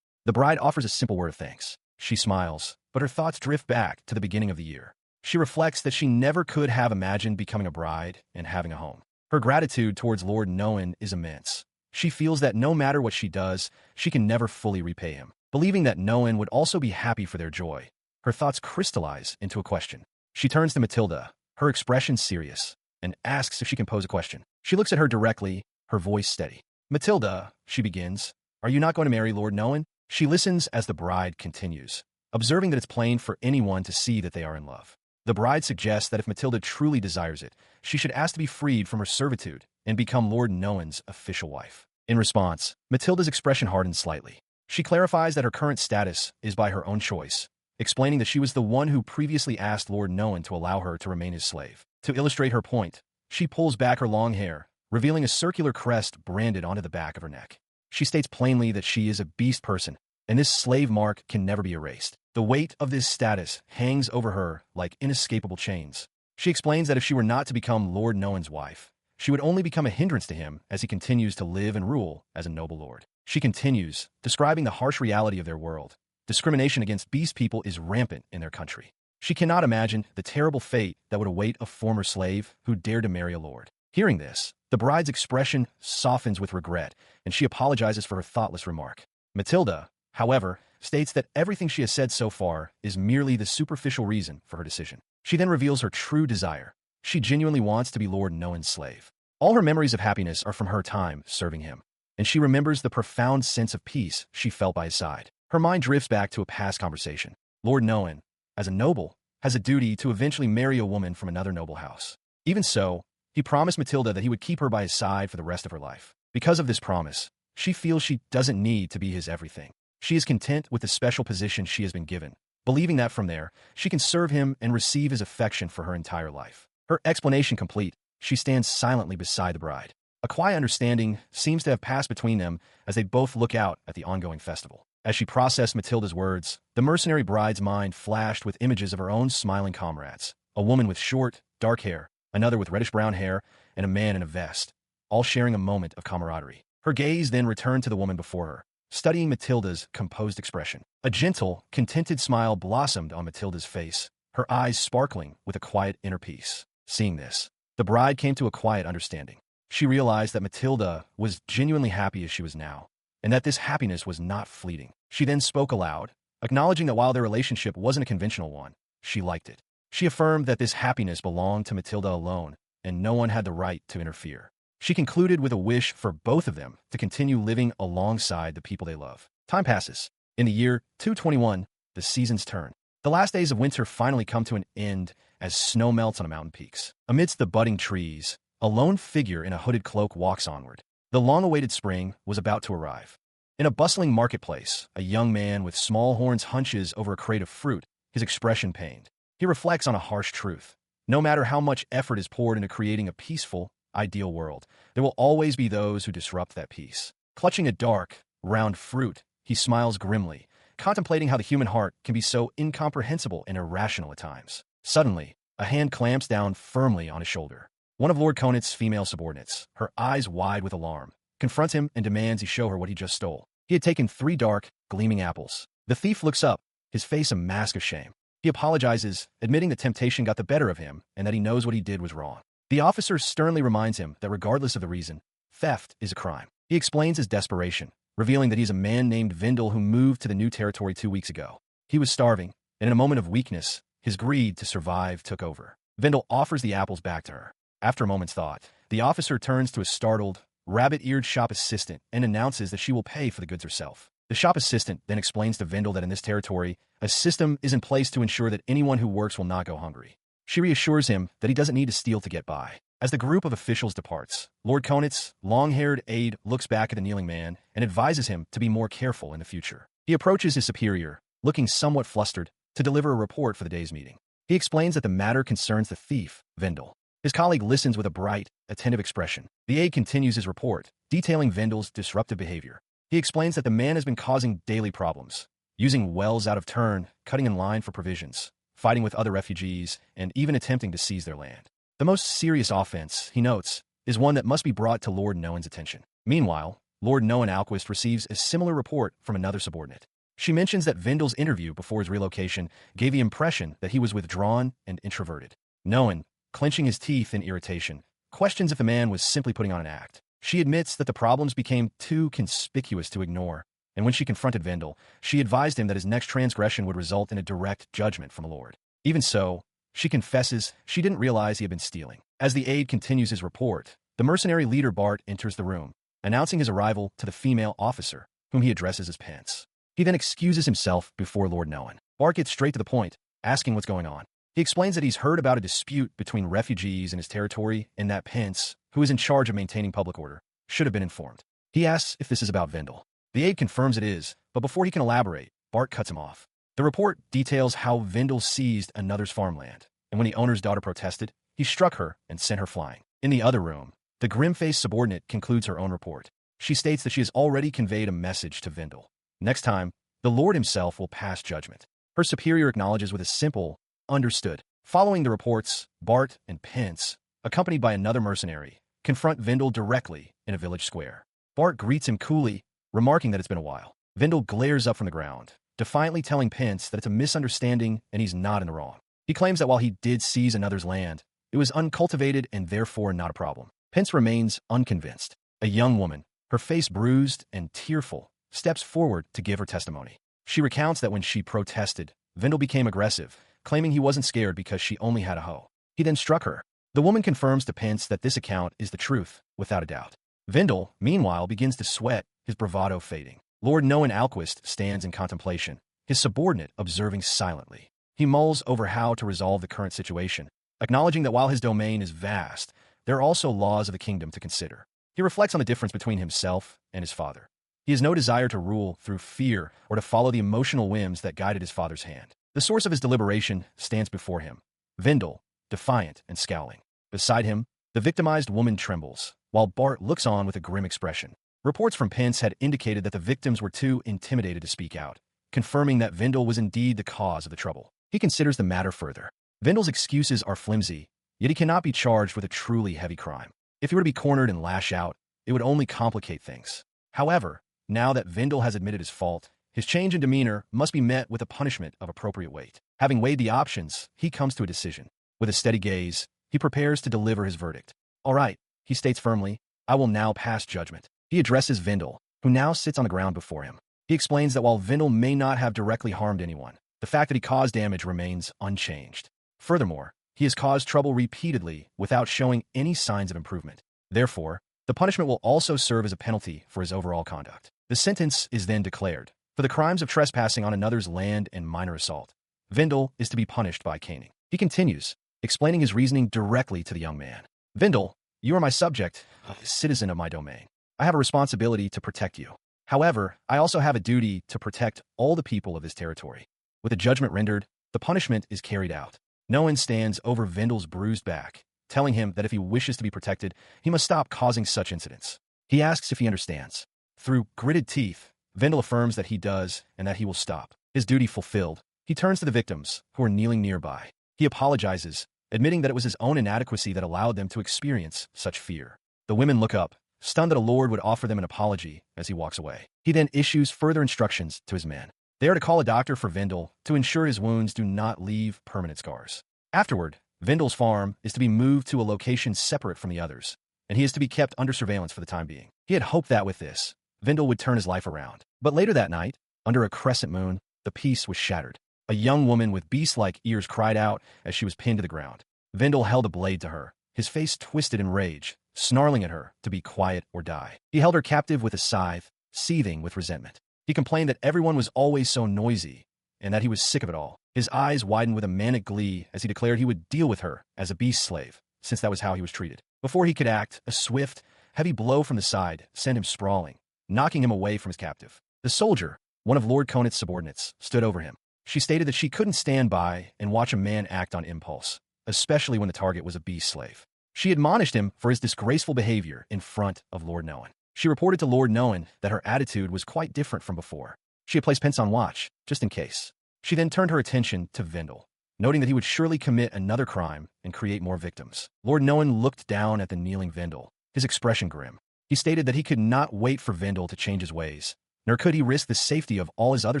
The bride offers a simple word of thanks. She smiles, but her thoughts drift back to the beginning of the year. She reflects that she never could have imagined becoming a bride and having a home. Her gratitude towards Lord Noan is immense. She feels that no matter what she does, she can never fully repay him. Believing that Noan would also be happy for their joy, her thoughts crystallize into a question. She turns to Matilda, her expression serious, and asks if she can pose a question. She looks at her directly, her voice steady. "Matilda," she begins, "are you not going to marry Lord Noan?" She listens as the bride continues, observing that it's plain for anyone to see that they are in love. The bride suggests that if Matilda truly desires it, she should ask to be freed from her servitude and become Lord Noan's official wife. In response, Matilda's expression hardens slightly. She clarifies that her current status is by her own choice, explaining that she was the one who previously asked Lord Noan to allow her to remain his slave. To illustrate her point, she pulls back her long hair, revealing a circular crest branded onto the back of her neck. She states plainly that she is a beast person, and this slave mark can never be erased. The weight of this status hangs over her like inescapable chains. She explains that if she were not to become Lord Noan's wife, she would only become a hindrance to him as he continues to live and rule as a noble lord. She continues, describing the harsh reality of their world. Discrimination against beast people is rampant in their country. She cannot imagine the terrible fate that would await a former slave who dared to marry a lord. Hearing this, the bride's expression softens with regret, and she apologizes for her thoughtless remark. Matilda, however, states that everything she has said so far is merely the superficial reason for her decision. She then reveals her true desire. She genuinely wants to be Lord Noan's slave. All her memories of happiness are from her time serving him, and she remembers the profound sense of peace she felt by his side. Her mind drifts back to a past conversation. Lord Noan, as a noble, has a duty to eventually marry a woman from another noble house. Even so, he promised Matilda that he would keep her by his side for the rest of her life. Because of this promise, she feels she doesn't need to be his everything. She is content with the special position she has been given, believing that from there, she can serve him and receive his affection for her entire life. Her explanation complete, she stands silently beside the bride. A quiet understanding seems to have passed between them as they both look out at the ongoing festival. As she processed Matilda's words, the mercenary bride's mind flashed with images of her own smiling comrades, a woman with short, dark hair, another with reddish-brown hair, and a man in a vest, all sharing a moment of camaraderie. Her gaze then returned to the woman before her, studying Matilda's composed expression. A gentle, contented smile blossomed on Matilda's face, her eyes sparkling with a quiet inner peace. Seeing this, the bride came to a quiet understanding. She realized that Matilda was genuinely happy as she was now, and that this happiness was not fleeting. She then spoke aloud, acknowledging that while their relationship wasn't a conventional one, she liked it. She affirmed that this happiness belonged to Matilda alone, and no one had the right to interfere. She concluded with a wish for both of them to continue living alongside the people they love. Time passes. In the year 221, the seasons turn. The last days of winter finally come to an end as snow melts on the mountain peaks. Amidst the budding trees, a lone figure in a hooded cloak walks onward. The long-awaited spring was about to arrive. In a bustling marketplace, a young man with small horns hunches over a crate of fruit, his expression pained. He reflects on a harsh truth. No matter how much effort is poured into creating a peaceful, ideal world, there will always be those who disrupt that peace. Clutching a dark, round fruit, he smiles grimly, contemplating how the human heart can be so incomprehensible and irrational at times. Suddenly, a hand clamps down firmly on his shoulder. One of Lord Conit's female subordinates, her eyes wide with alarm, confronts him and demands he show her what he just stole. He had taken 3 dark, gleaming apples. The thief looks up, his face a mask of shame. He apologizes, admitting that temptation got the better of him and that he knows what he did was wrong. The officer sternly reminds him that regardless of the reason, theft is a crime. He explains his desperation, revealing that he's a man named Vindel who moved to the new territory 2 weeks ago. He was starving, and in a moment of weakness, his greed to survive took over. Vindel offers the apples back to her. After a moment's thought, the officer turns to a startled, rabbit-eared shop assistant and announces that she will pay for the goods herself. The shop assistant then explains to Vendel that in this territory, a system is in place to ensure that anyone who works will not go hungry. She reassures him that he doesn't need to steal to get by. As the group of officials departs, Lord Conit's long-haired aide looks back at the kneeling man and advises him to be more careful in the future. He approaches his superior, looking somewhat flustered, to deliver a report for the day's meeting. He explains that the matter concerns the thief, Vendel. His colleague listens with a bright, attentive expression. The aide continues his report, detailing Vendel's disruptive behavior. He explains that the man has been causing daily problems, using wells out of turn, cutting in line for provisions, fighting with other refugees, and even attempting to seize their land. The most serious offense, he notes, is one that must be brought to Lord Noan's attention. Meanwhile, Lord Noan Alquist receives a similar report from another subordinate. She mentions that Vendel's interview before his relocation gave the impression that he was withdrawn and introverted. Noan, clenching his teeth in irritation, questions if the man was simply putting on an act. She admits that the problems became too conspicuous to ignore, and when she confronted Vendel, she advised him that his next transgression would result in a direct judgment from a lord. Even so, she confesses she didn't realize he had been stealing. As the aide continues his report, the mercenary leader Bart enters the room, announcing his arrival to the female officer, whom he addresses as Pence. He then excuses himself before Lord Noan. Bart gets straight to the point, asking what's going on. He explains that he's heard about a dispute between refugees in his territory and that Pence, who is in charge of maintaining public order, should have been informed. He asks if this is about Vendel. The aide confirms it is, but before he can elaborate, Bart cuts him off. The report details how Vendel seized another's farmland, and when the owner's daughter protested, he struck her and sent her flying. In the other room, the grim-faced subordinate concludes her own report. She states that she has already conveyed a message to Vendel. Next time, the Lord himself will pass judgment. Her superior acknowledges with a simple, understood. Following the reports, Bart and Pence, accompanied by another mercenary, confront Vendel directly in a village square. Bart greets him coolly, remarking that it's been a while. Vendel glares up from the ground, defiantly telling Pence that it's a misunderstanding and he's not in the wrong. He claims that while he did seize another's land, it was uncultivated and therefore not a problem. Pence remains unconvinced. A young woman, her face bruised and tearful, steps forward to give her testimony. She recounts that when she protested, Vendel became aggressive, claiming he wasn't scared because she only had a hoe. He then struck her. The woman confirms to Pence that this account is the truth, without a doubt. Vendel, meanwhile, begins to sweat, his bravado fading. Lord Noan Alquist stands in contemplation, his subordinate observing silently. He mulls over how to resolve the current situation, acknowledging that while his domain is vast, there are also laws of the kingdom to consider. He reflects on the difference between himself and his father. He has no desire to rule through fear or to follow the emotional whims that guided his father's hand. The source of his deliberation stands before him, Vendel, defiant and scowling. Beside him, the victimized woman trembles, while Bart looks on with a grim expression. Reports from Pence had indicated that the victims were too intimidated to speak out, confirming that Vendel was indeed the cause of the trouble. He considers the matter further. Vendel's excuses are flimsy, yet he cannot be charged with a truly heavy crime. If he were to be cornered and lash out, it would only complicate things. However, now that Vendel has admitted his fault, his change in demeanor must be met with a punishment of appropriate weight. Having weighed the options, he comes to a decision. With a steady gaze, he prepares to deliver his verdict. All right, he states firmly, I will now pass judgment. He addresses Vendel, who now sits on the ground before him. He explains that while Vendel may not have directly harmed anyone, the fact that he caused damage remains unchanged. Furthermore, he has caused trouble repeatedly without showing any signs of improvement. Therefore, the punishment will also serve as a penalty for his overall conduct. The sentence is then declared. For the crimes of trespassing on another's land and minor assault, Vendel is to be punished by caning. He continues, explaining his reasoning directly to the young man. Vendel, you are my subject, a citizen of my domain. I have a responsibility to protect you. However, I also have a duty to protect all the people of this territory. With the judgment rendered, the punishment is carried out. Noan stands over Vendel's bruised back, telling him that if he wishes to be protected, he must stop causing such incidents. He asks if he understands. Through gritted teeth, Vendel affirms that he does and that he will stop. His duty fulfilled, he turns to the victims, who are kneeling nearby. He apologizes, admitting that it was his own inadequacy that allowed them to experience such fear. The women look up, stunned that a lord would offer them an apology as he walks away. He then issues further instructions to his men. They are to call a doctor for Vendel to ensure his wounds do not leave permanent scars. Afterward, Vendel's farm is to be moved to a location separate from the others, and he is to be kept under surveillance for the time being. He had hoped that with this, Vendel would turn his life around. But later that night, under a crescent moon, the peace was shattered. A young woman with beast-like ears cried out as she was pinned to the ground. Vendel held a blade to her, his face twisted in rage, snarling at her to be quiet or die. He held her captive with a scythe, seething with resentment. He He complained that everyone was always so noisy, and that he was sick of it all. His eyes widened with a manic glee as he declared he would deal with her as a beast slave, since that was how he was treated. Before he could act, a swift, heavy blow from the side sent him sprawling, knocking him away from his captive. The soldier, one of Lord Conit's subordinates, stood over him. She stated that she couldn't stand by and watch a man act on impulse, especially when the target was a beast slave. She admonished him for his disgraceful behavior in front of Lord Noan. She reported to Lord Noan that her attitude was quite different from before. She had placed Pence on watch, just in case. She then turned her attention to Vendel, noting that he would surely commit another crime and create more victims. Lord Noan looked down at the kneeling Vendel, his expression grim. He stated that he could not wait for Vendel to change his ways, nor could he risk the safety of all his other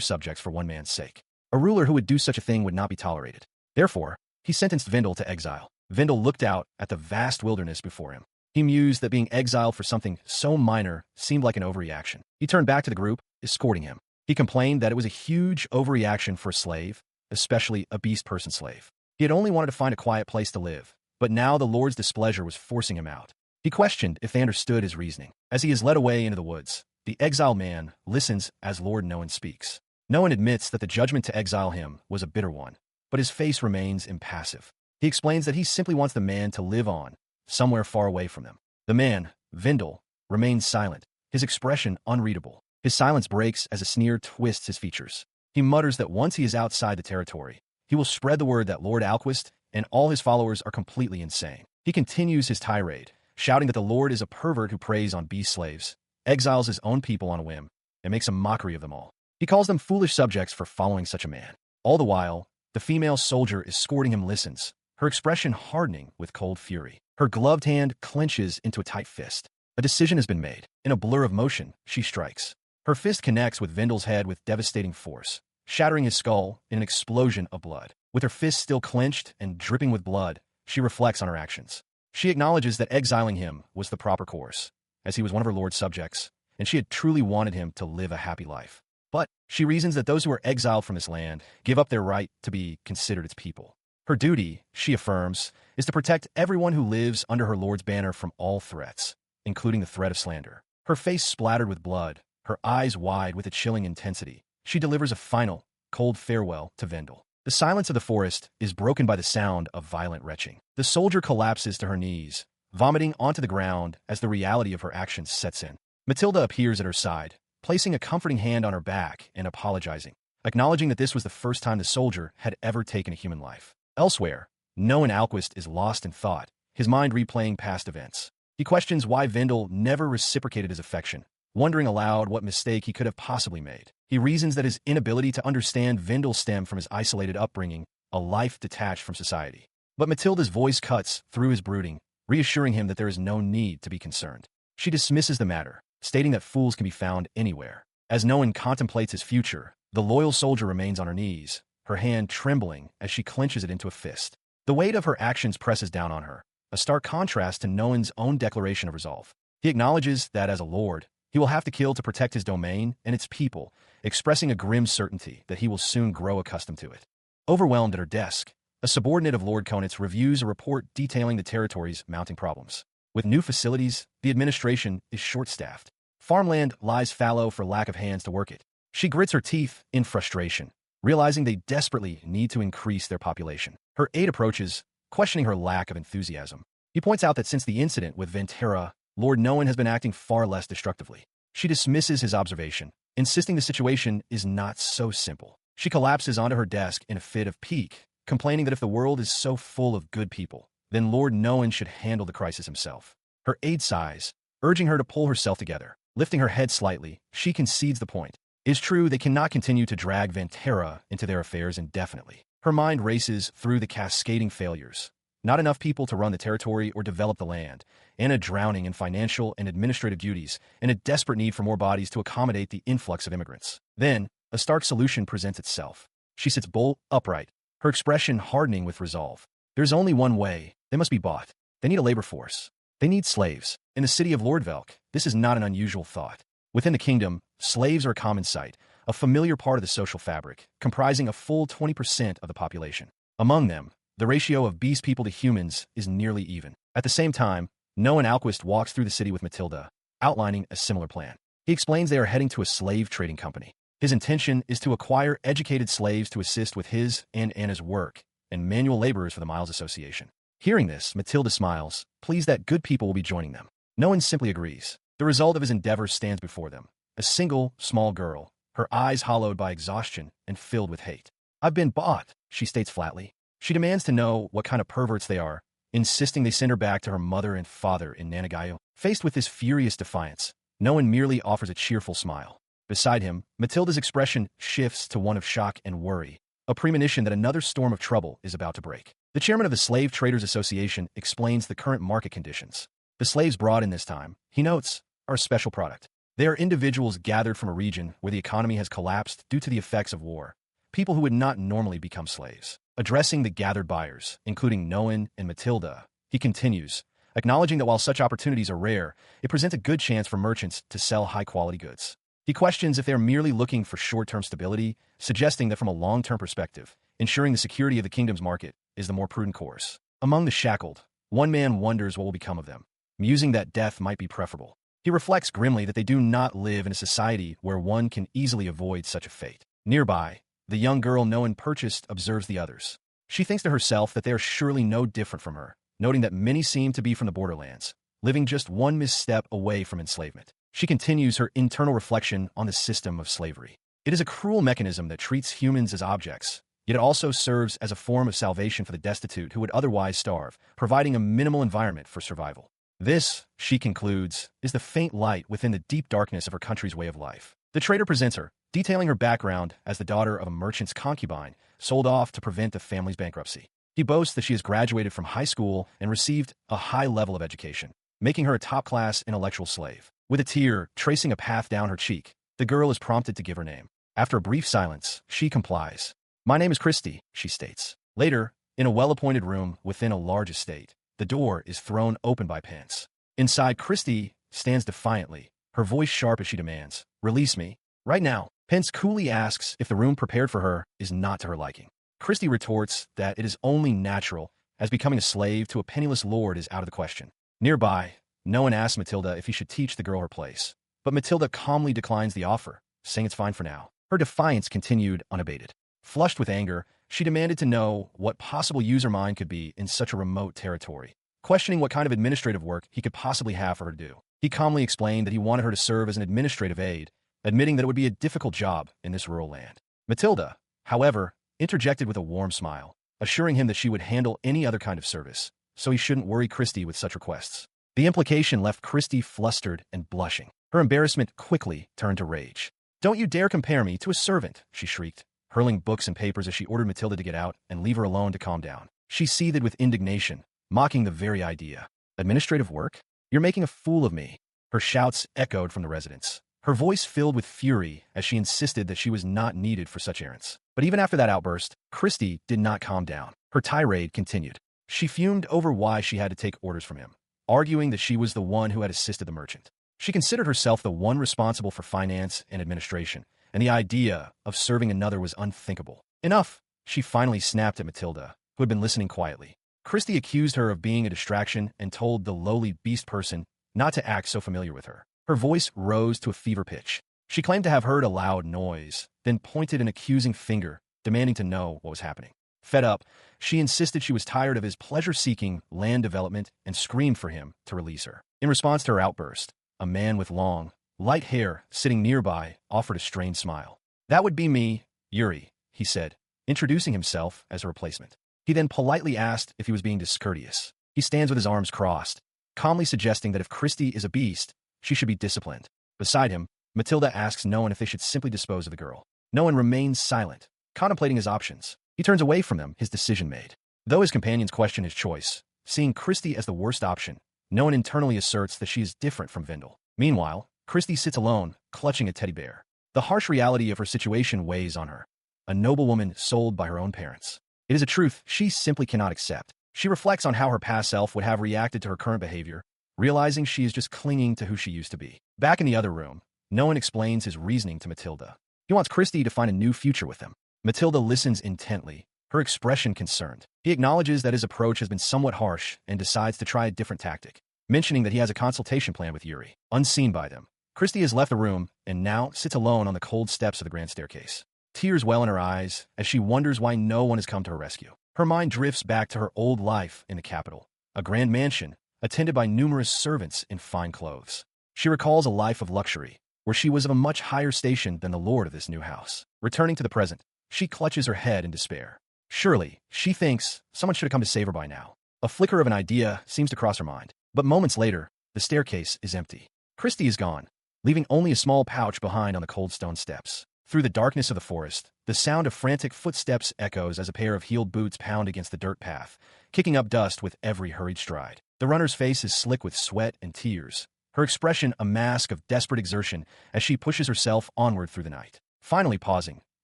subjects for one man's sake. A ruler who would do such a thing would not be tolerated. Therefore, he sentenced Vendel to exile. Vendel looked out at the vast wilderness before him. He mused that being exiled for something so minor seemed like an overreaction. He turned back to the group, escorting him. He complained that it was a huge overreaction for a slave, especially a beast person slave. He had only wanted to find a quiet place to live, but now the Lord's displeasure was forcing him out. He questioned if they understood his reasoning. As he is led away into the woods, the exiled man listens as Lord Noan speaks. Noan admits that the judgment to exile him was a bitter one, but his face remains impassive. He explains that he simply wants the man to live on, somewhere far away from them. The man, Vendel, remains silent, his expression unreadable. His silence breaks as a sneer twists his features. He mutters that once he is outside the territory, he will spread the word that Lord Alquist and all his followers are completely insane. He continues his tirade, shouting that the Lord is a pervert who preys on beast slaves, exiles his own people on a whim, and makes a mockery of them all. He calls them foolish subjects for following such a man. All the while, the female soldier escorting him listens, her expression hardening with cold fury. Her gloved hand clenches into a tight fist. A decision has been made. In a blur of motion, she strikes. Her fist connects with Vendel's head with devastating force, shattering his skull in an explosion of blood. With her fist still clenched and dripping with blood, she reflects on her actions. She acknowledges that exiling him was the proper course, as he was one of her lord's subjects, and she had truly wanted him to live a happy life. But she reasons that those who are exiled from his land give up their right to be considered its people. Her duty, she affirms, is to protect everyone who lives under her lord's banner from all threats, including the threat of slander. Her face splattered with blood, her eyes wide with a chilling intensity, she delivers a final, cold farewell to Vendel. The silence of the forest is broken by the sound of violent retching. The soldier collapses to her knees, vomiting onto the ground as the reality of her actions sets in. Matilda appears at her side, placing a comforting hand on her back and apologizing, acknowledging that this was the first time the soldier had ever taken a human life. Elsewhere, Noan Alquist is lost in thought, his mind replaying past events. He questions why Vendel never reciprocated his affection, wondering aloud what mistake he could have possibly made. He reasons that his inability to understand Vendel stemmed from his isolated upbringing, a life detached from society. But Matilda's voice cuts through his brooding, reassuring him that there is no need to be concerned. She dismisses the matter, stating that fools can be found anywhere. As Noan contemplates his future, the loyal soldier remains on her knees, her hand trembling as she clenches it into a fist. The weight of her actions presses down on her, a stark contrast to Noan's own declaration of resolve. He acknowledges that as a lord, he will have to kill to protect his domain and its people, expressing a grim certainty that he will soon grow accustomed to it. Overwhelmed at her desk, a subordinate of Lord Conit's reviews a report detailing the territory's mounting problems. With new facilities, the administration is short-staffed. Farmland lies fallow for lack of hands to work it. She grits her teeth in frustration, realizing they desperately need to increase their population. Her aide approaches, questioning her lack of enthusiasm. He points out that since the incident with Ventera, Lord Noan has been acting far less destructively. She dismisses his observation, insisting the situation is not so simple. She collapses onto her desk in a fit of pique, complaining that if the world is so full of good people, then Lord Noan should handle the crisis himself. Her aide sighs, urging her to pull herself together. Lifting her head slightly, she concedes the point. It is true they cannot continue to drag Ventera into their affairs indefinitely. Her mind races through the cascading failures. Not enough people to run the territory or develop the land, and a drowning in financial and administrative duties, and a desperate need for more bodies to accommodate the influx of immigrants. Then, a stark solution presents itself. She sits bolt upright, her expression hardening with resolve. There's only one way. They must be bought. They need a labor force. They need slaves. In the city of Lodberg, this is not an unusual thought. Within the kingdom, slaves are a common sight, a familiar part of the social fabric, comprising a full 20% of the population. Among them, the ratio of beast people to humans is nearly even. At the same time, Noan Alquist walks through the city with Matilda, outlining a similar plan. He explains they are heading to a slave trading company. His intention is to acquire educated slaves to assist with his and Anna's work and manual laborers for the Miles Association. Hearing this, Matilda smiles, pleased that good people will be joining them. No one simply agrees. The result of his endeavors stands before them. A single, small girl, her eyes hollowed by exhaustion and filled with hate. I've been bought, she states flatly. She demands to know what kind of perverts they are, insisting they send her back to her mother and father in Nanagayo. Faced with this furious defiance, no one merely offers a cheerful smile. Beside him, Matilda's expression shifts to one of shock and worry, a premonition that another storm of trouble is about to break. The chairman of the Slave Traders Association explains the current market conditions. The slaves brought in this time, he notes, are a special product. They are individuals gathered from a region where the economy has collapsed due to the effects of war, people who would not normally become slaves. Addressing the gathered buyers, including Noan and Matilda, he continues, acknowledging that while such opportunities are rare, it presents a good chance for merchants to sell high-quality goods. He questions if they are merely looking for short-term stability, suggesting that from a long-term perspective, ensuring the security of the kingdom's market is the more prudent course. Among the shackled, one man wonders what will become of them, musing that death might be preferable. He reflects grimly that they do not live in a society where one can easily avoid such a fate. Nearby, the young girl no one purchased observes the others. She thinks to herself that they are surely no different from her, noting that many seem to be from the borderlands, living just one misstep away from enslavement. She continues her internal reflection on the system of slavery. It is a cruel mechanism that treats humans as objects, yet it also serves as a form of salvation for the destitute who would otherwise starve, providing a minimal environment for survival. This, she concludes, is the faint light within the deep darkness of her country's way of life. The trader presents her, detailing her background as the daughter of a merchant's concubine, sold off to prevent the family's bankruptcy. He boasts that she has graduated from high school and received a high level of education, making her a top-class intellectual slave. With a tear tracing a path down her cheek, the girl is prompted to give her name. After a brief silence, she complies. My name is Christy, she states. Later, in a well-appointed room within a large estate, the door is thrown open by Pence. Inside, Christy stands defiantly, her voice sharp as she demands, release me. Right now. Pence coolly asks if the room prepared for her is not to her liking. Christy retorts that it is only natural, as becoming a slave to a penniless lord is out of the question. Nearby, no one asks Matilda if he should teach the girl her place, but Matilda calmly declines the offer, saying it's fine for now. Her defiance continued unabated. Flushed with anger, she demanded to know what possible use her mind could be in such a remote territory, questioning what kind of administrative work he could possibly have for her to do. He calmly explained that he wanted her to serve as an administrative aide, admitting that it would be a difficult job in this rural land. Matilda, however, interjected with a warm smile, assuring him that she would handle any other kind of service, so he shouldn't worry Christy with such requests. The implication left Christy flustered and blushing. Her embarrassment quickly turned to rage. Don't you dare compare me to a servant, she shrieked, hurling books and papers as she ordered Matilda to get out and leave her alone to calm down. She seethed with indignation, mocking the very idea. Administrative work? You're making a fool of me. Her shouts echoed from the residence, her voice filled with fury as she insisted that she was not needed for such errands. But even after that outburst, Christy did not calm down. Her tirade continued. She fumed over why she had to take orders from him, arguing that she was the one who had assisted the merchant. She considered herself the one responsible for finance and administration, and the idea of serving another was unthinkable. Enough, she finally snapped at Matilda, who had been listening quietly. Christy accused her of being a distraction and told the lowly beast person not to act so familiar with her. Her voice rose to a fever pitch. She claimed to have heard a loud noise, then pointed an accusing finger, demanding to know what was happening. Fed up, she insisted she was tired of his pleasure-seeking land development and screamed for him to release her. In response to her outburst, a man with long, light hair sitting nearby offered a strained smile. That would be me, Yuri, he said, introducing himself as a replacement. He then politely asked if he was being discourteous. He stands with his arms crossed, calmly suggesting that if Christy is a beast, she should be disciplined. Beside him, Matilda asks no one if they should simply dispose of the girl. No one remains silent, contemplating his options. He turns away from them, his decision made. Though his companions question his choice, seeing Christy as the worst option, no one internally asserts that she is different from Vindel. Meanwhile, Christy sits alone, clutching a teddy bear. The harsh reality of her situation weighs on her. A noblewoman sold by her own parents. It is a truth she simply cannot accept. She reflects on how her past self would have reacted to her current behavior, realizing she is just clinging to who she used to be. Back in the other room, no one explains his reasoning to Matilda. He wants Christy to find a new future with him. Matilda listens intently, her expression concerned. He acknowledges that his approach has been somewhat harsh and decides to try a different tactic, mentioning that he has a consultation plan with Yuri. Unseen by them, Christy has left the room and now sits alone on the cold steps of the grand staircase. Tears well in her eyes as she wonders why no one has come to her rescue. Her mind drifts back to her old life in the capital, a grand mansion attended by numerous servants in fine clothes. She recalls a life of luxury, where she was of a much higher station than the lord of this new house. Returning to the present, she clutches her head in despair. Surely, she thinks, someone should have come to save her by now. A flicker of an idea seems to cross her mind, but moments later, the staircase is empty. Christy is gone, leaving only a small pouch behind on the cold stone steps. Through the darkness of the forest, the sound of frantic footsteps echoes as a pair of heeled boots pound against the dirt path, kicking up dust with every hurried stride. The runner's face is slick with sweat and tears, her expression a mask of desperate exertion as she pushes herself onward through the night. Finally pausing,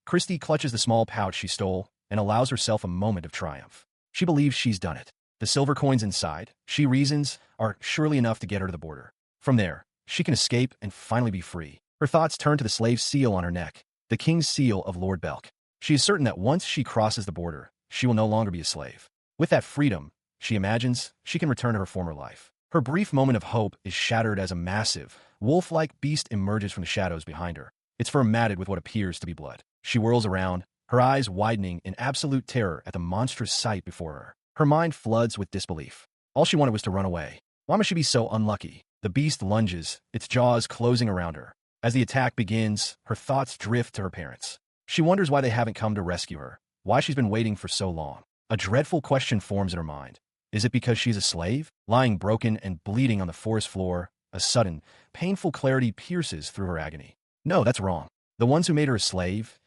Christy clutches the small pouch she stole and allows herself a moment of triumph. She believes she's done it. The silver coins inside, she reasons, are surely enough to get her to the border. From there, she can escape and finally be free. Her thoughts turn to the slave seal on her neck, the king's seal of Lodberg. She is certain that once she crosses the border, she will no longer be a slave. With that freedom, she imagines, she can return to her former life. Her brief moment of hope is shattered as a massive, wolf-like beast emerges from the shadows behind her. It's fur matted with what appears to be blood. She whirls around, her eyes widening in absolute terror at the monstrous sight before her. Her mind floods with disbelief. All she wanted was to run away. Why must she be so unlucky? The beast lunges, its jaws closing around her. As the attack begins, her thoughts drift to her parents. She wonders why they haven't come to rescue her, why she's been waiting for so long. A dreadful question forms in her mind. Is it because she's a slave? Lying broken and bleeding on the forest floor, a sudden, painful clarity pierces through her agony. No, that's wrong. The ones who made her a slave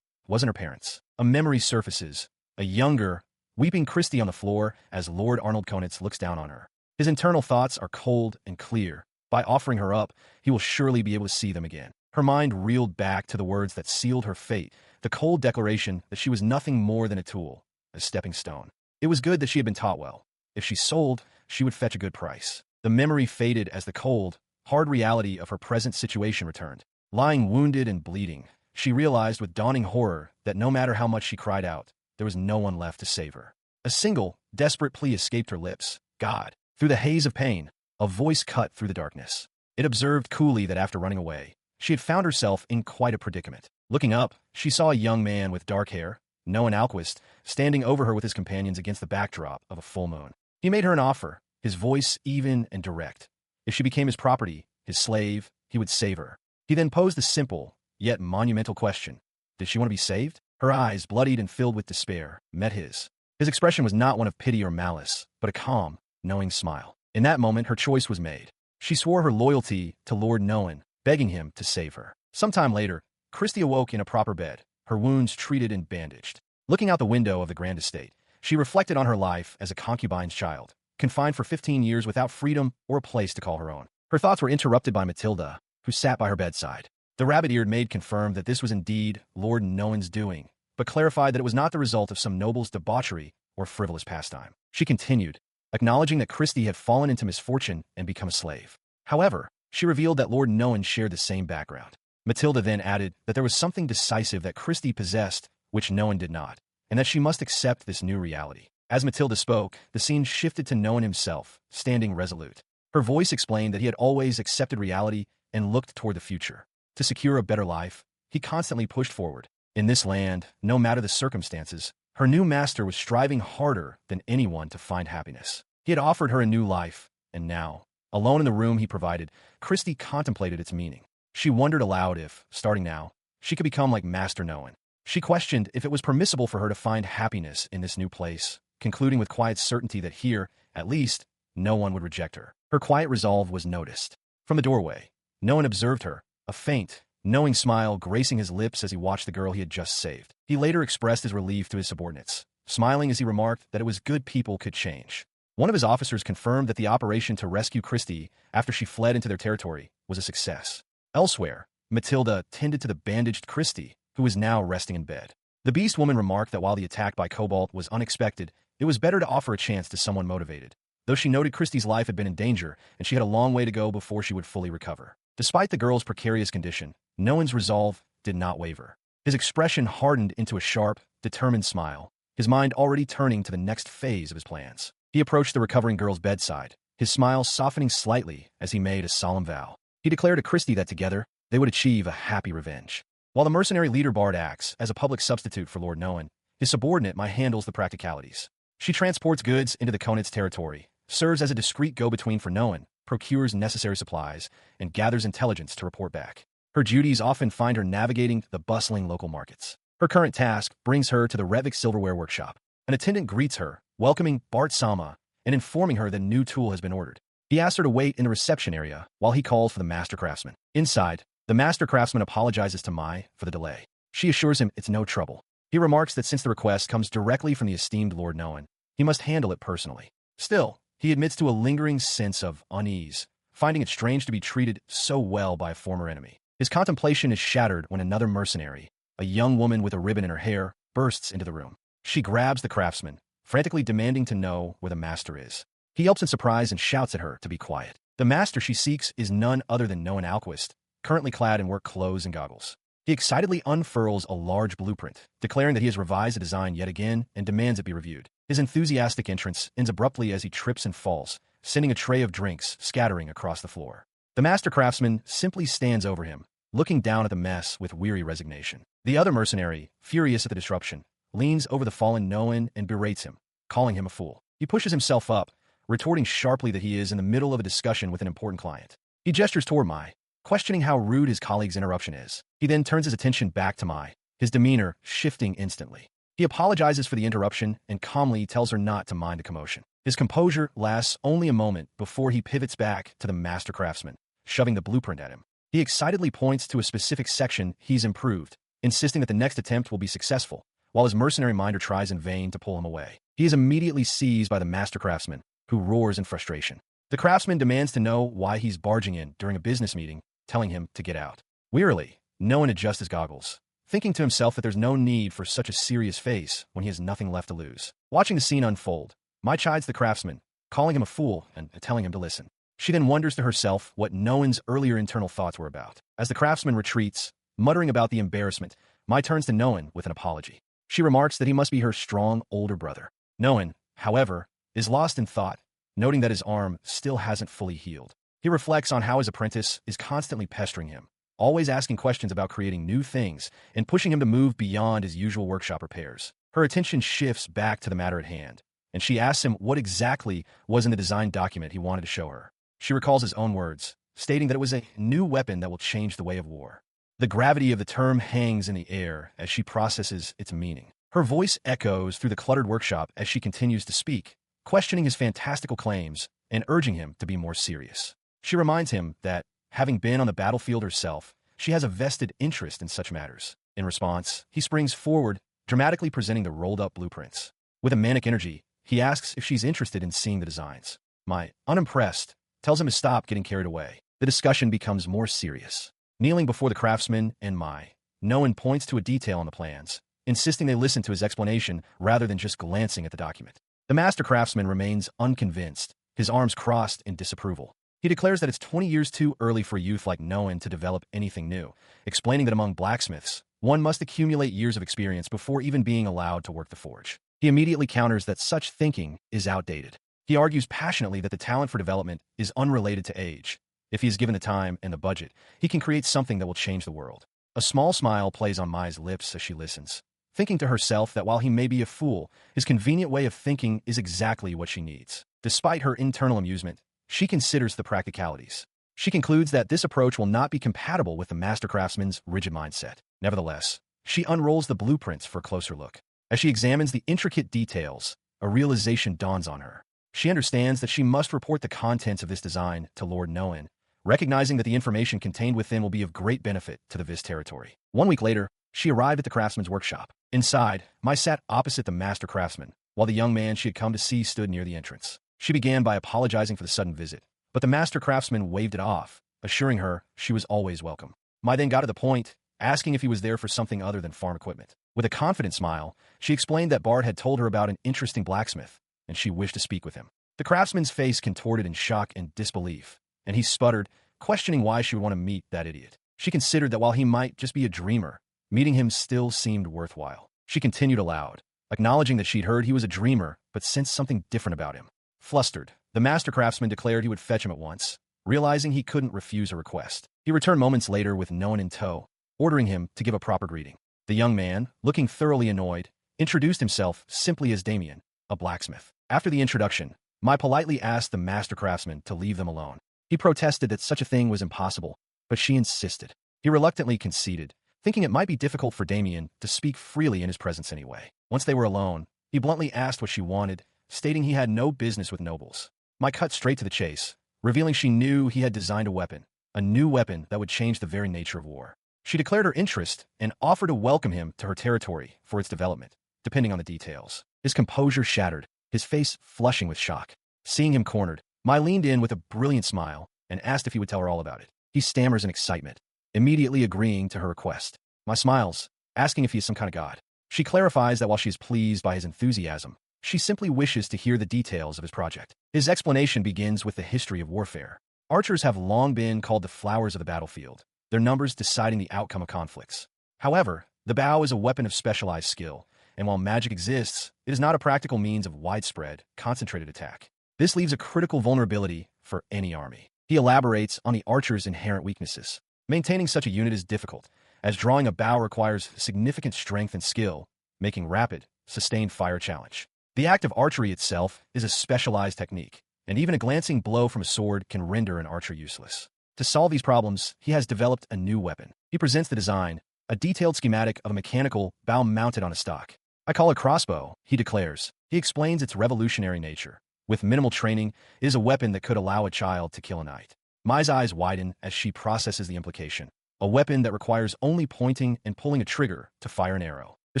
wasn't her parents. A memory surfaces, a younger, weeping Christy on the floor as Lord Arnold Conit looks down on her. His internal thoughts are cold and clear. By offering her up, he will surely be able to see them again. Her mind reeled back to the words that sealed her fate, the cold declaration that she was nothing more than a tool, a stepping stone. It was good that she had been taught well. If she sold, she would fetch a good price. The memory faded as the cold, hard reality of her present situation returned. Lying wounded and bleeding, she realized with dawning horror that no matter how much she cried out, there was no one left to save her. A single, desperate plea escaped her lips. God. Through the haze of pain, a voice cut through the darkness. It observed coolly that after running away, she had found herself in quite a predicament. Looking up, she saw a young man with dark hair, Noan Alquist, standing over her with his companions against the backdrop of a full moon. He made her an offer, his voice even and direct. If she became his property, his slave, he would save her. He then posed the simple, yet monumental question. Did she want to be saved? Her eyes, bloodied and filled with despair, met his. His expression was not one of pity or malice, but a calm, knowing smile. In that moment, her choice was made. She swore her loyalty to Lord Noan, begging him to save her. Sometime later, Christy awoke in a proper bed, her wounds treated and bandaged. Looking out the window of the grand estate, she reflected on her life as a concubine's child, confined for 15 years without freedom or a place to call her own. Her thoughts were interrupted by Matilda, who sat by her bedside. The rabbit-eared maid confirmed that this was indeed Lord Noan's doing, but clarified that it was not the result of some noble's debauchery or frivolous pastime. She continued, acknowledging that Christy had fallen into misfortune and become a slave. However, she revealed that Lord Noan shared the same background. Matilda then added that there was something decisive that Christy possessed which Noan did not, and that she must accept this new reality. As Matilda spoke, the scene shifted to Noan himself, standing resolute. Her voice explained that he had always accepted reality and looked toward the future. To secure a better life, he constantly pushed forward. In this land, no matter the circumstances, her new master was striving harder than anyone to find happiness. He had offered her a new life, and now, alone in the room he provided, Christy contemplated its meaning. She wondered aloud if, starting now, she could become like Master Noan. She questioned if it was permissible for her to find happiness in this new place, concluding with quiet certainty that here, at least, no one would reject her. Her quiet resolve was noticed. From the doorway, Noan observed her, a faint, knowing smile gracing his lips as he watched the girl he had just saved. He later expressed his relief to his subordinates, smiling as he remarked that it was good people could change. One of his officers confirmed that the operation to rescue Christy after she fled into their territory was a success. Elsewhere, Matilda tended to the bandaged Christy, who was now resting in bed. The beast woman remarked that while the attack by Cobalt was unexpected, it was better to offer a chance to someone motivated, though she noted Christy's life had been in danger and she had a long way to go before she would fully recover. Despite the girl's precarious condition, Noan's resolve did not waver. His expression hardened into a sharp, determined smile, his mind already turning to the next phase of his plans. He approached the recovering girl's bedside, his smile softening slightly as he made a solemn vow. He declared to Christie that together, they would achieve a happy revenge. While the mercenary leader Bard acts as a public substitute for Lord Noen, his subordinate Mai handles the practicalities. She transports goods into the Conit's territory, serves as a discreet go-between for Noen, procures necessary supplies, and gathers intelligence to report back. Her duties often find her navigating the bustling local markets. Her current task brings her to the Revik silverware workshop. An attendant greets her, welcoming Bart Sama, and informing her that a new tool has been ordered. He asks her to wait in the reception area while he calls for the master craftsman. Inside, the master craftsman apologizes to Mai for the delay. She assures him it's no trouble. He remarks that since the request comes directly from the esteemed Lord Noen, he must handle it personally. Still, he admits to a lingering sense of unease, finding it strange to be treated so well by a former enemy. His contemplation is shattered when another mercenary, a young woman with a ribbon in her hair, bursts into the room. She grabs the craftsman, frantically demanding to know where the master is. He yelps in surprise and shouts at her to be quiet. The master she seeks is none other than Noen Alquist, currently clad in work clothes and goggles. He excitedly unfurls a large blueprint, declaring that he has revised the design yet again and demands it be reviewed. His enthusiastic entrance ends abruptly as he trips and falls, sending a tray of drinks scattering across the floor. The master craftsman simply stands over him, looking down at the mess with weary resignation. The other mercenary, furious at the disruption, leans over the fallen Noen and berates him, calling him a fool. He pushes himself up, retorting sharply that he is in the middle of a discussion with an important client. He gestures toward Mai, questioning how rude his colleague's interruption is. He then turns his attention back to Mai, his demeanor shifting instantly. He apologizes for the interruption and calmly tells her not to mind the commotion. His composure lasts only a moment before he pivots back to the master craftsman, shoving the blueprint at him. He excitedly points to a specific section he's improved, insisting that the next attempt will be successful, while his mercenary minder tries in vain to pull him away. He is immediately seized by the master craftsman, who roars in frustration. The craftsman demands to know why he's barging in during a business meeting, telling him to get out. Wearily, Noen adjusts his goggles, thinking to himself that there's no need for such a serious face when he has nothing left to lose. Watching the scene unfold, Mai chides the craftsman, calling him a fool and telling him to listen. She then wonders to herself what Noen's earlier internal thoughts were about. As the craftsman retreats, muttering about the embarrassment, Mai turns to Noen with an apology. She remarks that he must be her strong older brother. Noen, however, is lost in thought, noting that his arm still hasn't fully healed. He reflects on how his apprentice is constantly pestering him, always asking questions about creating new things and pushing him to move beyond his usual workshop repairs. Her attention shifts back to the matter at hand, and she asks him what exactly was in the design document he wanted to show her. She recalls his own words, stating that it was a new weapon that will change the way of war. The gravity of the term hangs in the air as she processes its meaning. Her voice echoes through the cluttered workshop as she continues to speak, questioning his fantastical claims and urging him to be more serious. She reminds him that, having been on the battlefield herself, she has a vested interest in such matters. In response, he springs forward, dramatically presenting the rolled-up blueprints. With a manic energy, he asks if she's interested in seeing the designs. Mai, unimpressed, tells him to stop getting carried away. The discussion becomes more serious. Kneeling before the craftsman and Mai, Noen points to a detail on the plans, insisting they listen to his explanation rather than just glancing at the document. The master craftsman remains unconvinced, his arms crossed in disapproval. He declares that it's 20 years too early for a youth like Noen to develop anything new, explaining that among blacksmiths, one must accumulate years of experience before even being allowed to work the forge. He immediately counters that such thinking is outdated. He argues passionately that the talent for development is unrelated to age. If he is given the time and the budget, he can create something that will change the world. A small smile plays on Mai's lips as she listens, thinking to herself that while he may be a fool, his convenient way of thinking is exactly what she needs. Despite her internal amusement, she considers the practicalities. She concludes that this approach will not be compatible with the master craftsman's rigid mindset. Nevertheless, she unrolls the blueprints for a closer look. As she examines the intricate details, a realization dawns on her. She understands that she must report the contents of this design to Lord Noen, recognizing that the information contained within will be of great benefit to the Vis territory. 1 week later, she arrived at the craftsman's workshop. Inside, Mai sat opposite the master craftsman, while the young man she had come to see stood near the entrance. She began by apologizing for the sudden visit, but the master craftsman waved it off, assuring her she was always welcome. Mai then got to the point, asking if he was there for something other than farm equipment. With a confident smile, she explained that Bard had told her about an interesting blacksmith, and she wished to speak with him. The craftsman's face contorted in shock and disbelief, and he sputtered, questioning why she would want to meet that idiot. She considered that while he might just be a dreamer, meeting him still seemed worthwhile. She continued aloud, acknowledging that she'd heard he was a dreamer, but sensed something different about him. Flustered, the master craftsman declared he would fetch him at once, realizing he couldn't refuse a request. He returned moments later with no one in tow, ordering him to give a proper greeting. The young man, looking thoroughly annoyed, introduced himself simply as Damien, a blacksmith. After the introduction, Mai politely asked the master craftsman to leave them alone. He protested that such a thing was impossible, but she insisted. He reluctantly conceded, thinking it might be difficult for Damien to speak freely in his presence anyway. Once they were alone, he bluntly asked what she wanted, stating he had no business with nobles. Mai cut straight to the chase, revealing she knew he had designed a new weapon that would change the very nature of war. She declared her interest and offered to welcome him to her territory for its development, depending on the details. His composure shattered, his face flushing with shock. Seeing him cornered, Mai leaned in with a brilliant smile and asked if he would tell her all about it. He stammers in excitement, immediately agreeing to her request. Mai smiles, asking if he is some kind of god. She clarifies that while she is pleased by his enthusiasm, she simply wishes to hear the details of his project. His explanation begins with the history of warfare. Archers have long been called the flowers of the battlefield, their numbers deciding the outcome of conflicts. However, the bow is a weapon of specialized skill, and while magic exists, it is not a practical means of widespread, concentrated attack. This leaves a critical vulnerability for any army. He elaborates on the archer's inherent weaknesses. Maintaining such a unit is difficult, as drawing a bow requires significant strength and skill, making rapid, sustained fire challenge. The act of archery itself is a specialized technique, and even a glancing blow from a sword can render an archer useless. To solve these problems, he has developed a new weapon. He presents the design, a detailed schematic of a mechanical bow mounted on a stock. I call it crossbow, he declares. He explains its revolutionary nature. With minimal training, it is a weapon that could allow a child to kill a knight. Mai's eyes widen as she processes the implication. A weapon that requires only pointing and pulling a trigger to fire an arrow. The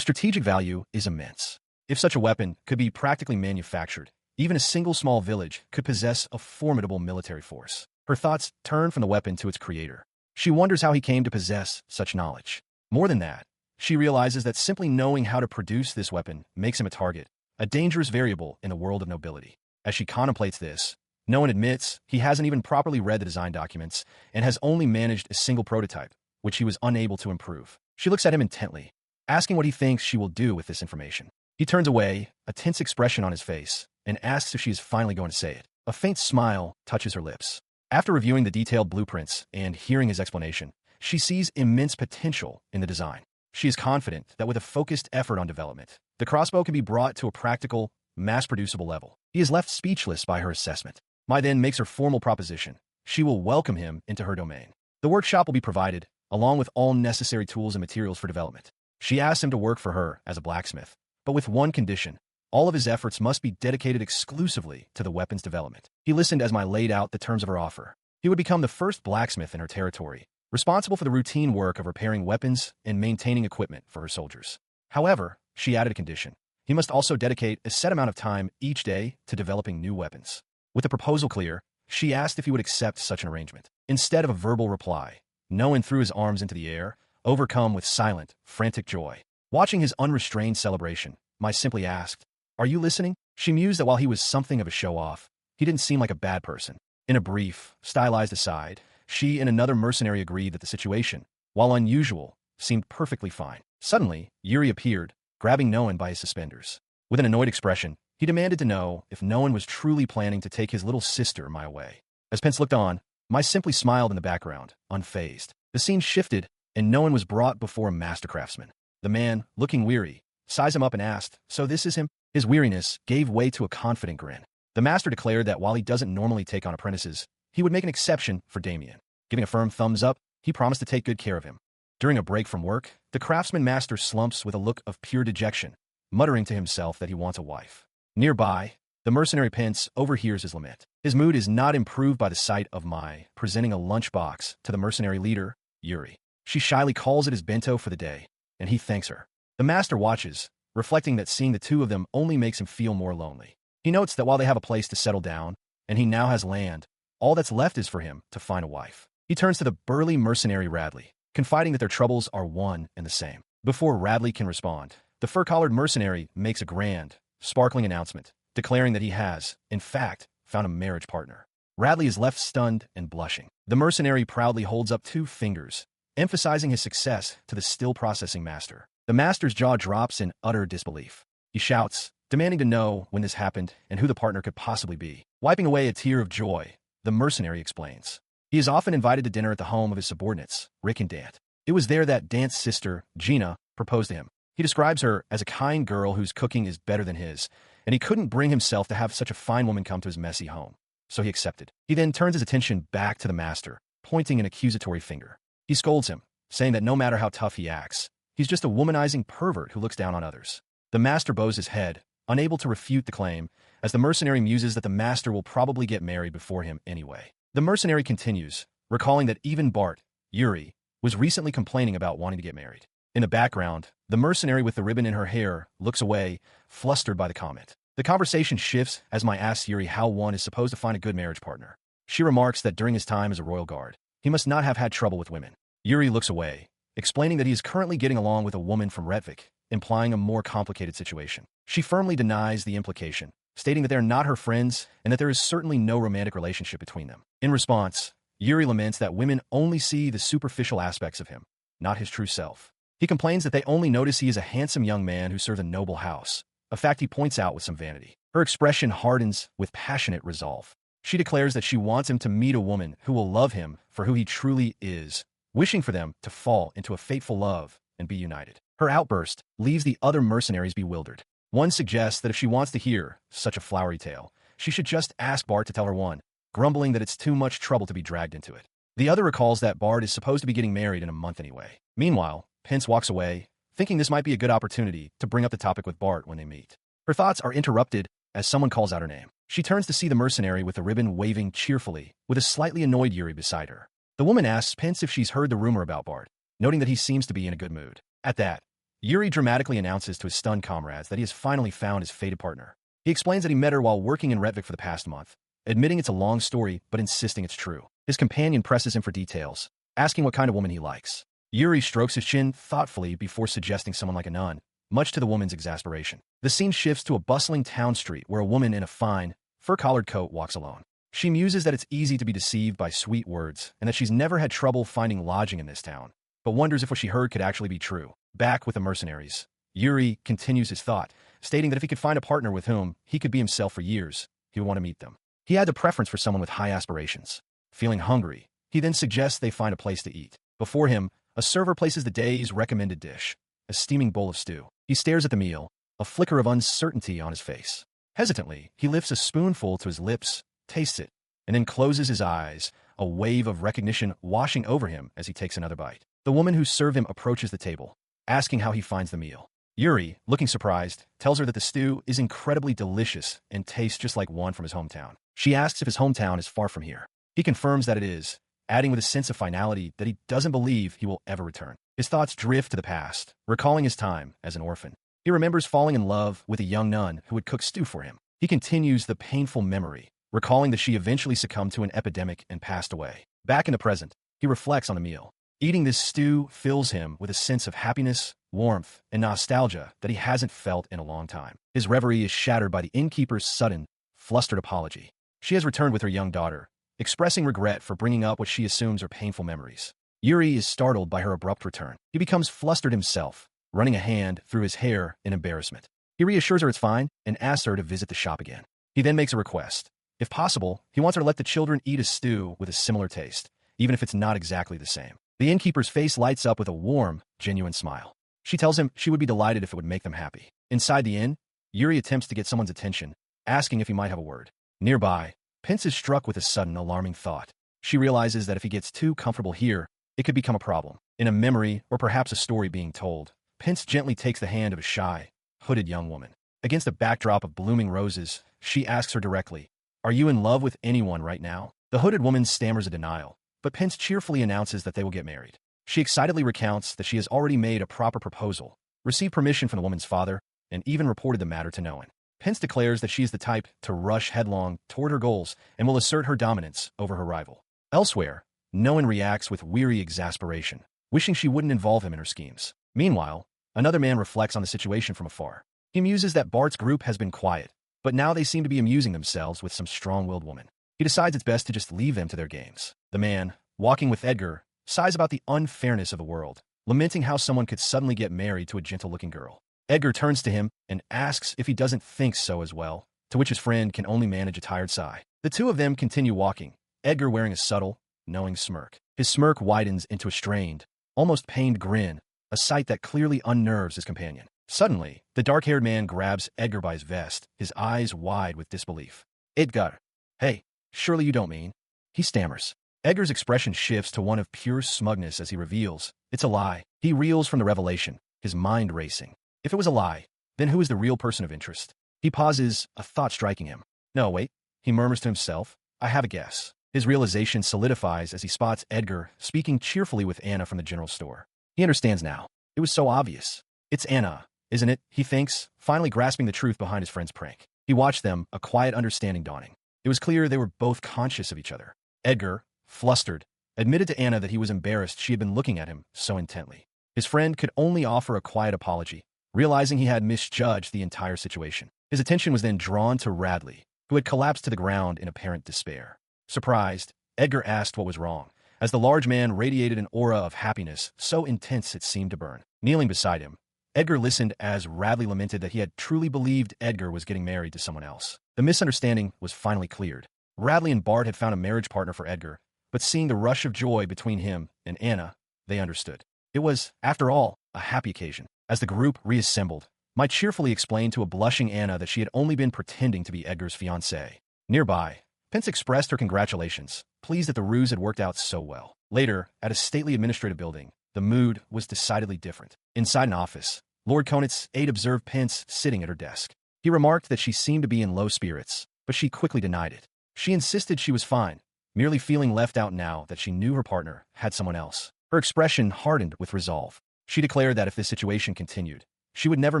strategic value is immense. If such a weapon could be practically manufactured, even a single small village could possess a formidable military force. Her thoughts turn from the weapon to its creator. She wonders how he came to possess such knowledge. More than that, she realizes that simply knowing how to produce this weapon makes him a target, a dangerous variable in the world of nobility. As she contemplates this, no one admits he hasn't even properly read the design documents and has only managed a single prototype, which he was unable to improve. She looks at him intently, asking what he thinks she will do with this information. He turns away, a tense expression on his face, and asks if she is finally going to say it. A faint smile touches her lips. After reviewing the detailed blueprints and hearing his explanation, she sees immense potential in the design. She is confident that with a focused effort on development, the crossbow can be brought to a practical, mass-producible level. He is left speechless by her assessment. Mai then makes her formal proposition. She will welcome him into her domain. The workshop will be provided, along with all necessary tools and materials for development. She asks him to work for her as a blacksmith, but with one condition. All of his efforts must be dedicated exclusively to the weapon's development. He listened as Mai laid out the terms of her offer. He would become the first blacksmith in her territory, responsible for the routine work of repairing weapons and maintaining equipment for her soldiers. However, she added a condition. He must also dedicate a set amount of time each day to developing new weapons. With the proposal clear, she asked if he would accept such an arrangement. Instead of a verbal reply, Noan threw his arms into the air, overcome with silent, frantic joy. Watching his unrestrained celebration, Mai simply asked, "Are you listening?" She mused that while he was something of a show-off, he didn't seem like a bad person. In a brief, stylized aside, she and another mercenary agreed that the situation, while unusual, seemed perfectly fine. Suddenly, Yuri appeared, grabbing Noan by his suspenders. With an annoyed expression, he demanded to know if Noan was truly planning to take his little sister Mai away. As Pence looked on, Mai simply smiled in the background, unfazed. The scene shifted, and Noan was brought before a master craftsman. The man, looking weary, sized him up and asked, "So this is him?" His weariness gave way to a confident grin. The master declared that while he doesn't normally take on apprentices, he would make an exception for Damien. Giving a firm thumbs up, he promised to take good care of him. During a break from work, the craftsman master slumps with a look of pure dejection, muttering to himself that he wants a wife. Nearby, the mercenary Pence overhears his lament. His mood is not improved by the sight of Mai presenting a lunchbox to the mercenary leader, Yuri. She shyly calls it his bento for the day, and he thanks her. The master watches, reflecting that seeing the two of them only makes him feel more lonely. He notes that while they have a place to settle down, and he now has land, all that's left is for him to find a wife. He turns to the burly mercenary Radley, confiding that their troubles are one and the same. Before Radley can respond, the fur-collared mercenary makes a grand, sparkling announcement, declaring that he has, in fact, found a marriage partner. Radley is left stunned and blushing. The mercenary proudly holds up 2 fingers, emphasizing his success to the still-processing master. The master's jaw drops in utter disbelief. He shouts, demanding to know when this happened and who the partner could possibly be. Wiping away a tear of joy, the mercenary explains. He is often invited to dinner at the home of his subordinates, Rick and Dant. It was there that Dant's sister, Gina, proposed to him. He describes her as a kind girl whose cooking is better than his, and he couldn't bring himself to have such a fine woman come to his messy home. So he accepted. He then turns his attention back to the master, pointing an accusatory finger. He scolds him, saying that no matter how tough he acts, he's just a womanizing pervert who looks down on others. The master bows his head, unable to refute the claim, as the mercenary muses that the master will probably get married before him anyway. The mercenary continues, recalling that even Bart, Yuri, was recently complaining about wanting to get married. In the background, the mercenary with the ribbon in her hair looks away, flustered by the comment. The conversation shifts as Mai asks Yuri how one is supposed to find a good marriage partner. She remarks that during his time as a royal guard, he must not have had trouble with women. Yuri looks away, explaining that he is currently getting along with a woman from Revik, implying a more complicated situation. She firmly denies the implication, stating that they are not her friends and that there is certainly no romantic relationship between them. In response, Yuri laments that women only see the superficial aspects of him, not his true self. He complains that they only notice he is a handsome young man who serves a noble house, a fact he points out with some vanity. Her expression hardens with passionate resolve. She declares that she wants him to meet a woman who will love him for who he truly is, wishing for them to fall into a fateful love and be united. Her outburst leaves the other mercenaries bewildered. One suggests that if she wants to hear such a flowery tale, she should just ask Bart to tell her one, grumbling that it's too much trouble to be dragged into it. The other recalls that Bart is supposed to be getting married in a month anyway. Meanwhile, Pence walks away, thinking this might be a good opportunity to bring up the topic with Bart when they meet. Her thoughts are interrupted as someone calls out her name. She turns to see the mercenary with the ribbon waving cheerfully, with a slightly annoyed Yuri beside her. The woman asks Pence if she's heard the rumor about Bart, noting that he seems to be in a good mood. At that, Yuri dramatically announces to his stunned comrades that he has finally found his fated partner. He explains that he met her while working in Revik for the past month, admitting it's a long story but insisting it's true. His companion presses him for details, asking what kind of woman he likes. Yuri strokes his chin thoughtfully before suggesting someone like a nun, much to the woman's exasperation. The scene shifts to a bustling town street where a woman in a fine, fur-collared coat walks alone. She muses that it's easy to be deceived by sweet words and that she's never had trouble finding lodging in this town, but wonders if what she heard could actually be true. Back with the mercenaries, Yuri continues his thought, stating that if he could find a partner with whom he could be himself for years, he would want to meet them. He had a preference for someone with high aspirations. Feeling hungry, he then suggests they find a place to eat. Before him, a server places the day's recommended dish, a steaming bowl of stew. He stares at the meal, a flicker of uncertainty on his face. Hesitantly, he lifts a spoonful to his lips, tastes it, and then closes his eyes, a wave of recognition washing over him as he takes another bite. The woman who served him approaches the table, asking how he finds the meal. Yuri, looking surprised, tells her that the stew is incredibly delicious and tastes just like one from his hometown. She asks if his hometown is far from here. He confirms that it is, adding with a sense of finality that he doesn't believe he will ever return. His thoughts drift to the past, recalling his time as an orphan. He remembers falling in love with a young nun who would cook stew for him. He continues the painful memory, recalling that she eventually succumbed to an epidemic and passed away. Back in the present, he reflects on the meal. Eating this stew fills him with a sense of happiness, warmth, and nostalgia that he hasn't felt in a long time. His reverie is shattered by the innkeeper's sudden, flustered apology. She has returned with her young daughter, expressing regret for bringing up what she assumes are painful memories. Yuri is startled by her abrupt return. He becomes flustered himself, running a hand through his hair in embarrassment. He reassures her it's fine and asks her to visit the shop again. He then makes a request. If possible, he wants her to let the children eat a stew with a similar taste, even if it's not exactly the same. The innkeeper's face lights up with a warm, genuine smile. She tells him she would be delighted if it would make them happy. Inside the inn, Yuri attempts to get someone's attention, asking if he might have a word. Nearby, Pence is struck with a sudden, alarming thought. She realizes that if he gets too comfortable here, it could become a problem. In a memory, or perhaps a story being told, Pence gently takes the hand of a shy, hooded young woman. Against a backdrop of blooming roses, she asks her directly, "Are you in love with anyone right now?" The hooded woman stammers a denial, but Pence cheerfully announces that they will get married. She excitedly recounts that she has already made a proper proposal, received permission from the woman's father, and even reported the matter to no one. Pence declares that she is the type to rush headlong toward her goals and will assert her dominance over her rival. Elsewhere, no one reacts with weary exasperation, wishing she wouldn't involve him in her schemes. Meanwhile, another man reflects on the situation from afar. He muses that Bart's group has been quiet, but now they seem to be amusing themselves with some strong-willed woman. He decides it's best to just leave them to their games. The man, walking with Edgar, sighs about the unfairness of the world, lamenting how someone could suddenly get married to a gentle-looking girl. Edgar turns to him and asks if he doesn't think so as well, to which his friend can only manage a tired sigh. The two of them continue walking, Edgar wearing a subtle, knowing smirk. His smirk widens into a strained, almost pained grin, a sight that clearly unnerves his companion. Suddenly, the dark-haired man grabs Edgar by his vest, his eyes wide with disbelief. Edgar. Hey, surely you don't mean? He stammers. Edgar's expression shifts to one of pure smugness as he reveals, it's a lie. He reels from the revelation, his mind racing. If it was a lie, then who is the real person of interest? He pauses, a thought striking him. No, wait, he murmurs to himself. I have a guess. His realization solidifies as he spots Edgar speaking cheerfully with Anna from the general store. He understands now. It was so obvious. It's Anna, isn't it? He thinks, finally grasping the truth behind his friend's prank. He watched them, a quiet understanding dawning. It was clear they were both conscious of each other. Edgar, flustered, admitted to Anna that he was embarrassed she had been looking at him so intently. His friend could only offer a quiet apology, realizing he had misjudged the entire situation. His attention was then drawn to Radley, who had collapsed to the ground in apparent despair. Surprised, Edgar asked what was wrong, as the large man radiated an aura of happiness so intense it seemed to burn. Kneeling beside him, Edgar listened as Radley lamented that he had truly believed Edgar was getting married to someone else. The misunderstanding was finally cleared. Radley and Bart had found a marriage partner for Edgar, but seeing the rush of joy between him and Anna, they understood. It was, after all, a happy occasion. As the group reassembled, Mike cheerfully explained to a blushing Anna that she had only been pretending to be Edgar's fiancée. Nearby, Pence expressed her congratulations, pleased that the ruse had worked out so well. Later, at a stately administrative building, the mood was decidedly different. Inside an office, Lord Conit's aide observed Pence sitting at her desk. He remarked that she seemed to be in low spirits, but she quickly denied it. She insisted she was fine, merely feeling left out now that she knew her partner had someone else. Her expression hardened with resolve. She declared that if this situation continued, she would never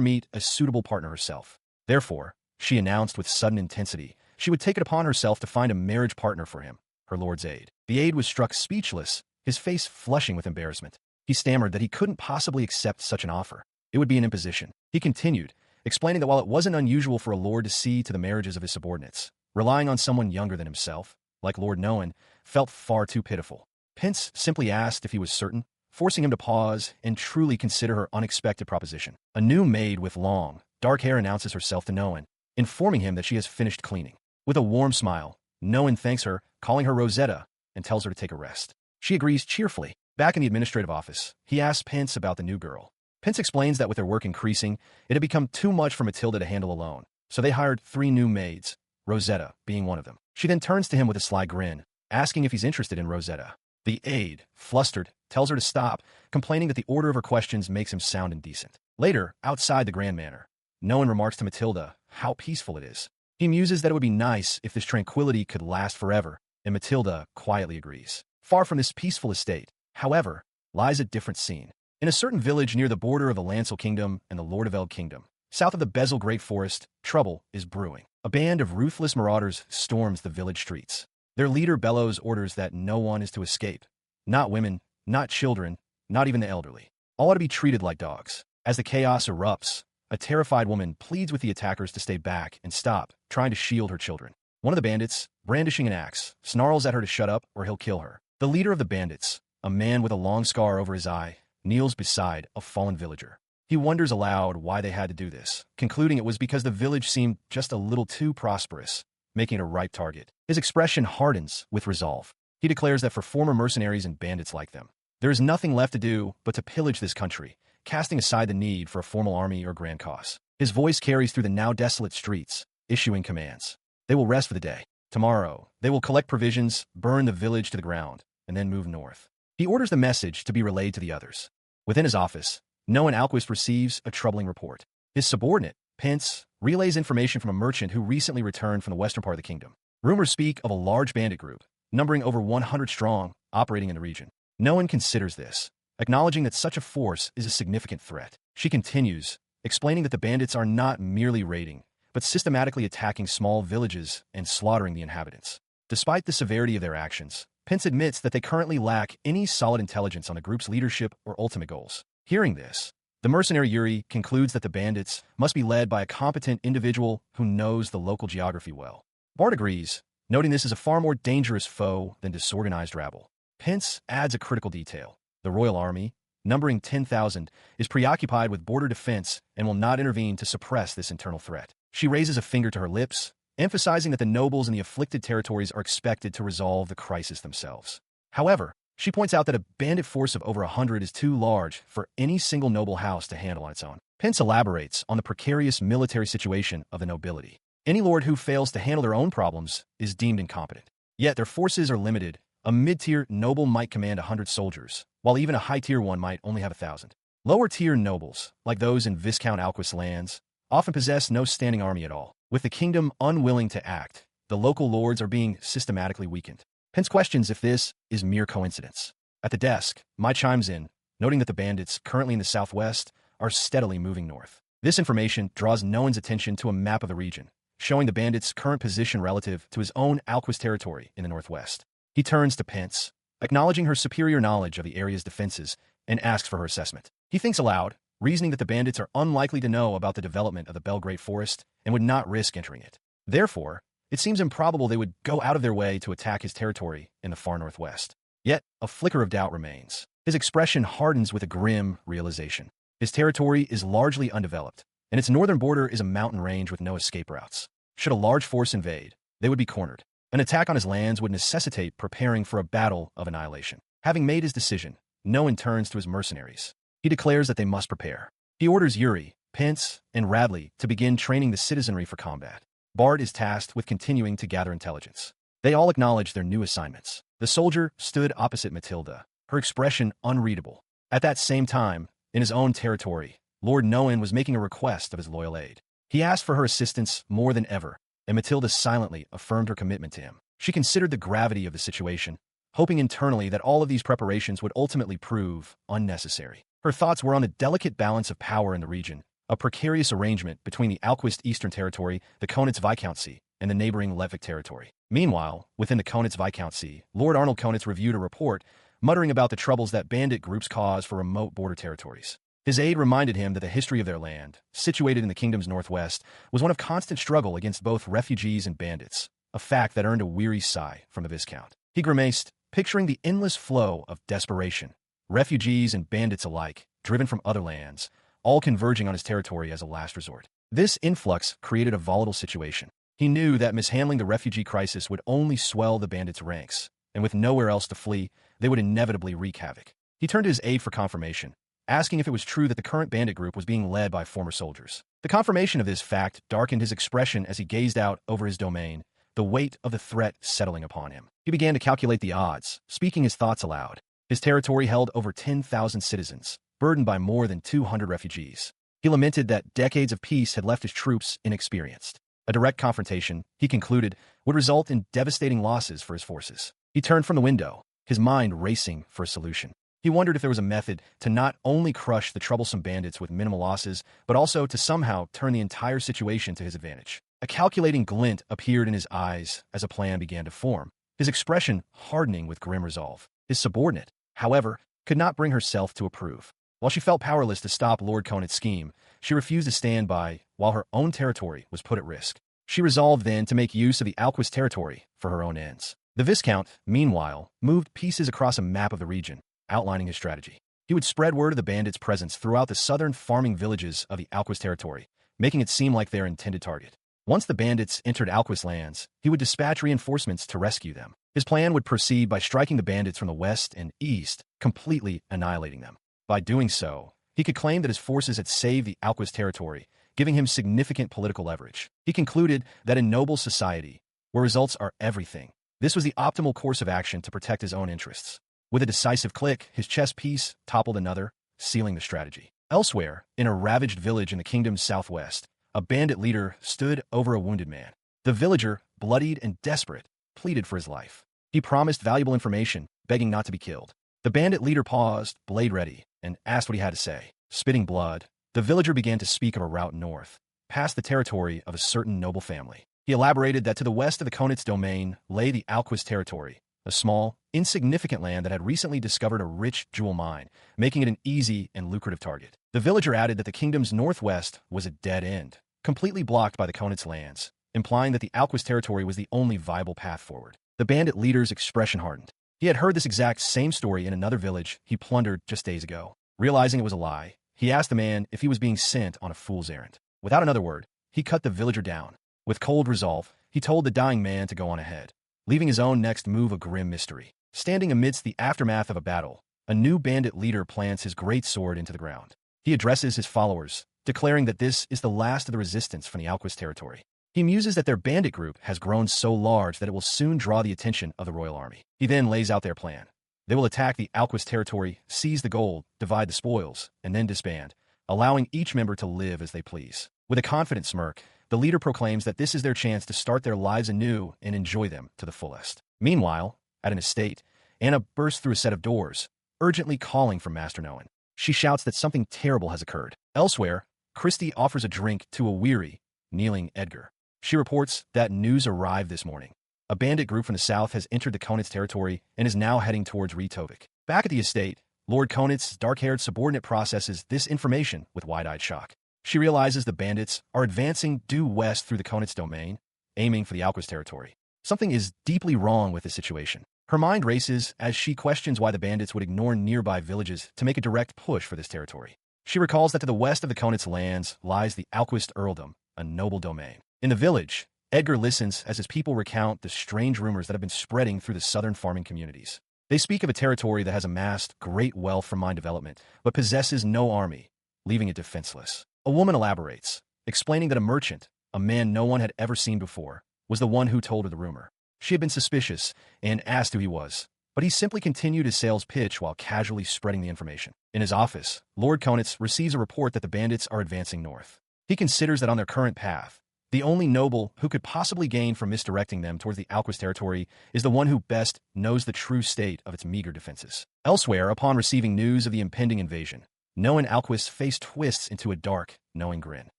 meet a suitable partner herself. Therefore, she announced with sudden intensity, she would take it upon herself to find a marriage partner for him, her lord's aide. The aide was struck speechless, his face flushing with embarrassment. He stammered that he couldn't possibly accept such an offer. It would be an imposition. He continued, explaining that while it wasn't unusual for a lord to see to the marriages of his subordinates, relying on someone younger than himself, like Lord Noan, felt far too pitiful. Pence simply asked if he was certain, forcing him to pause and truly consider her unexpected proposition. A new maid with long, dark hair announces herself to Noan, informing him that she has finished cleaning. With a warm smile, Noan thanks her, calling her Rosetta, and tells her to take a rest. She agrees cheerfully. Back in the administrative office, he asks Pence about the new girl. Pence explains that with their work increasing, it had become too much for Matilda to handle alone, so they hired 3 new maids, Rosetta being one of them. She then turns to him with a sly grin, asking if he's interested in Rosetta. The aide, flustered, tells her to stop, complaining that the order of her questions makes him sound indecent. Later, outside the Grand Manor, Noan remarks to Matilda how peaceful it is. He muses that it would be nice if this tranquility could last forever, and Matilda quietly agrees. Far from this peaceful estate, however, lies a different scene. In a certain village near the border of the Lancel Kingdom and the Lordeveld Kingdom, south of the Bezel Great Forest, trouble is brewing. A band of ruthless marauders storms the village streets. Their leader bellows orders that no one is to escape. Not women, not children, not even the elderly. All are to be treated like dogs. As the chaos erupts, a terrified woman pleads with the attackers to stay back and stop, trying to shield her children. One of the bandits, brandishing an axe, snarls at her to shut up or he'll kill her. The leader of the bandits, a man with a long scar over his eye, kneels beside a fallen villager. He wonders aloud why they had to do this, concluding it was because the village seemed just a little too prosperous, making it a ripe target. His expression hardens with resolve. He declares that for former mercenaries and bandits like them, there is nothing left to do but to pillage this country, casting aside the need for a formal army or grand cause. His voice carries through the now desolate streets, issuing commands. They will rest for the day. Tomorrow, they will collect provisions, burn the village to the ground, and then move north. He orders the message to be relayed to the others. Within his office, Noan Alquist receives a troubling report. His subordinate, Pence, relays information from a merchant who recently returned from the western part of the kingdom. Rumors speak of a large bandit group, numbering over 100 strong, operating in the region. Noan considers this, acknowledging that such a force is a significant threat. She continues, explaining that the bandits are not merely raiding, but systematically attacking small villages and slaughtering the inhabitants. Despite the severity of their actions, Pence admits that they currently lack any solid intelligence on the group's leadership or ultimate goals. Hearing this, the mercenary Yuri concludes that the bandits must be led by a competent individual who knows the local geography well. Bart agrees, noting this is a far more dangerous foe than disorganized rabble. Pence adds a critical detail. The Royal Army, numbering 10,000, is preoccupied with border defense and will not intervene to suppress this internal threat. She raises a finger to her lips, emphasizing that the nobles in the afflicted territories are expected to resolve the crisis themselves. However, she points out that a bandit force of over 100 is too large for any single noble house to handle on its own. Pence elaborates on the precarious military situation of the nobility. Any lord who fails to handle their own problems is deemed incompetent. Yet their forces are limited. A mid-tier noble might command 100 soldiers, while even a high-tier one might only have 1,000. Lower-tier nobles, like those in Viscount Conit's lands, often possess no standing army at all. With the kingdom unwilling to act, the local lords are being systematically weakened. Pence questions if this is mere coincidence. At the desk, Mai chimes in, noting that the bandits, currently in the southwest, are steadily moving north. This information draws no one's attention to a map of the region, showing the bandits' current position relative to his own Alquist territory in the northwest. He turns to Pence, acknowledging her superior knowledge of the area's defenses, and asks for her assessment. He thinks aloud, reasoning that the bandits are unlikely to know about the development of the Belgrade Forest and would not risk entering it. Therefore, it seems improbable they would go out of their way to attack his territory in the far northwest. Yet, a flicker of doubt remains. His expression hardens with a grim realization. His territory is largely undeveloped, and its northern border is a mountain range with no escape routes. Should a large force invade, they would be cornered. An attack on his lands would necessitate preparing for a battle of annihilation. Having made his decision, Noan turns to his mercenaries. He declares that they must prepare. He orders Yuri, Pence, and Radley to begin training the citizenry for combat. Bart is tasked with continuing to gather intelligence. They all acknowledge their new assignments. The soldier stood opposite Matilda, her expression unreadable. At that same time, in his own territory, Lord Noan was making a request of his loyal aide. He asked for her assistance more than ever, and Matilda silently affirmed her commitment to him. She considered the gravity of the situation, hoping internally that all of these preparations would ultimately prove unnecessary. Her thoughts were on the delicate balance of power in the region, a precarious arrangement between the Alquist Eastern Territory, the Conit's Viscountcy, and the neighboring Revik territory. Meanwhile, within the Conit's Viscountcy, Lord Arnold Conit reviewed a report, muttering about the troubles that bandit groups cause for remote border territories. His aide reminded him that the history of their land, situated in the kingdom's northwest, was one of constant struggle against both refugees and bandits, a fact that earned a weary sigh from the Viscount. He grimaced, picturing the endless flow of desperation, refugees and bandits alike, driven from other lands, all converging on his territory as a last resort. This influx created a volatile situation. He knew that mishandling the refugee crisis would only swell the bandits' ranks, and with nowhere else to flee, they would inevitably wreak havoc. He turned to his aide for confirmation, asking if it was true that the current bandit group was being led by former soldiers. The confirmation of this fact darkened his expression as he gazed out over his domain, the weight of the threat settling upon him. He began to calculate the odds, speaking his thoughts aloud. His territory held over 10,000 citizens, burdened by more than 200 refugees. He lamented that decades of peace had left his troops inexperienced. A direct confrontation, he concluded, would result in devastating losses for his forces. He turned from the window, his mind racing for a solution. He wondered if there was a method to not only crush the troublesome bandits with minimal losses, but also to somehow turn the entire situation to his advantage. A calculating glint appeared in his eyes as a plan began to form, his expression hardening with grim resolve. His subordinate, however, could not bring herself to approve. While she felt powerless to stop Lord Conit's scheme, she refused to stand by while her own territory was put at risk. She resolved then to make use of the Alquist territory for her own ends. The Viscount, meanwhile, moved pieces across a map of the region, outlining his strategy. He would spread word of the bandits' presence throughout the southern farming villages of the Alquist territory, making it seem like their intended target. Once the bandits entered Alquist lands, he would dispatch reinforcements to rescue them. His plan would proceed by striking the bandits from the west and east, completely annihilating them. By doing so, he could claim that his forces had saved the Alquist territory, giving him significant political leverage. He concluded that in noble society, where results are everything, this was the optimal course of action to protect his own interests. With a decisive click, his chess piece toppled another, sealing the strategy. Elsewhere, in a ravaged village in the kingdom's southwest, a bandit leader stood over a wounded man. The villager, bloodied and desperate, pleaded for his life. He promised valuable information, begging not to be killed. The bandit leader paused, blade ready, and asked what he had to say. Spitting blood, the villager began to speak of a route north, past the territory of a certain noble family. He elaborated that to the west of the Conit's domain lay the Alquist territory, a small, insignificant land that had recently discovered a rich jewel mine, making it an easy and lucrative target. The villager added that the kingdom's northwest was a dead end, completely blocked by the Conit's lands, implying that the Alquist territory was the only viable path forward. The bandit leader's expression hardened. He had heard this exact same story in another village he plundered just days ago. Realizing it was a lie, he asked the man if he was being sent on a fool's errand. Without another word, he cut the villager down, With cold resolve, he told the dying man to go on ahead, leaving his own next move a grim mystery. Standing amidst the aftermath of a battle, a new bandit leader plants his great sword into the ground. He addresses his followers, declaring that this is the last of the resistance from the Alquist territory. He muses that their bandit group has grown so large that it will soon draw the attention of the royal army. He then lays out their plan. They will attack the Alquist territory, seize the gold, divide the spoils, and then disband, allowing each member to live as they please. With a confident smirk, the leader proclaims that this is their chance to start their lives anew and enjoy them to the fullest. Meanwhile, at an estate, Anna bursts through a set of doors, urgently calling for Master Noen. She shouts that something terrible has occurred. Elsewhere, Christie offers a drink to a weary, kneeling Edgar. She reports that news arrived this morning. A bandit group from the south has entered the Conit's territory and is now heading towards Revik. Back at the estate, Lord Conit's dark-haired subordinate processes this information with wide-eyed shock. She realizes the bandits are advancing due west through the Conit's domain, aiming for the Alquist territory. Something is deeply wrong with this situation. Her mind races as she questions why the bandits would ignore nearby villages to make a direct push for this territory. She recalls that to the west of the Conit's lands lies the Alquist earldom, a noble domain. In the village, Edgar listens as his people recount the strange rumors that have been spreading through the southern farming communities. They speak of a territory that has amassed great wealth from mine development, but possesses no army, leaving it defenseless. A woman elaborates, explaining that a merchant, a man no one had ever seen before, was the one who told her the rumor. She had been suspicious and asked who he was, but he simply continued his sales pitch while casually spreading the information. In his office, Lord Conit receives a report that the bandits are advancing north. He considers that on their current path, the only noble who could possibly gain from misdirecting them towards the Alquist territory is the one who best knows the true state of its meager defenses. Elsewhere, upon receiving news of the impending invasion, Noen Alquist's face twists into a dark, knowing grin.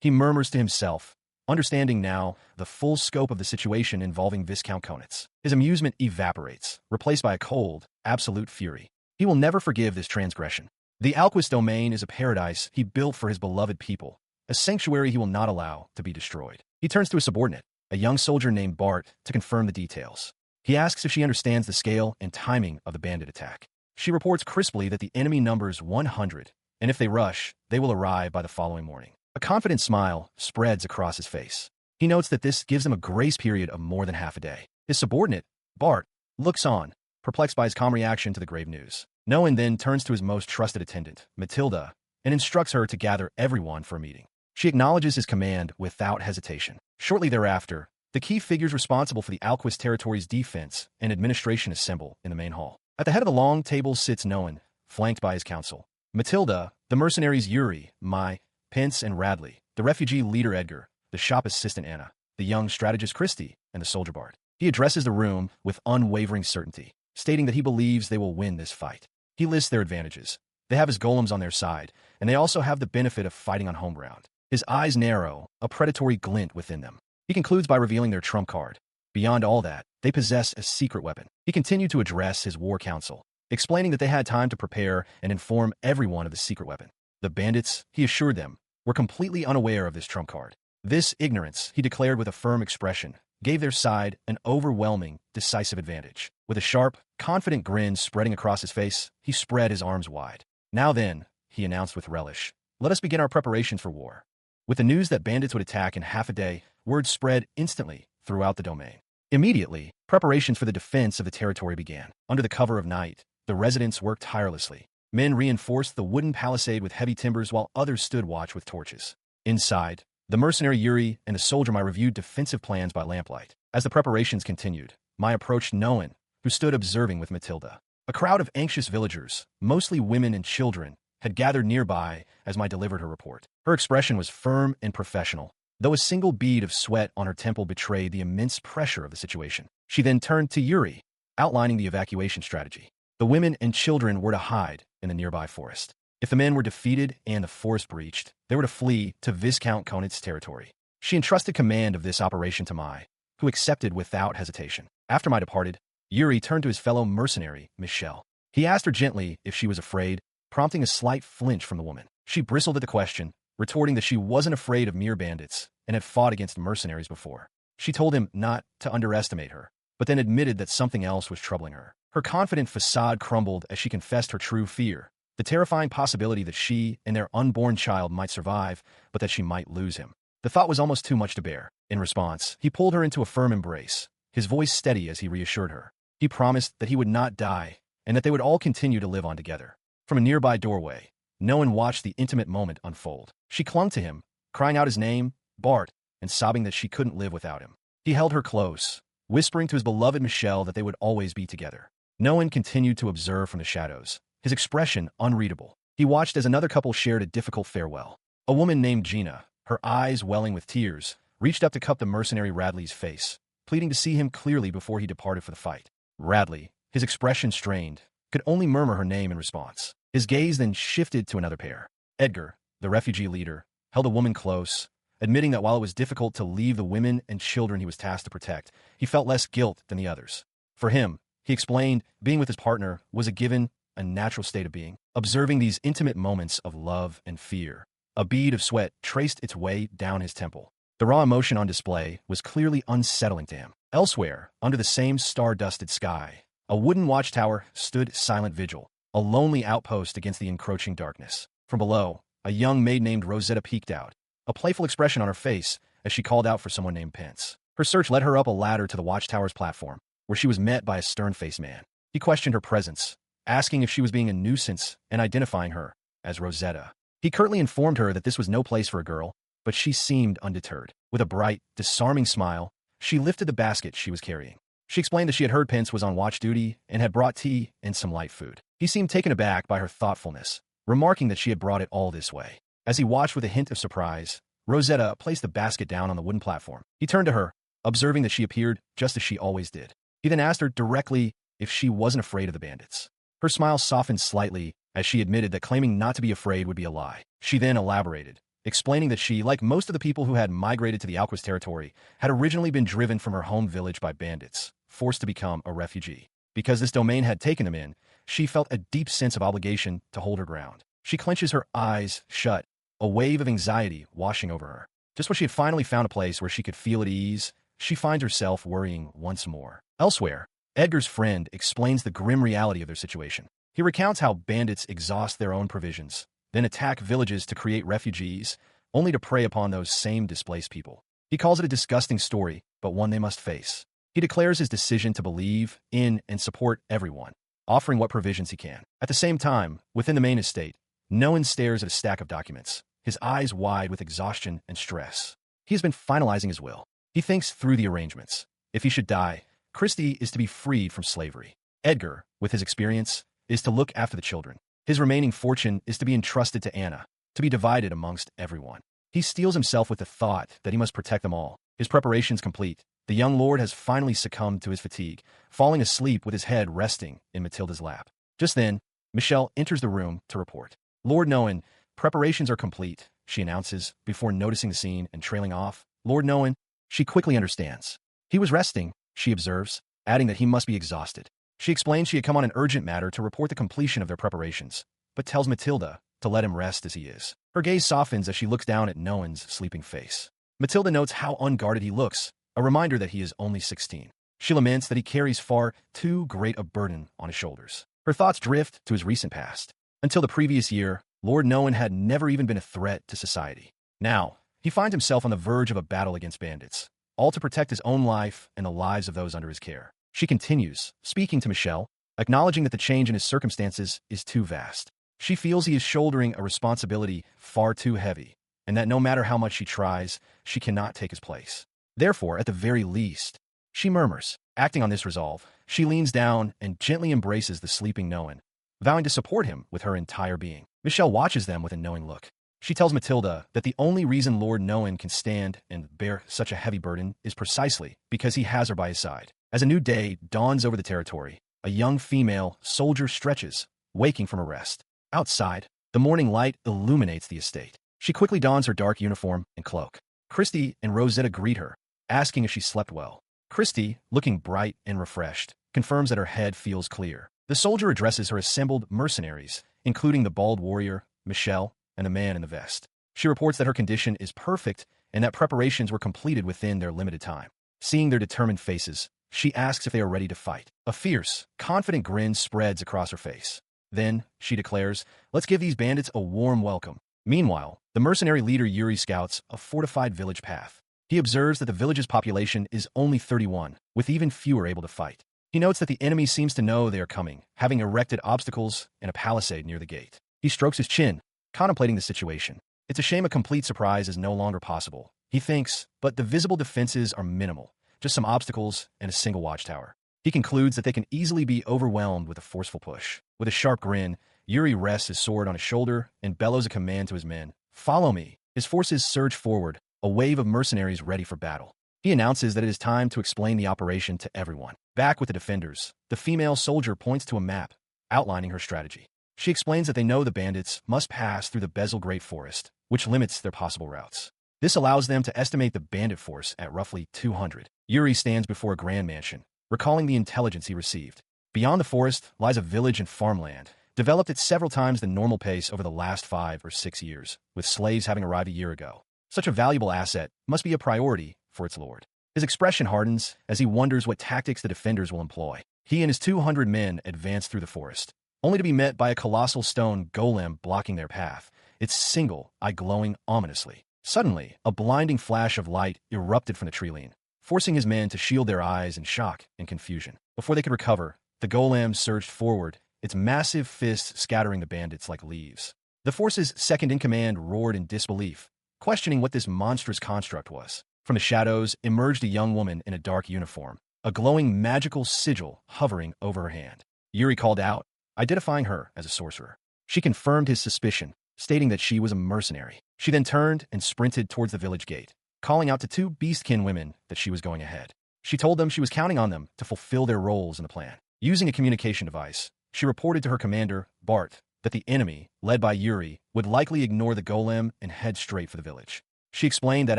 He murmurs to himself, understanding now the full scope of the situation involving Viscount Conit. His amusement evaporates, replaced by a cold, absolute fury. He will never forgive this transgression. The Alquist domain is a paradise he built for his beloved people, a sanctuary he will not allow to be destroyed. He turns to a subordinate, a young soldier named Bart, to confirm the details. He asks if she understands the scale and timing of the bandit attack. She reports crisply that the enemy numbers 100, and if they rush, they will arrive by the following morning. A confident smile spreads across his face. He notes that this gives him a grace period of more than half a day. His subordinate, Bart, looks on, perplexed by his calm reaction to the grave news. Noen then turns to his most trusted attendant, Matilda, and instructs her to gather everyone for a meeting. She acknowledges his command without hesitation. Shortly thereafter, the key figures responsible for the Alquist territory's defense and administration assemble in the main hall. At the head of the long table sits Noen, flanked by his council. Matilda, the mercenaries Yuri, Mai, Pence, and Radley, the refugee leader Edgar, the shop assistant Anna, the young strategist Christie, and the soldier Bart. He addresses the room with unwavering certainty, stating that he believes they will win this fight. He lists their advantages. They have his golems on their side, and they also have the benefit of fighting on home ground. His eyes narrow, a predatory glint within them. He concludes by revealing their trump card. Beyond all that, they possess a secret weapon. He continued to address his war council, explaining that they had time to prepare and inform everyone of the secret weapon. The bandits, he assured them, were completely unaware of this trump card. This ignorance, he declared with a firm expression, gave their side an overwhelming, decisive advantage. With a sharp, confident grin spreading across his face, he spread his arms wide. Now then, he announced with relish, let us begin our preparations for war. With the news that bandits would attack in half a day, word spread instantly throughout the domain. Immediately, preparations for the defense of the territory began. Under the cover of night, the residents worked tirelessly. Men reinforced the wooden palisade with heavy timbers while others stood watch with torches. Inside, the mercenary Yuri and the soldier Mai reviewed defensive plans by lamplight. As the preparations continued, Mai approached Noen, who stood observing with Matilda. A crowd of anxious villagers, mostly women and children, had gathered nearby as Mai delivered her report. Her expression was firm and professional, though a single bead of sweat on her temple betrayed the immense pressure of the situation. She then turned to Yuri, outlining the evacuation strategy. The women and children were to hide in the nearby forest. If the men were defeated and the forest breached, they were to flee to Viscount Conit's territory. She entrusted command of this operation to Mai, who accepted without hesitation. After Mai departed, Yuri turned to his fellow mercenary, Michelle. He asked her gently if she was afraid, prompting a slight flinch from the woman. She bristled at the question, retorting that she wasn't afraid of mere bandits and had fought against mercenaries before. She told him not to underestimate her, but then admitted that something else was troubling her. Her confident facade crumbled as she confessed her true fear, the terrifying possibility that she and their unborn child might survive, but that she might lose him. The thought was almost too much to bear. In response, he pulled her into a firm embrace, his voice steady as he reassured her. He promised that he would not die and that they would all continue to live on together. From a nearby doorway, no one watched the intimate moment unfold. She clung to him, crying out his name, Bart, and sobbing that she couldn't live without him. He held her close, whispering to his beloved Michelle that they would always be together. No one continued to observe from the shadows, his expression unreadable. He watched as another couple shared a difficult farewell. A woman named Gina, her eyes welling with tears, reached up to cup the mercenary Radley's face, pleading to see him clearly before he departed for the fight. Radley, his expression strained, could only murmur her name in response. His gaze then shifted to another pair. Edgar, the refugee leader, held a woman close, admitting that while it was difficult to leave the women and children he was tasked to protect, he felt less guilt than the others. For him, he explained, being with his partner was a given, a natural state of being. Observing these intimate moments of love and fear, a bead of sweat traced its way down his temple. The raw emotion on display was clearly unsettling to him. Elsewhere, under the same star-dusted sky, a wooden watchtower stood silent vigil, a lonely outpost against the encroaching darkness. From below, a young maid named Rosetta peeked out, a playful expression on her face as she called out for someone named Pence. Her search led her up a ladder to the watchtower's platform, where she was met by a stern-faced man. He questioned her presence, asking if she was being a nuisance and identifying her as Rosetta. He curtly informed her that this was no place for a girl, but she seemed undeterred. With a bright, disarming smile, she lifted the basket she was carrying. She explained that she had heard Pence was on watch duty and had brought tea and some light food. He seemed taken aback by her thoughtfulness, remarking that she had brought it all this way. As he watched with a hint of surprise, Rosetta placed the basket down on the wooden platform. He turned to her, observing that she appeared just as she always did. He then asked her directly if she wasn't afraid of the bandits. Her smile softened slightly as she admitted that claiming not to be afraid would be a lie. She then elaborated, explaining that she, like most of the people who had migrated to the Alquist territory, had originally been driven from her home village by bandits, forced to become a refugee. Because this domain had taken them in, she felt a deep sense of obligation to hold her ground. She clenches her eyes shut, a wave of anxiety washing over her. Just when she had finally found a place where she could feel at ease, she finds herself worrying once more. Elsewhere, Edgar's friend explains the grim reality of their situation. He recounts how bandits exhaust their own provisions, then attack villages to create refugees, only to prey upon those same displaced people. He calls it a disgusting story, but one they must face. He declares his decision to believe in and support everyone, offering what provisions he can. At the same time, within the main estate, Noan stares at a stack of documents, his eyes wide with exhaustion and stress. He has been finalizing his will. He thinks through the arrangements. If he should die, Christie is to be freed from slavery. Edgar, with his experience, is to look after the children. His remaining fortune is to be entrusted to Anna, to be divided amongst everyone. He steels himself with the thought that he must protect them all. His preparations complete, the young lord has finally succumbed to his fatigue, falling asleep with his head resting in Matilda's lap. Just then, Michelle enters the room to report. Lord Noan, preparations are complete, she announces, before noticing the scene and trailing off. Lord Noan, she quickly understands. He was resting, she observes, adding that he must be exhausted. She explains she had come on an urgent matter to report the completion of their preparations, but tells Matilda to let him rest as he is. Her gaze softens as she looks down at Noan's sleeping face. Matilda notes how unguarded he looks, a reminder that he is only 16. She laments that he carries far too great a burden on his shoulders. Her thoughts drift to his recent past. Until the previous year, Lord Noan had never even been a threat to society. Now, he finds himself on the verge of a battle against bandits, all to protect his own life and the lives of those under his care. She continues, speaking to Michelle, acknowledging that the change in his circumstances is too vast. She feels he is shouldering a responsibility far too heavy, and that no matter how much she tries, she cannot take his place. Therefore, at the very least, she murmurs. Acting on this resolve, she leans down and gently embraces the sleeping Noan, vowing to support him with her entire being. Michelle watches them with a knowing look. She tells Matilda that the only reason Lord Noan can stand and bear such a heavy burden is precisely because he has her by his side. As a new day dawns over the territory, a young female soldier stretches, waking from a rest. Outside, the morning light illuminates the estate. She quickly dons her dark uniform and cloak. Christie and Rosetta greet her, asking if she slept well. Christie, looking bright and refreshed, confirms that her head feels clear. The soldier addresses her assembled mercenaries, including the bald warrior, Michelle, and the man in the vest. She reports that her condition is perfect and that preparations were completed within their limited time. Seeing their determined faces, she asks if they are ready to fight. A fierce, confident grin spreads across her face. Then, she declares, let's give these bandits a warm welcome. Meanwhile, the mercenary leader Yuri scouts a fortified village path. He observes that the village's population is only 31, with even fewer able to fight. He notes that the enemy seems to know they are coming, having erected obstacles and a palisade near the gate. He strokes his chin, contemplating the situation. It's a shame a complete surprise is no longer possible, he thinks, but the visible defenses are minimal, just some obstacles and a single watchtower. He concludes that they can easily be overwhelmed with a forceful push. With a sharp grin, Yuri rests his sword on his shoulder and bellows a command to his men. Follow me. His forces surge forward, a wave of mercenaries ready for battle. He announces that it is time to explain the operation to everyone. Back with the defenders, the female soldier points to a map, outlining her strategy. She explains that they know the bandits must pass through the Bezel Great Forest, which limits their possible routes. This allows them to estimate the bandit force at roughly 200. Yuri stands before a grand mansion, recalling the intelligence he received. Beyond the forest lies a village and farmland, developed at several times the normal pace over the last 5 or 6 years, with slaves having arrived a year ago. Such a valuable asset must be a priority for its lord. His expression hardens as he wonders what tactics the defenders will employ. He and his 200 men advance through the forest, only to be met by a colossal stone golem blocking their path, its single eye glowing ominously. Suddenly, a blinding flash of light erupted from the tree-line, forcing his men to shield their eyes in shock and confusion. Before they could recover, the golem surged forward, its massive fists scattering the bandits like leaves. The force's second-in-command roared in disbelief, questioning what this monstrous construct was. From the shadows emerged a young woman in a dark uniform, a glowing magical sigil hovering over her hand. Yuri called out, identifying her as a sorcerer. She confirmed his suspicion, stating that she was a mercenary. She then turned and sprinted towards the village gate, calling out to 2 beastkin women that she was going ahead. She told them she was counting on them to fulfill their roles in the plan. Using a communication device, she reported to her commander, Bart, that the enemy, led by Yuri, would likely ignore the golem and head straight for the village. She explained that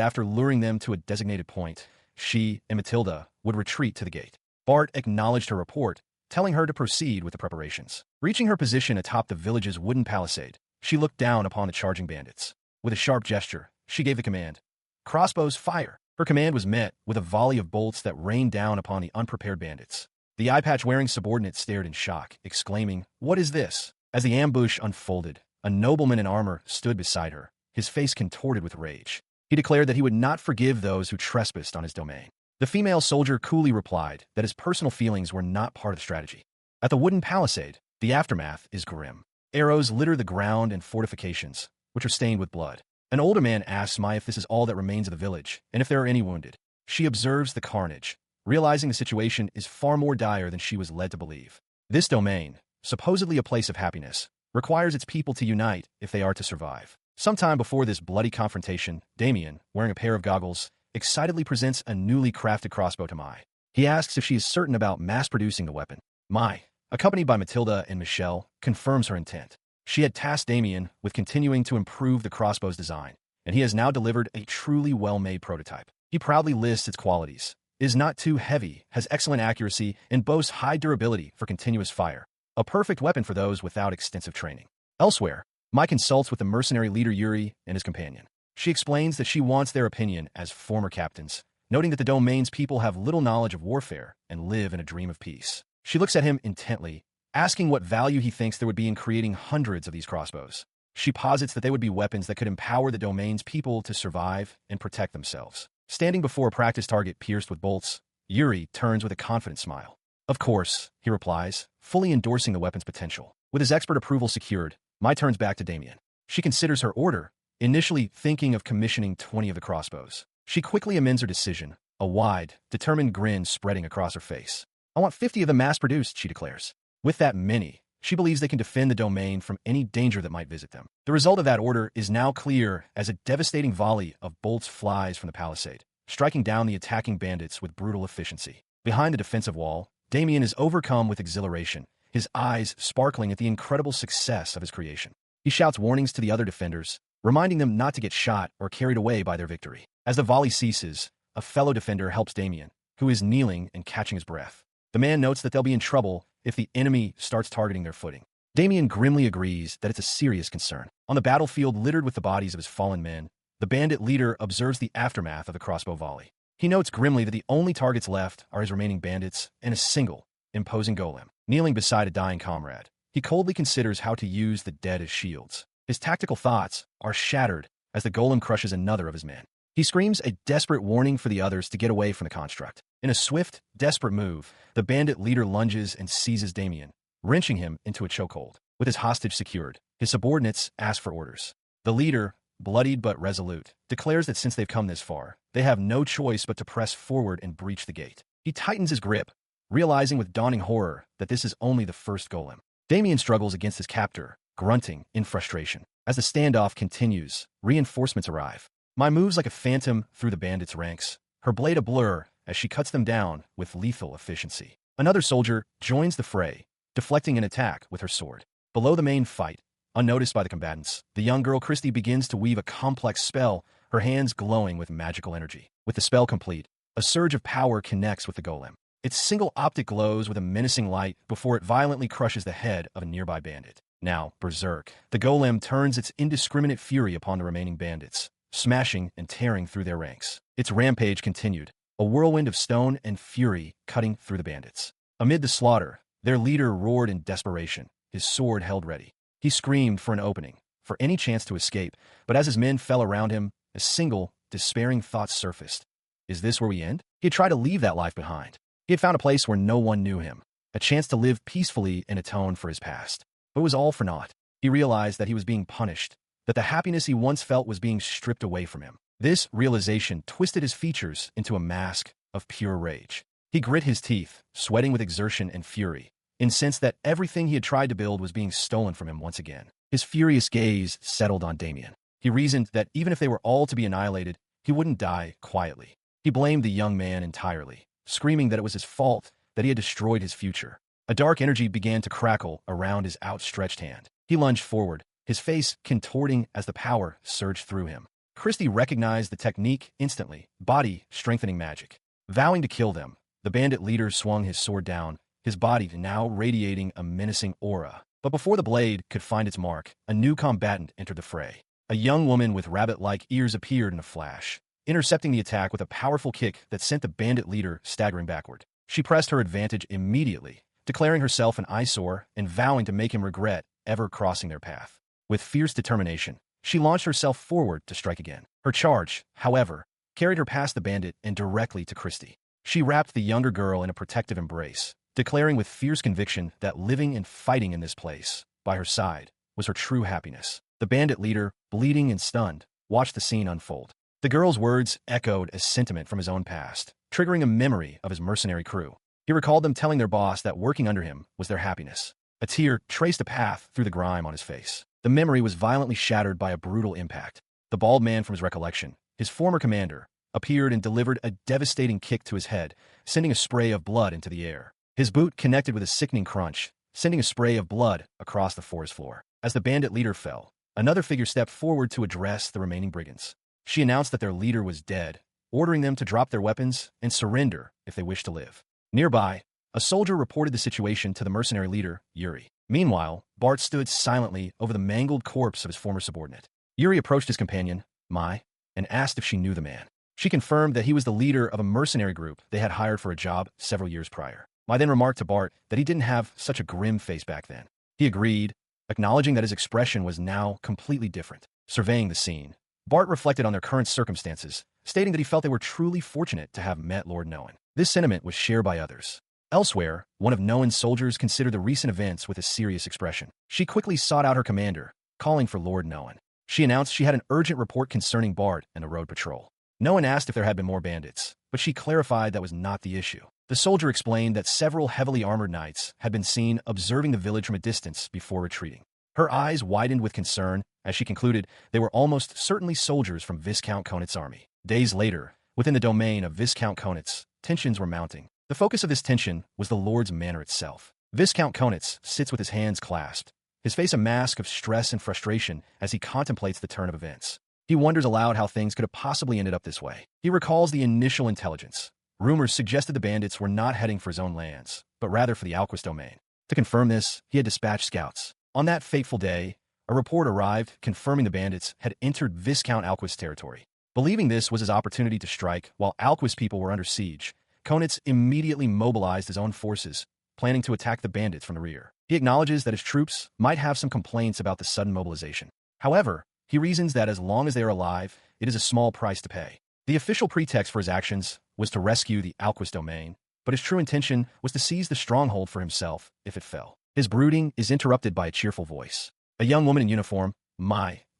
after luring them to a designated point, she and Matilda would retreat to the gate. Bart acknowledged her report, telling her to proceed with the preparations. Reaching her position atop the village's wooden palisade, she looked down upon the charging bandits. With a sharp gesture, she gave the command, "Crossbows, fire!" Her command was met with a volley of bolts that rained down upon the unprepared bandits. The eye-patch-wearing subordinate stared in shock, exclaiming, "What is this?" As the ambush unfolded, a nobleman in armor stood beside her, his face contorted with rage. He declared that he would not forgive those who trespassed on his domain. The female soldier coolly replied that his personal feelings were not part of the strategy. At the wooden palisade, the aftermath is grim. Arrows litter the ground and fortifications, which are stained with blood. An older man asks Mai if this is all that remains of the village, and if there are any wounded. She observes the carnage, realizing the situation is far more dire than she was led to believe. This domain, supposedly a place of happiness, requires its people to unite if they are to survive. Sometime before this bloody confrontation, Damien, wearing a pair of goggles, excitedly presents a newly crafted crossbow to Mai. He asks if she is certain about mass-producing the weapon. Mai, accompanied by Matilda and Michelle, confirms her intent. She had tasked Damien with continuing to improve the crossbow's design, and he has now delivered a truly well-made prototype. He proudly lists its qualities. It is not too heavy, has excellent accuracy, and boasts high durability for continuous fire. A perfect weapon for those without extensive training. Elsewhere, Mai consults with the mercenary leader Yuri and his companion. She explains that she wants their opinion as former captains, noting that the domain's people have little knowledge of warfare and live in a dream of peace. She looks at him intently, asking what value he thinks there would be in creating hundreds of these crossbows. She posits that they would be weapons that could empower the domain's people to survive and protect themselves. Standing before a practice target pierced with bolts, Yuri turns with a confident smile. "Of course," he replies, fully endorsing the weapon's potential. With his expert approval secured, Mai turns back to Damien. She considers her order, initially thinking of commissioning 20 of the crossbows. She quickly amends her decision, a wide, determined grin spreading across her face. "I want 50 of them mass-produced," she declares. With that many, she believes they can defend the domain from any danger that might visit them. The result of that order is now clear as a devastating volley of bolts flies from the palisade, striking down the attacking bandits with brutal efficiency. Behind the defensive wall, Damien is overcome with exhilaration, his eyes sparkling at the incredible success of his creation. He shouts warnings to the other defenders, reminding them not to get shot or carried away by their victory. As the volley ceases, a fellow defender helps Damien, who is kneeling and catching his breath. The man notes that they'll be in trouble if the enemy starts targeting their footing. Damien grimly agrees that it's a serious concern. On the battlefield littered with the bodies of his fallen men, the bandit leader observes the aftermath of the crossbow volley. He notes grimly that the only targets left are his remaining bandits and a single, imposing golem. Kneeling beside a dying comrade, he coldly considers how to use the dead as shields. His tactical thoughts are shattered as the golem crushes another of his men. He screams a desperate warning for the others to get away from the construct. In a swift, desperate move, the bandit leader lunges and seizes Damien, wrenching him into a chokehold. With his hostage secured, his subordinates ask for orders. The leader, bloodied but resolute, declares that since they've come this far, they have no choice but to press forward and breach the gate. He tightens his grip, realizing with dawning horror that this is only the first golem. Damien struggles against his captor, grunting in frustration. As the standoff continues, reinforcements arrive. Mai moves like a phantom through the bandits' ranks, her blade a blur as she cuts them down with lethal efficiency. Another soldier joins the fray, deflecting an attack with her sword. Below the main fight, unnoticed by the combatants, the young girl Christy begins to weave a complex spell, her hands glowing with magical energy. With the spell complete, a surge of power connects with the golem. Its single optic glows with a menacing light before it violently crushes the head of a nearby bandit. Now, berserk, the golem turns its indiscriminate fury upon the remaining bandits, smashing and tearing through their ranks. Its rampage continued, a whirlwind of stone and fury cutting through the bandits. Amid the slaughter, their leader roared in desperation, his sword held ready. He screamed for an opening, for any chance to escape, but as his men fell around him, a single, despairing thought surfaced. Is this where we end? He had tried to leave that life behind. He had found a place where no one knew him, a chance to live peacefully and atone for his past. But it was all for naught. He realized that he was being punished, that the happiness he once felt was being stripped away from him. This realization twisted his features into a mask of pure rage. He grit his teeth, sweating with exertion and fury, incensed that everything he had tried to build was being stolen from him once again. His furious gaze settled on Damien. He reasoned that even if they were all to be annihilated, he wouldn't die quietly. He blamed the young man entirely, screaming that it was his fault, that he had destroyed his future. A dark energy began to crackle around his outstretched hand. He lunged forward, his face contorting as the power surged through him. Christy recognized the technique instantly, body strengthening magic. Vowing to kill them, the bandit leader swung his sword down, his body now radiating a menacing aura. But before the blade could find its mark, a new combatant entered the fray. A young woman with rabbit-like ears appeared in a flash, intercepting the attack with a powerful kick that sent the bandit leader staggering backward. She pressed her advantage immediately, declaring herself an eyesore and vowing to make him regret ever crossing their path. With fierce determination, she launched herself forward to strike again. Her charge, however, carried her past the bandit and directly to Christy. She wrapped the younger girl in a protective embrace, declaring with fierce conviction that living and fighting in this place, by her side, was her true happiness. The bandit leader, bleeding and stunned, watched the scene unfold. The girl's words echoed as sentiment from his own past, triggering a memory of his mercenary crew. He recalled them telling their boss that working under him was their happiness. A tear traced a path through the grime on his face. The memory was violently shattered by a brutal impact. The bald man from his recollection, his former commander, appeared and delivered a devastating kick to his head, sending a spray of blood into the air. His boot connected with a sickening crunch, sending a spray of blood across the forest floor. As the bandit leader fell, another figure stepped forward to address the remaining brigands. She announced that their leader was dead, ordering them to drop their weapons and surrender if they wished to live. Nearby, a soldier reported the situation to the mercenary leader, Yuri. Meanwhile, Bart stood silently over the mangled corpse of his former subordinate. Yuri approached his companion, Mai, and asked if she knew the man. She confirmed that he was the leader of a mercenary group they had hired for a job several years prior. Mai then remarked to Bart that he didn't have such a grim face back then. He agreed, acknowledging that his expression was now completely different. Surveying the scene, Bart reflected on their current circumstances, stating that he felt they were truly fortunate to have met Lord Noan. This sentiment was shared by others. Elsewhere, one of Noan's soldiers considered the recent events with a serious expression. She quickly sought out her commander, calling for Lord Noan. She announced she had an urgent report concerning Bart and the road patrol. Noan asked if there had been more bandits, but she clarified that was not the issue. The soldier explained that several heavily armored knights had been seen observing the village from a distance before retreating. Her eyes widened with concern as she concluded they were almost certainly soldiers from Viscount Conit's army. Days later, within the domain of Viscount Conit's, tensions were mounting. The focus of this tension was the Lord's manor itself. Viscount Conit sits with his hands clasped, his face a mask of stress and frustration as he contemplates the turn of events. He wonders aloud how things could have possibly ended up this way. He recalls the initial intelligence. Rumors suggested the bandits were not heading for his own lands, but rather for the Alquist domain. To confirm this, he had dispatched scouts. On that fateful day, a report arrived confirming the bandits had entered Viscount Alquist territory. Believing this was his opportunity to strike while Alquist people were under siege, Conitz immediately mobilized his own forces, planning to attack the bandits from the rear. He acknowledges that his troops might have some complaints about the sudden mobilization. However, he reasons that as long as they are alive, it is a small price to pay. The official pretext for his actions was to rescue the Alquist domain, but his true intention was to seize the stronghold for himself if it fell. His brooding is interrupted by a cheerful voice. A young woman in uniform,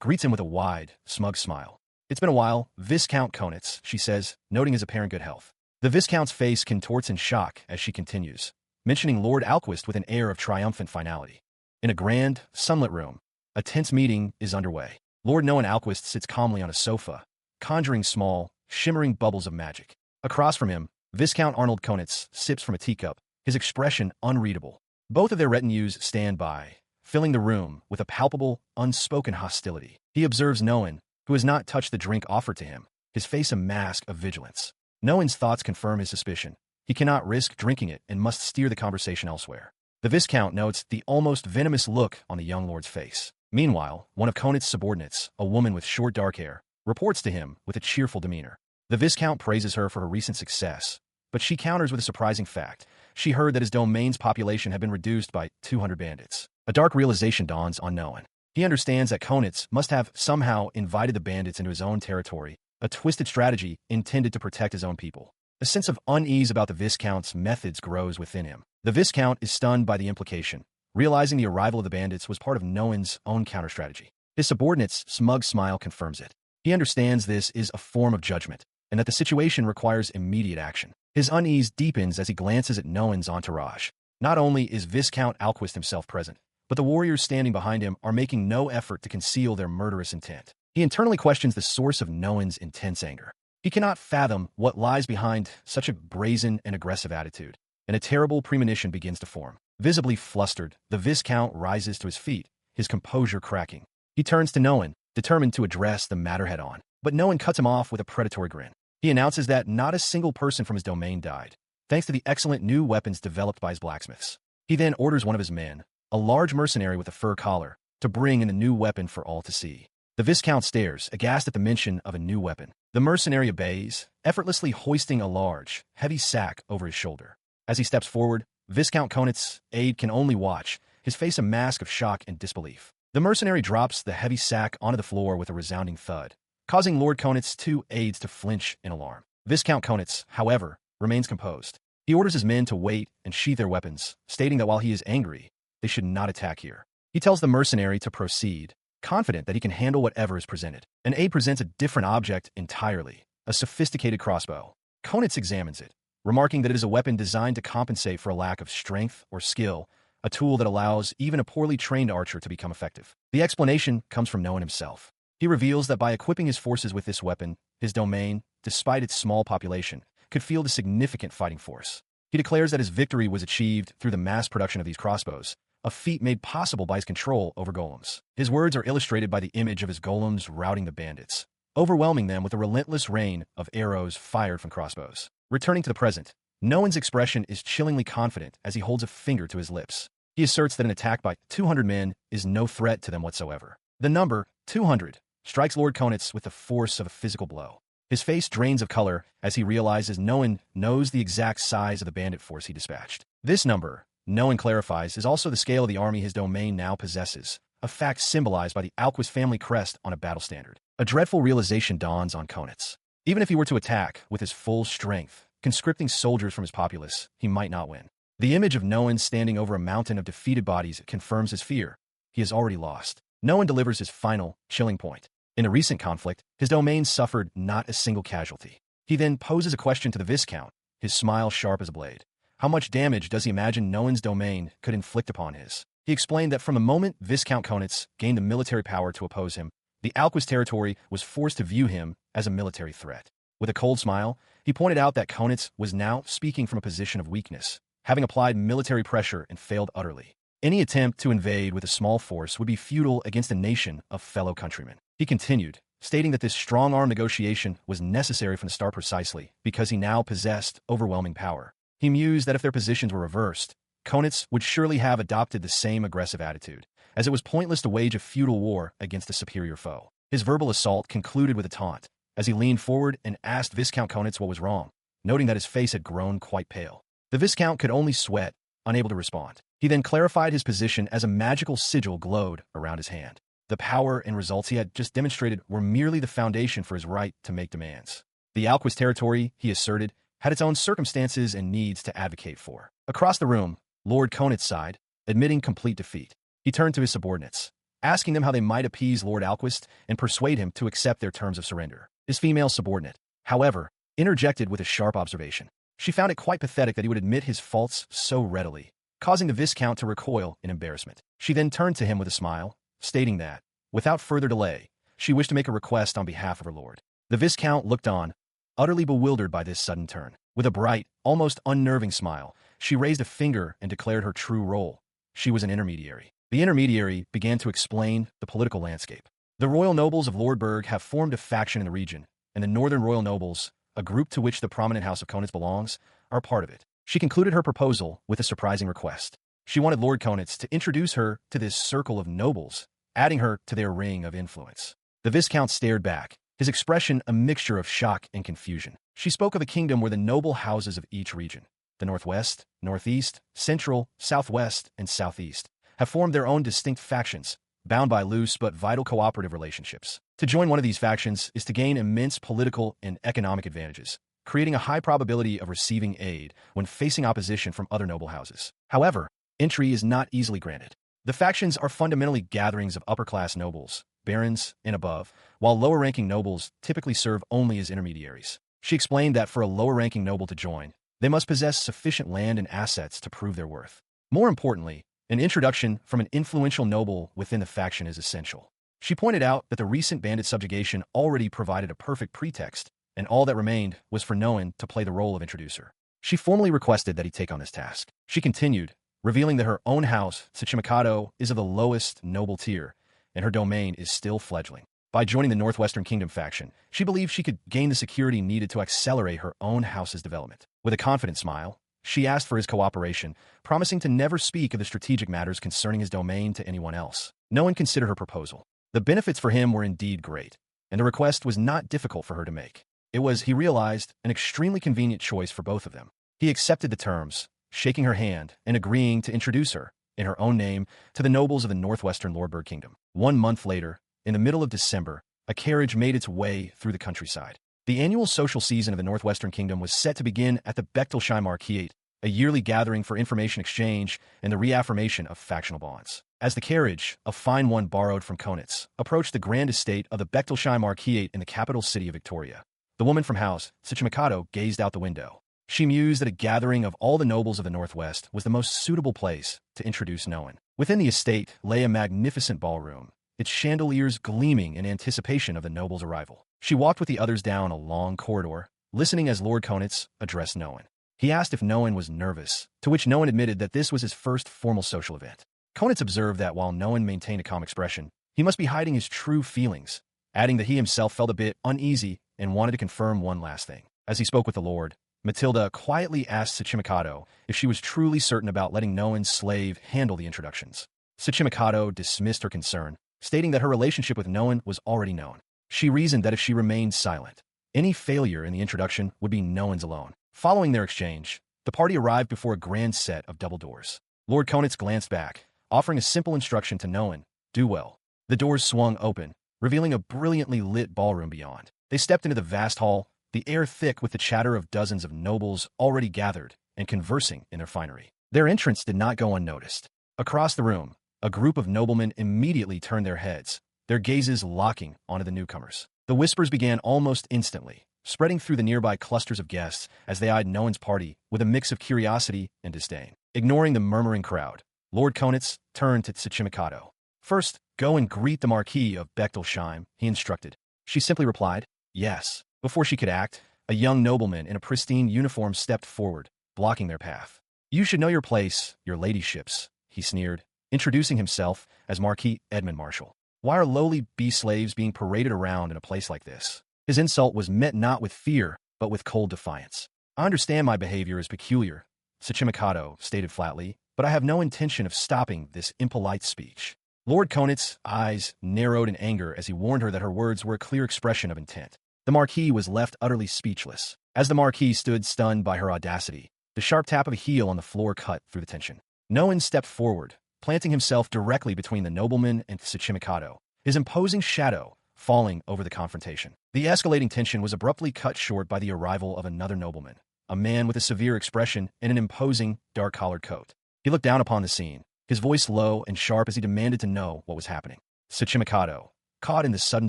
greets him with a wide, smug smile. "It's been a while, Viscount Conit," she says, noting his apparent good health. The Viscount's face contorts in shock as she continues, mentioning Lord Alquist with an air of triumphant finality. In a grand, sunlit room, a tense meeting is underway. Lord Noan Alquist sits calmly on a sofa, conjuring small, shimmering bubbles of magic. Across from him, Viscount Arnold Conit sips from a teacup, his expression unreadable. Both of their retinues stand by, filling the room with a palpable, unspoken hostility. He observes Noan, who has not touched the drink offered to him, his face a mask of vigilance. Noan's thoughts confirm his suspicion. He cannot risk drinking it and must steer the conversation elsewhere. The Viscount notes the almost venomous look on the young lord's face. Meanwhile, one of Conit's subordinates, a woman with short dark hair, reports to him with a cheerful demeanor. The Viscount praises her for her recent success, but she counters with a surprising fact. She heard that his domain's population had been reduced by 200 bandits. A dark realization dawns on Noan. He understands that Conit must have somehow invited the bandits into his own territory, a twisted strategy intended to protect his own people. A sense of unease about the Viscount's methods grows within him. The Viscount is stunned by the implication, realizing the arrival of the bandits was part of Noan's own counter-strategy. His subordinate's smug smile confirms it. He understands this is a form of judgment, and that the situation requires immediate action. His unease deepens as he glances at Noan's entourage. Not only is Viscount Alquist himself present, but the warriors standing behind him are making no effort to conceal their murderous intent. He internally questions the source of Noan's intense anger. He cannot fathom what lies behind such a brazen and aggressive attitude, and a terrible premonition begins to form. Visibly flustered, the Viscount rises to his feet, his composure cracking. He turns to Noan, determined to address the matter head-on. But Noan cuts him off with a predatory grin. He announces that not a single person from his domain died, thanks to the excellent new weapons developed by his blacksmiths. He then orders one of his men, a large mercenary with a fur collar, to bring in the new weapon for all to see. The Viscount stares, aghast at the mention of a new weapon. The mercenary obeys, effortlessly hoisting a large, heavy sack over his shoulder. As he steps forward, Viscount Conit's aide can only watch, his face a mask of shock and disbelief. The mercenary drops the heavy sack onto the floor with a resounding thud, causing Lord Conit's two aides to flinch in alarm. Viscount Conit, however, remains composed. He orders his men to wait and sheathe their weapons, stating that while he is angry, they should not attack here. He tells the mercenary to proceed, confident that he can handle whatever is presented. An aide presents a different object entirely, a sophisticated crossbow. Conit examines it, remarking that it is a weapon designed to compensate for a lack of strength or skill, a tool that allows even a poorly trained archer to become effective. The explanation comes from Noan himself. He reveals that by equipping his forces with this weapon, his domain, despite its small population, could field a significant fighting force. He declares that his victory was achieved through the mass production of these crossbows, a feat made possible by his control over golems. His words are illustrated by the image of his golems routing the bandits, overwhelming them with a relentless rain of arrows fired from crossbows. Returning to the present, Noan's expression is chillingly confident as he holds a finger to his lips. He asserts that an attack by 200 men is no threat to them whatsoever. The number, 200, strikes Lord Conit with the force of a physical blow. His face drains of color as he realizes Noan knows the exact size of the bandit force he dispatched. This number, Noan clarifies, is also the scale of the army his domain now possesses, a fact symbolized by the Alquist family crest on a battle standard. A dreadful realization dawns on Conit. Even if he were to attack with his full strength, conscripting soldiers from his populace, he might not win. The image of Noan standing over a mountain of defeated bodies confirms his fear. He has already lost. Noan delivers his final, chilling point. In a recent conflict, his domain suffered not a single casualty. He then poses a question to the Viscount, his smile sharp as a blade. How much damage does he imagine Noan's domain could inflict upon his? He explained that from the moment Viscount Conit gained the military power to oppose him, the Alquist territory was forced to view him as a military threat. With a cold smile, he pointed out that Conit was now speaking from a position of weakness, having applied military pressure and failed utterly. Any attempt to invade with a small force would be futile against a nation of fellow countrymen. He continued, stating that this strong-arm negotiation was necessary from the start precisely because he now possessed overwhelming power. He mused that if their positions were reversed, Conit would surely have adopted the same aggressive attitude, as it was pointless to wage a futile war against a superior foe. His verbal assault concluded with a taunt, as he leaned forward and asked Viscount Conit what was wrong, noting that his face had grown quite pale. The Viscount could only sweat, unable to respond. He then clarified his position as a magical sigil glowed around his hand. The power and results he had just demonstrated were merely the foundation for his right to make demands. The Alquist territory, he asserted, had its own circumstances and needs to advocate for. Across the room, Lord Conit sighed, admitting complete defeat. He turned to his subordinates, asking them how they might appease Lord Alquist and persuade him to accept their terms of surrender. His female subordinate, however, interjected with a sharp observation. She found it quite pathetic that he would admit his faults so readily, causing the Viscount to recoil in embarrassment. She then turned to him with a smile, stating that, without further delay, she wished to make a request on behalf of her lord. The Viscount looked on, utterly bewildered by this sudden turn. With a bright, almost unnerving smile, she raised a finger and declared her true role. She was an intermediary. The intermediary began to explain the political landscape. The royal nobles of Lodberg have formed a faction in the region, and the northern royal nobles, a group to which the prominent house of Conits belongs, are part of it. She concluded her proposal with a surprising request. She wanted Lord Conits to introduce her to this circle of nobles, adding her to their ring of influence. The Viscount stared back, his expression a mixture of shock and confusion. She spoke of a kingdom where the noble houses of each region, the northwest, northeast, central, southwest, and southeast, have formed their own distinct factions, bound by loose but vital cooperative relationships. To join one of these factions is to gain immense political and economic advantages, creating a high probability of receiving aid when facing opposition from other noble houses. However, entry is not easily granted. The factions are fundamentally gatherings of upper-class nobles, barons, and above, while lower-ranking nobles typically serve only as intermediaries. She explained that for a lower-ranking noble to join, they must possess sufficient land and assets to prove their worth. More importantly, an introduction from an influential noble within the faction is essential. She pointed out that the recent bandit subjugation already provided a perfect pretext, and all that remained was for Noan to play the role of introducer. She formally requested that he take on this task. She continued, revealing that her own house, Tsuchimikado, is of the lowest noble tier, and her domain is still fledgling. By joining the Northwestern Kingdom faction, she believed she could gain the security needed to accelerate her own house's development. With a confident smile, she asked for his cooperation, promising to never speak of the strategic matters concerning his domain to anyone else. No one considered her proposal. The benefits for him were indeed great, and the request was not difficult for her to make. It was, he realized, an extremely convenient choice for both of them. He accepted the terms, shaking her hand and agreeing to introduce her, in her own name, to the nobles of the Northwestern Lodberg Kingdom. 1 month later, in the middle of December, a carriage made its way through the countryside. The annual social season of the Northwestern Kingdom was set to begin at the Bechtelsheim Arcade, a yearly gathering for information exchange and the reaffirmation of factional bonds. As the carriage, a fine one borrowed from Conits, approached the grand estate of the Bechtelsheim Arcade in the capital city of Victoria, the woman from House Tsuchimikado gazed out the window. She mused that a gathering of all the nobles of the Northwest was the most suitable place to introduce Noan. Within the estate lay a magnificent ballroom, its chandeliers gleaming in anticipation of the noble's arrival. She walked with the others down a long corridor, listening as Lord Conits addressed Noan. He asked if Noan was nervous, to which Noan admitted that this was his first formal social event. Conits observed that while Noan maintained a calm expression, he must be hiding his true feelings, adding that he himself felt a bit uneasy and wanted to confirm one last thing. As he spoke with the Lord, Matilda quietly asked Tsuchimikado if she was truly certain about letting Noan's slave handle the introductions. Tsuchimikado dismissed her concern, stating that her relationship with Noan was already known. She reasoned that if she remained silent, any failure in the introduction would be Noan's alone. Following their exchange, the party arrived before a grand set of double doors. Lord Conits glanced back, offering a simple instruction to Noan: do well. The doors swung open, revealing a brilliantly lit ballroom beyond. They stepped into the vast hall, the air thick with the chatter of dozens of nobles already gathered and conversing in their finery. Their entrance did not go unnoticed. Across the room, a group of noblemen immediately turned their heads, their gazes locking onto the newcomers. The whispers began almost instantly, spreading through the nearby clusters of guests as they eyed Noan's party with a mix of curiosity and disdain. Ignoring the murmuring crowd, Lord Conits turned to Tsuchimikado. First, go and greet the Marquis of Bechtelsheim, he instructed. She simply replied, yes. Before she could act, a young nobleman in a pristine uniform stepped forward, blocking their path. You should know your place, your ladyships, he sneered, introducing himself as Marquis Edmund Marshall. Why are lowly bee slaves being paraded around in a place like this? His insult was met not with fear, but with cold defiance. I understand my behavior is peculiar, Tsuchimikado stated flatly, but I have no intention of stopping this impolite speech. Lord Conit's eyes narrowed in anger as he warned her that her words were a clear expression of intent. The Marquis was left utterly speechless. As the Marquis stood stunned by her audacity, the sharp tap of a heel on the floor cut through the tension. Noan stepped forward, planting himself directly between the nobleman and Tsuchimikado, his imposing shadow falling over the confrontation. The escalating tension was abruptly cut short by the arrival of another nobleman, a man with a severe expression and an imposing, dark-collared coat. He looked down upon the scene, his voice low and sharp as he demanded to know what was happening. Tsuchimikado, caught in the sudden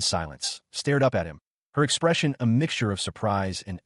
silence, stared up at him, her expression a mixture of surprise and